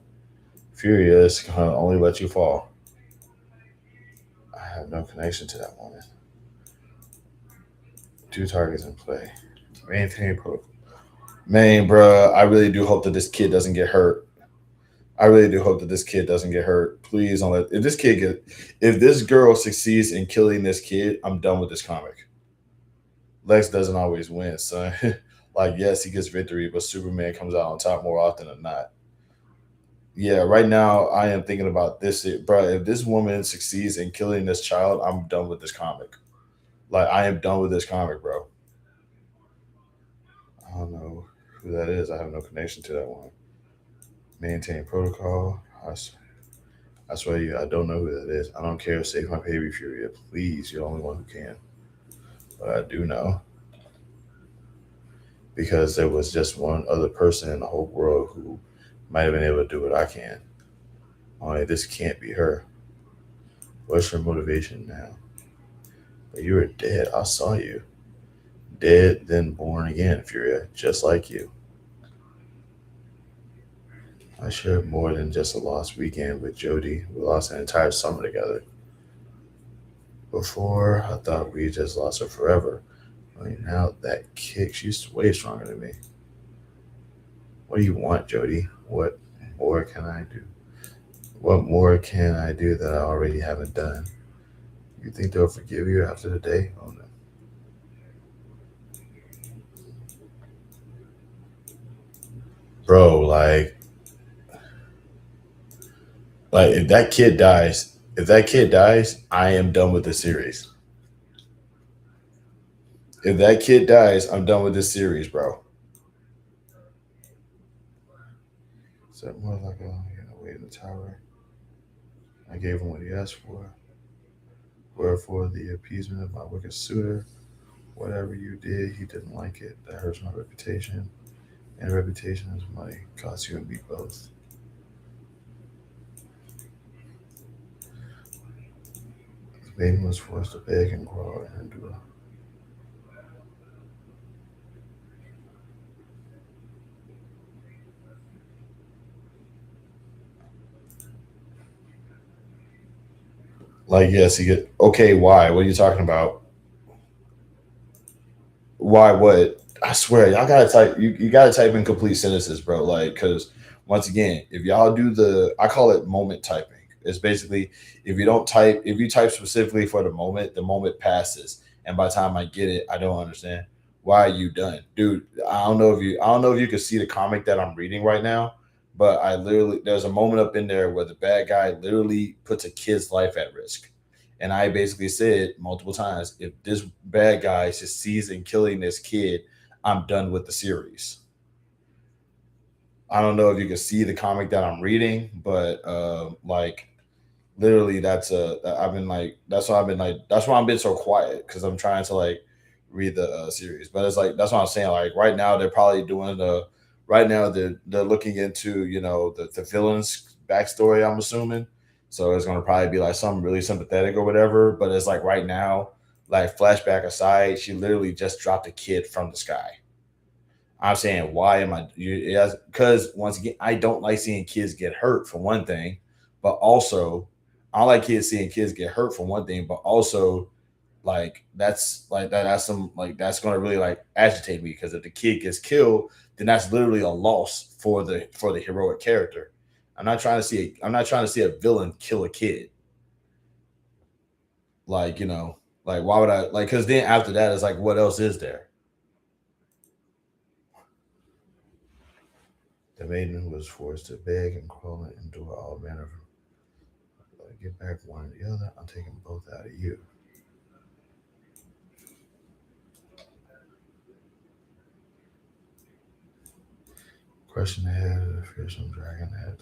Furia is going to only let you fall. I have no connection to that woman. 2 targets in play. Maintain protocol. Man, bro, I really do hope that this kid doesn't get hurt. Please don't let if this girl succeeds in killing this kid, I'm done with this comic. Lex doesn't always win, son. Like, yes, he gets victory, but Superman comes out on top more often than not. Yeah, right now I am thinking about this, bro. If this woman succeeds in killing this child, I'm done with this comic. Like, I am done with this comic, bro. I don't know who that is. I have no connection to that one. Maintain protocol. I swear to you, I don't know who that is. I don't care. Save my baby, Furia. Please, you're the only one who can. But I do know. Because there was just one other person in the whole world who might have been able to do what I can. Only this can't be her. What's your motivation now? But you were dead. I saw you. Dead, then born again, Furia, just like you. I shared more than just a lost weekend with Jody. We lost an entire summer together. Before, I thought we just lost her forever. I mean, now that kick, she's way stronger than me. What do you want, Jody? What more can I do? What more can I do that I already haven't done? You think they'll forgive you after the day? Oh, no. Bro, like if that kid dies, I am done with the series. If that kid dies, I'm done with this series, bro. Is that more like wait in the tower? I gave him what he asked for. Wherefore the appeasement of my wicked suitor. Whatever you did, he didn't like it. That hurts my reputation. And reputation is money. Costs you and me both. The maiden was forced to beg and crawl and endure. Like, yes, he get okay. Why? What are you talking about? Why? What? I swear, y'all gotta type. You gotta type in complete sentences, bro. Like, because once again, if y'all do I call it moment typing. It's basically if you type specifically for the moment passes, and by the time I get it, I don't understand. why are you done, dude? I don't know if you can see the comic that I'm reading right now, but there's a moment up in there where the bad guy literally puts a kid's life at risk. And I basically said multiple times, if this bad guy succeeds in killing this kid, I'm done with the series. I don't know if you can see the comic that I'm reading, but like literally that's why I've been so quiet, because I'm trying to like read the series. But it's like that's what I'm saying. Like right now they're probably doing the right now they're looking into the villain's backstory, I'm assuming. So it's gonna probably be like something really sympathetic or whatever. But it's like right now, like flashback aside, she literally just dropped a kid from the sky. I'm saying, why am I? Because once again, I don't like seeing kids get hurt for one thing, but also I don't like kids seeing kids get hurt for one thing, but also like that's like that that's some like that's going to really like agitate me, because if the kid gets killed, then that's literally a loss for the heroic character. I'm not trying to see a villain kill a kid. Like like why would I like? Because then after that, it's like what else is there? The maiden was forced to beg and crawl and endure all manner of. Get back one or the other. I'm taking both out of you. Crushing the head of the fearsome dragon head.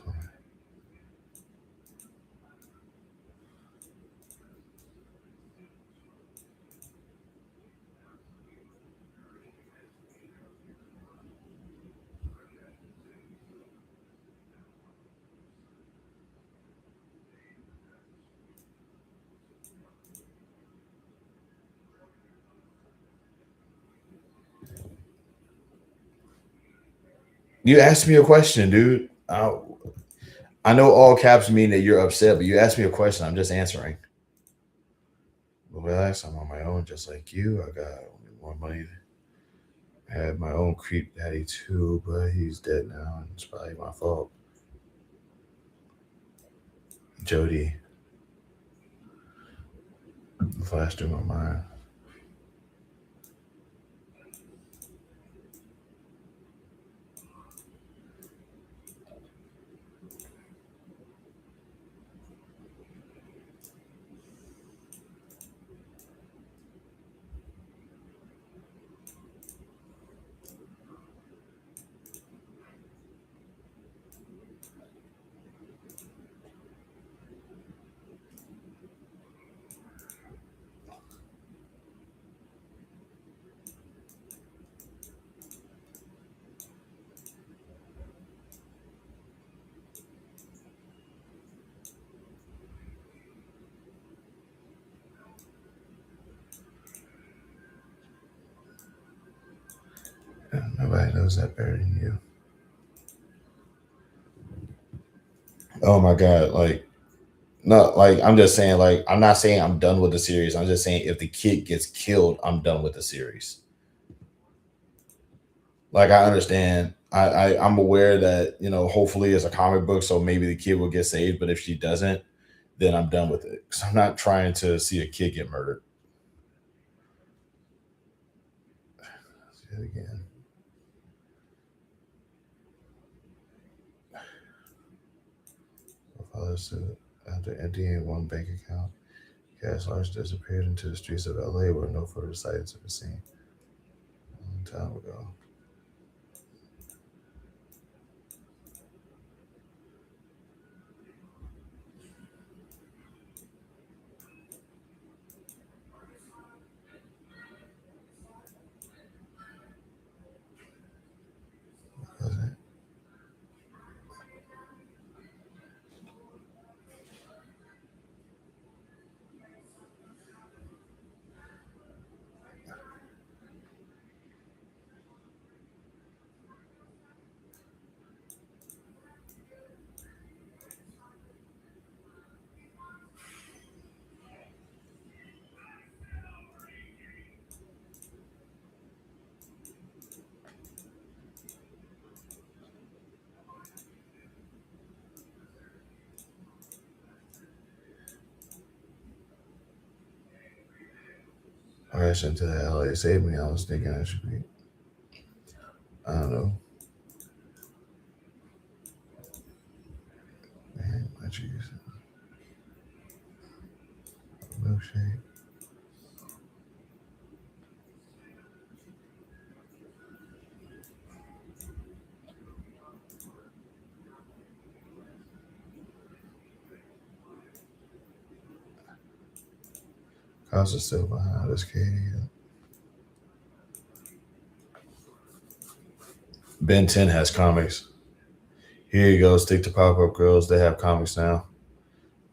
You asked me a question, dude. I know all caps mean that you're upset, but you asked me a question. I'm just answering. Relax, I'm on my own, just like you. I got more money. I had my own creep daddy too, but he's dead now, and it's probably my fault. Jody flashed through my mind. And nobody knows that better than you. Oh my god, like no, like I'm just saying, like I'm not saying I'm done with the series. I'm just saying if the kid gets killed, I'm done with the series. Like I understand. I'm aware that, hopefully it's a comic book, so maybe the kid will get saved, but if she doesn't, then I'm done with it. Because I'm not trying to see a kid get murdered. See it again. Father said after emptying one bank account, cash large disappeared into the streets of LA where no further sightings have been seen. A long time ago. Was it? I sent to the LA Save Me. I was thinking I should be, I don't know. Man, my cheese. Milkshake. How's it still behind us, Katie? Ben 10 has comics. Here you go. Stick to Pop-Up Girls. They have comics now.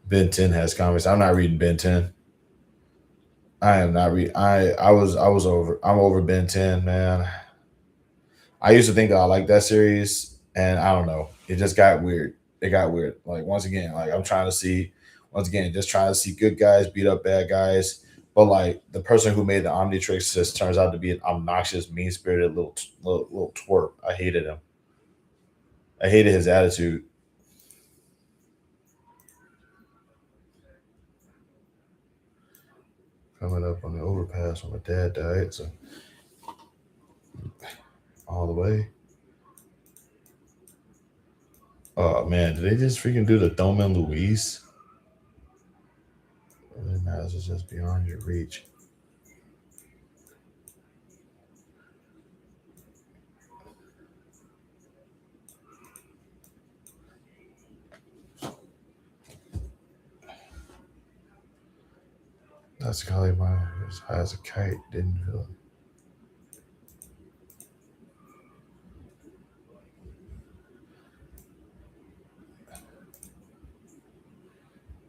Ben 10 has comics. I'm not reading Ben 10. I am not reading. I'm over Ben 10, man. I used to think that I liked that series, and I don't know. It just got weird. It got weird. Like, once again, like I'm trying to see good guys beat up bad guys. But like the person who made the Omnitrix just turns out to be an obnoxious, mean-spirited little twerp. I hated him. I hated his attitude. Coming up on the overpass when my dad died, so all the way. Oh man, did they just freaking do the Thelma and Louise? It really matters, it's just beyond your reach. That's Golly Mine as high as a kite, didn't feel it.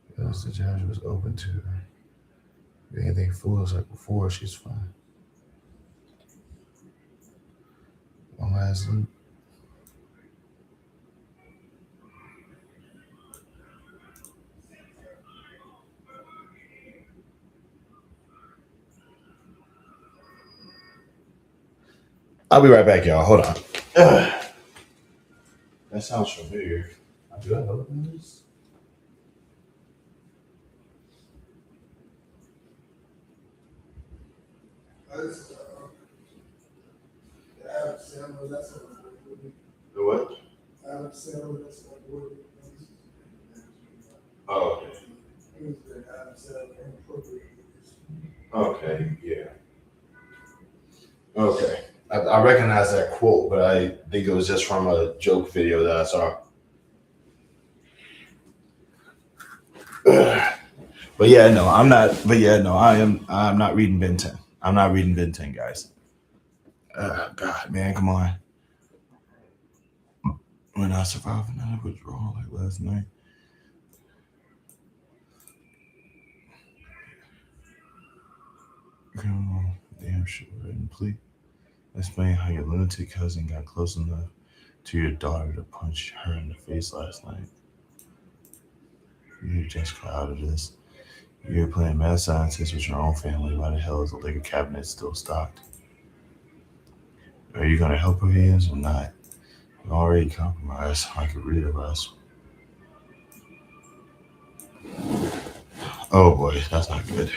Because the judge was open to her. If anything foolish like before, she's fine. One last loop. I'll be right back, y'all. Hold on. That sounds familiar. Do I know this? The what? Oh, okay. Okay, yeah. Okay. I recognize that quote, but I think it was just from a joke video that I saw. But yeah, no, I'm not. But yeah, no, I'm not reading Ben 10. I'm not reading Ben 10, guys. God, man, come on. When I survived another withdrawal like last night. Damn sure and plea. Explain how your lunatic cousin got close enough to your daughter to punch her in the face last night. You just got out of this. You're playing mad scientist with your own family. Why the hell is the liquor cabinet still stocked? Are you going to help her hands or not? You already compromised. I could read the rest. Oh boy, that's not good.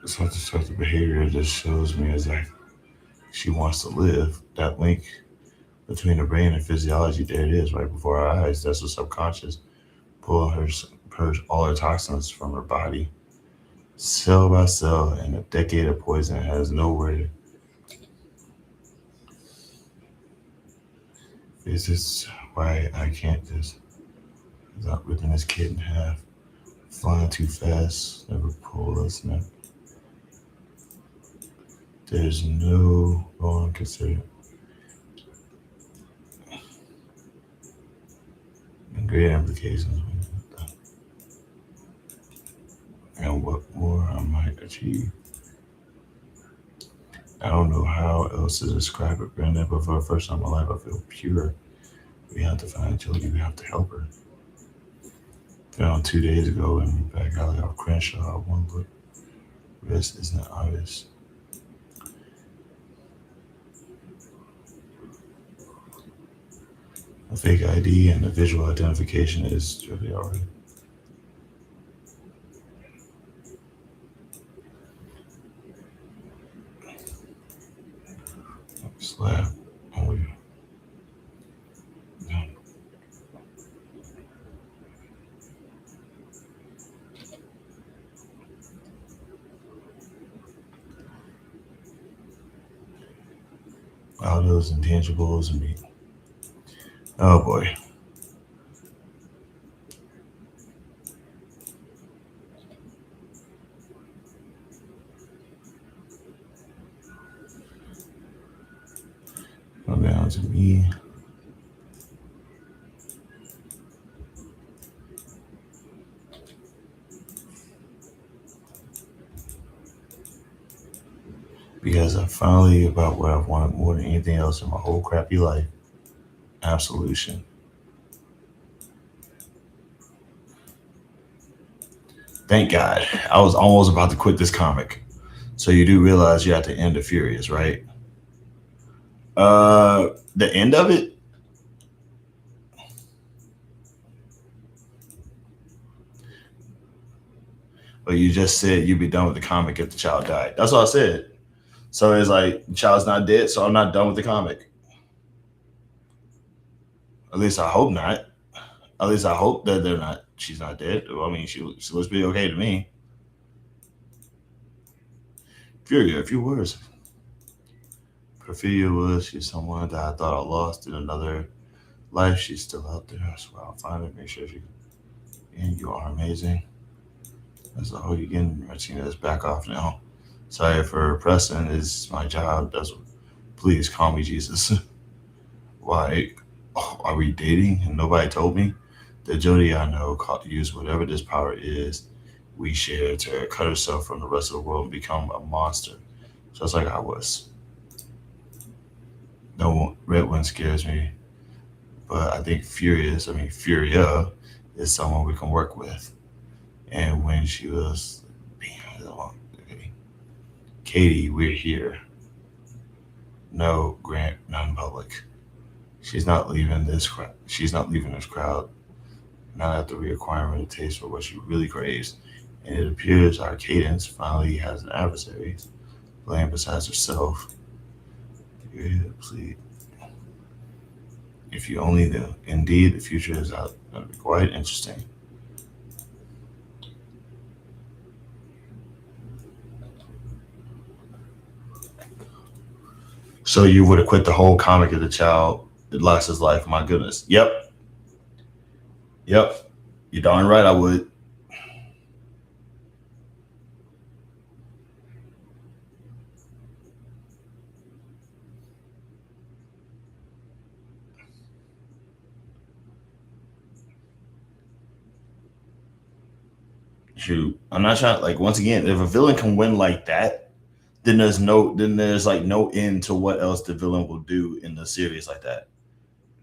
Such and such behavior just shows me as like she wants to live. That link between the brain and physiology, there it is, right before our eyes. That's the subconscious. Purge all her toxins from her body, cell by cell, and a decade of poison has nowhere to. Is this why I can't just without ripping this kid in half? Flying too fast, never pull us neck. There's no wrong considered. And great implications. And what more I might achieve. I don't know how else to describe it, Brenda, but for the first time in my life, I feel pure. We have to find Jody. We have to help her. Found 2 days ago in back alley off Crenshaw. One look. Wrist isn't obvious. A fake ID and a visual identification is really already. Slap. Oh, yeah. All those intangibles and me. Oh boy. Go down to me. Because I finally about what I've wanted more than anything else in my whole crappy life. Absolution. Thank God. I was almost about to quit this comic. So you do realize you're at the end of Furious, right? The end of it? But you just said you'd be done with the comic if the child died. That's what I said. So it's like, the child's not dead, so I'm not done with the comic. At least I hope not. At least I hope that she's not dead. I mean, she looks pretty okay to me. Furia, a few words. Perfidia was, she's someone that I thought I lost in another life. She's still out there. I swear I'll find her, make sure she. And you are amazing. That's all you're getting. Martinez, back off now. Sorry for pressing. It's my job. Please call me Jesus. Why? Oh, are we dating? And nobody told me. The Jody I know use whatever this power is we share to cut herself from the rest of the world and become a monster, just like I was. No red one scares me, but I think Furia is someone we can work with. And when she was, Katie, we're here. No, Grant, not in public. She's not leaving this crowd. She's not leaving this crowd. Not after reacquiring a taste for what she really craves. And it appears our Cadence finally has an adversary, playing besides herself. Please. If you only knew. Indeed, the future is going to be quite interesting. So you would have quit the whole comic of the child that lost his life. My goodness. Yep. You're darn right I would. Shoot. I'm not trying, like, once again, if a villain can win like that, then there's no end to what else the villain will do in the series like that.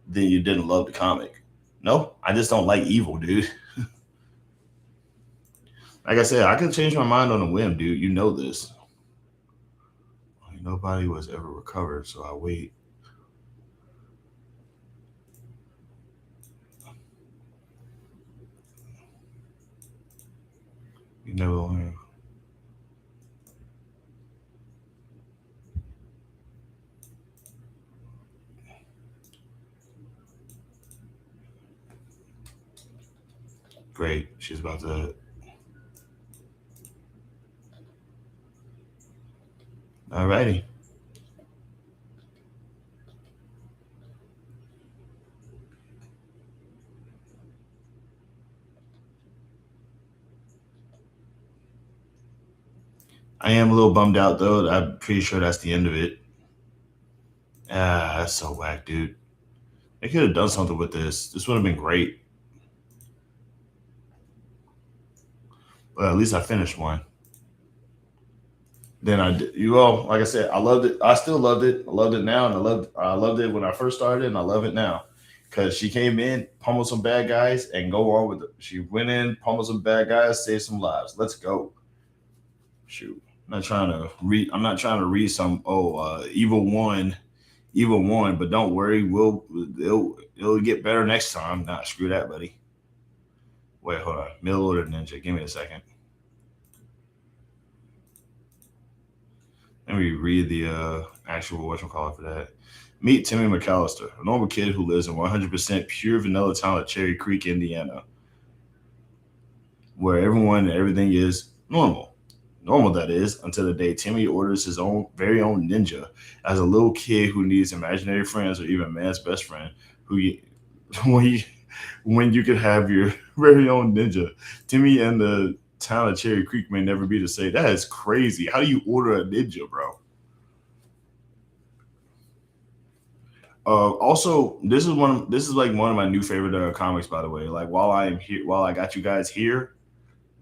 Then you didn't love the comic. No, I just don't like evil, dude. Like I said, I can change my mind on a whim, dude. You know this. Nobody was ever recovered, so I wait. You never learn. Great. She's about to. All righty. I am a little bummed out, though. I'm pretty sure that's the end of it. That's so whack, dude. They could have done something with this. This would have been great. But at least I finished one. Then like I said, I loved it. I still loved it. I loved it now, and I loved it when I first started, and I love it now. Because she came in, pummeled some bad guys, and go on with it. She went in, pummeled some bad guys, saved some lives. Let's go. Shoot. I'm not trying to read some evil one Either one, but don't worry, it'll get better next time. Nah, screw that, buddy. Wait, hold on. Middle order ninja. Give me a second. Let me read the actual whatchamacallit for that. Meet Timmy McAllister, a normal kid who lives in 100% pure vanilla town of Cherry Creek, Indiana, where everyone and everything is normal. Normal, that is, until the day Timmy orders his very own ninja as a little kid who needs imaginary friends or even man's best friend. When you could have your very own ninja, Timmy and the town of Cherry Creek may never be the same. That is crazy. How do you order a ninja, bro? Also, this is like one of my new favorite comics, by the way. Like while I got you guys here,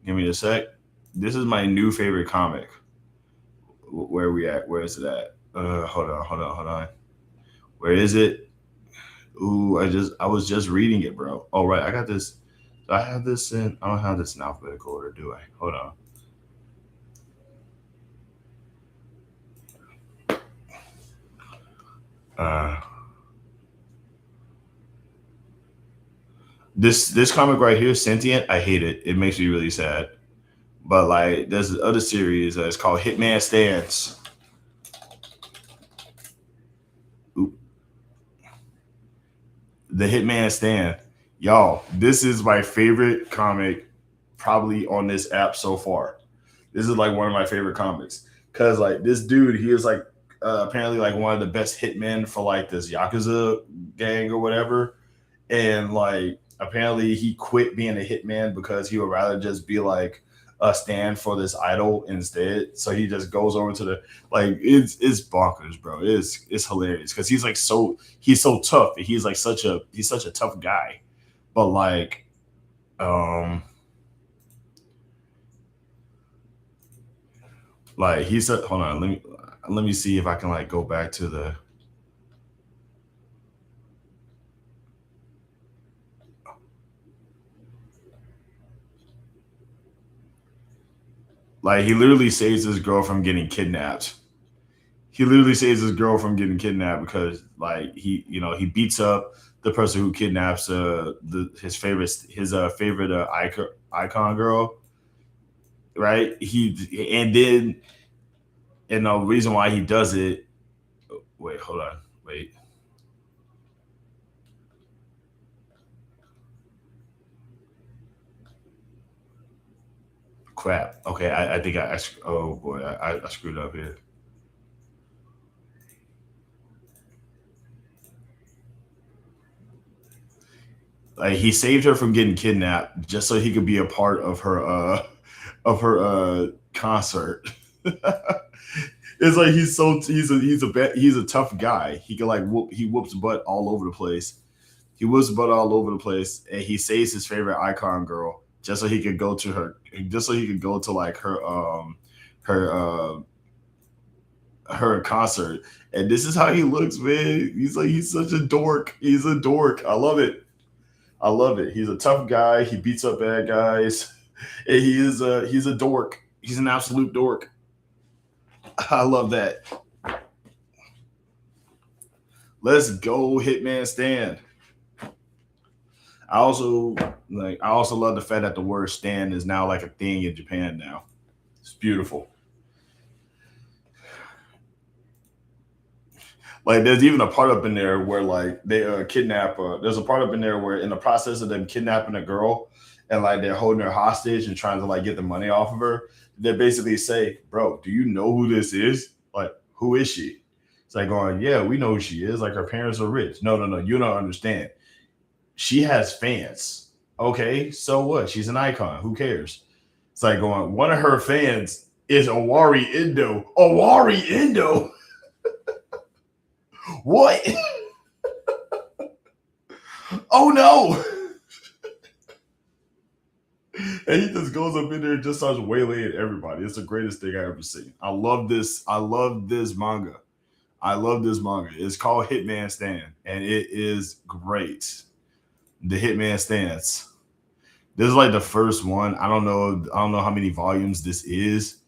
give me a sec. This is my new favorite comic. Where are we at? Where is it at? Hold on. Where is it? Ooh, I was just reading it, bro. Oh, right. I got this. Do I have this in? I don't have this in alphabetical order, do I? Hold on. This comic right here, Sentient, I hate it. It makes me really sad. But like, there's this other series it's called Hitman Stands. Oop. The Hitman Stand. Y'all, this is my favorite comic probably on this app so far. This is like one of my favorite comics. Cause like this dude, he is like apparently like one of the best hitmen for like this Yakuza gang or whatever. And like apparently he quit being a hitman because he would rather just be like a stand for this idol instead. So he just goes over to the like it's bonkers, bro. It's hilarious because he's so tough. He's such a tough guy. But like he said, hold on, let me see if I can like go back to the like he literally saves his girl from getting kidnapped. He literally saves his girl from getting kidnapped because like he beats up the person who kidnaps his favorite icon girl, right? And the reason why he does it. Wait, hold on, wait. Crap. Okay, I think I screwed up here. Like he saved her from getting kidnapped just so he could be a part of her concert. It's like he's a tough guy. He can like he whoops butt all over the place. He whoops butt all over the place, and he saves his favorite icon girl just so he could go to her, just so he could go to like her concert. And this is how he looks, man. He's such a dork. He's a dork. I love it. He's a tough guy. He beats up bad guys. And he's a dork. He's an absolute dork. I love that. Let's go, Hitman Stand. I also love the fact that the word stand is now like a thing in Japan now. It's beautiful. Like there's even a part up in there where like they kidnap. There's a part up in there where in the process of them kidnapping a girl and like they're holding her hostage and trying to like get the money off of her, they basically say, "Bro, do you know who this is? Like, who is she?" It's like going, "Yeah, we know who she is. Like her parents are rich." No, you don't understand. She has fans. Okay, so what? She's an icon. Who cares? It's like going, one of her fans is Owari Endo. Owari Endo. What? Oh no! And he just goes up in there and just starts waylaying everybody. It's the greatest thing I ever seen. I love this manga. It's called Hitman Stand, and it is great. The Hitman Stands. This is like the first one. I don't know how many volumes this is,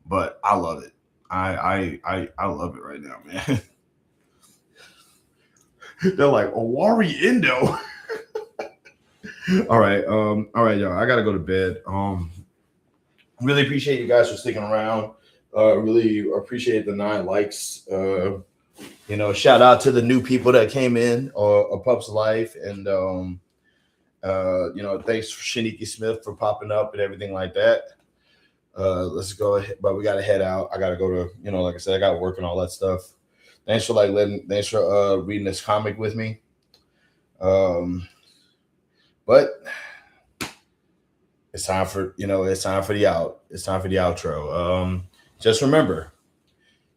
but I love it. I love it right now, man. They're like Owari Indo. All right, y'all. I gotta go to bed. Really appreciate you guys for sticking around. Really appreciate the 9 likes. Shout out to the new people that came in, A Pup's Life, and thanks for Shaniki Smith for popping up and everything like that. Let's go ahead, but we gotta head out. I gotta go to, like I said, I got work and all that stuff. Thanks for reading this comic with me. But it's time for the outro. Just remember,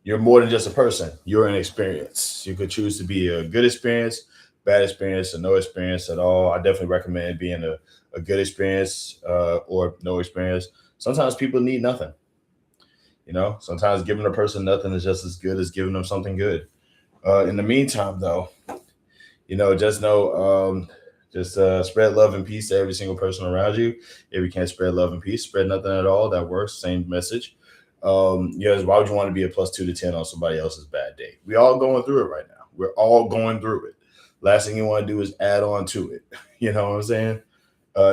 you're more than just a person. You're an experience. You could choose to be a good experience, bad experience, or no experience at all. I definitely recommend being a good experience or no experience. Sometimes people need nothing. Sometimes giving a person nothing is just as good as giving them something good. In the meantime, though, just know, spread love and peace to every single person around you. If you can't spread love and peace, spread nothing at all. That works. Same message. Why would you want to be a +2 to 10 on somebody else's bad day? We're all going through it right now. We're all going through it. Last thing you want to do is add on to it. You know what I'm saying?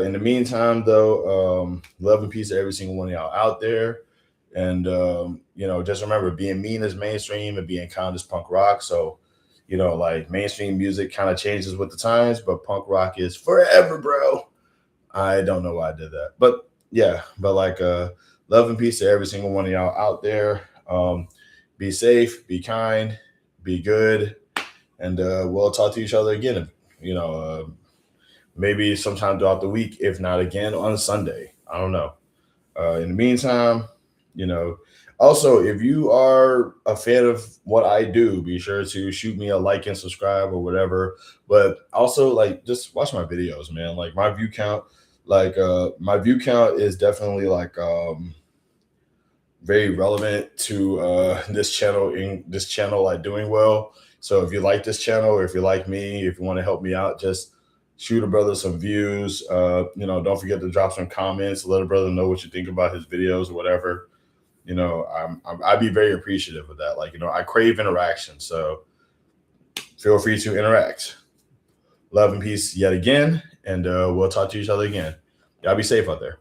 In the meantime, though, love and peace to every single one of y'all out there. And, just remember, being mean is mainstream and being kind is punk rock. So, mainstream music kind of changes with the times, but punk rock is forever, bro. I don't know why I did that. But, yeah, love and peace to every single one of y'all out there. Be safe, be kind, be good, and we'll talk to each other again. Maybe sometime throughout the week, if not again on Sunday. I don't know. In the meantime, also, if you are a fan of what I do, be sure to shoot me a like and subscribe or whatever. But also, just watch my videos, man. My view count, is definitely very relevant to this channel doing well. So if you like this channel, or if you like me, if you want to help me out, just shoot a brother some views. Don't forget to drop some comments. Let a brother know what you think about his videos or whatever. I'd be very appreciative of that. I crave interaction. So feel free to interact. Love and peace yet again. And we'll talk to each other again. Y'all be safe out there.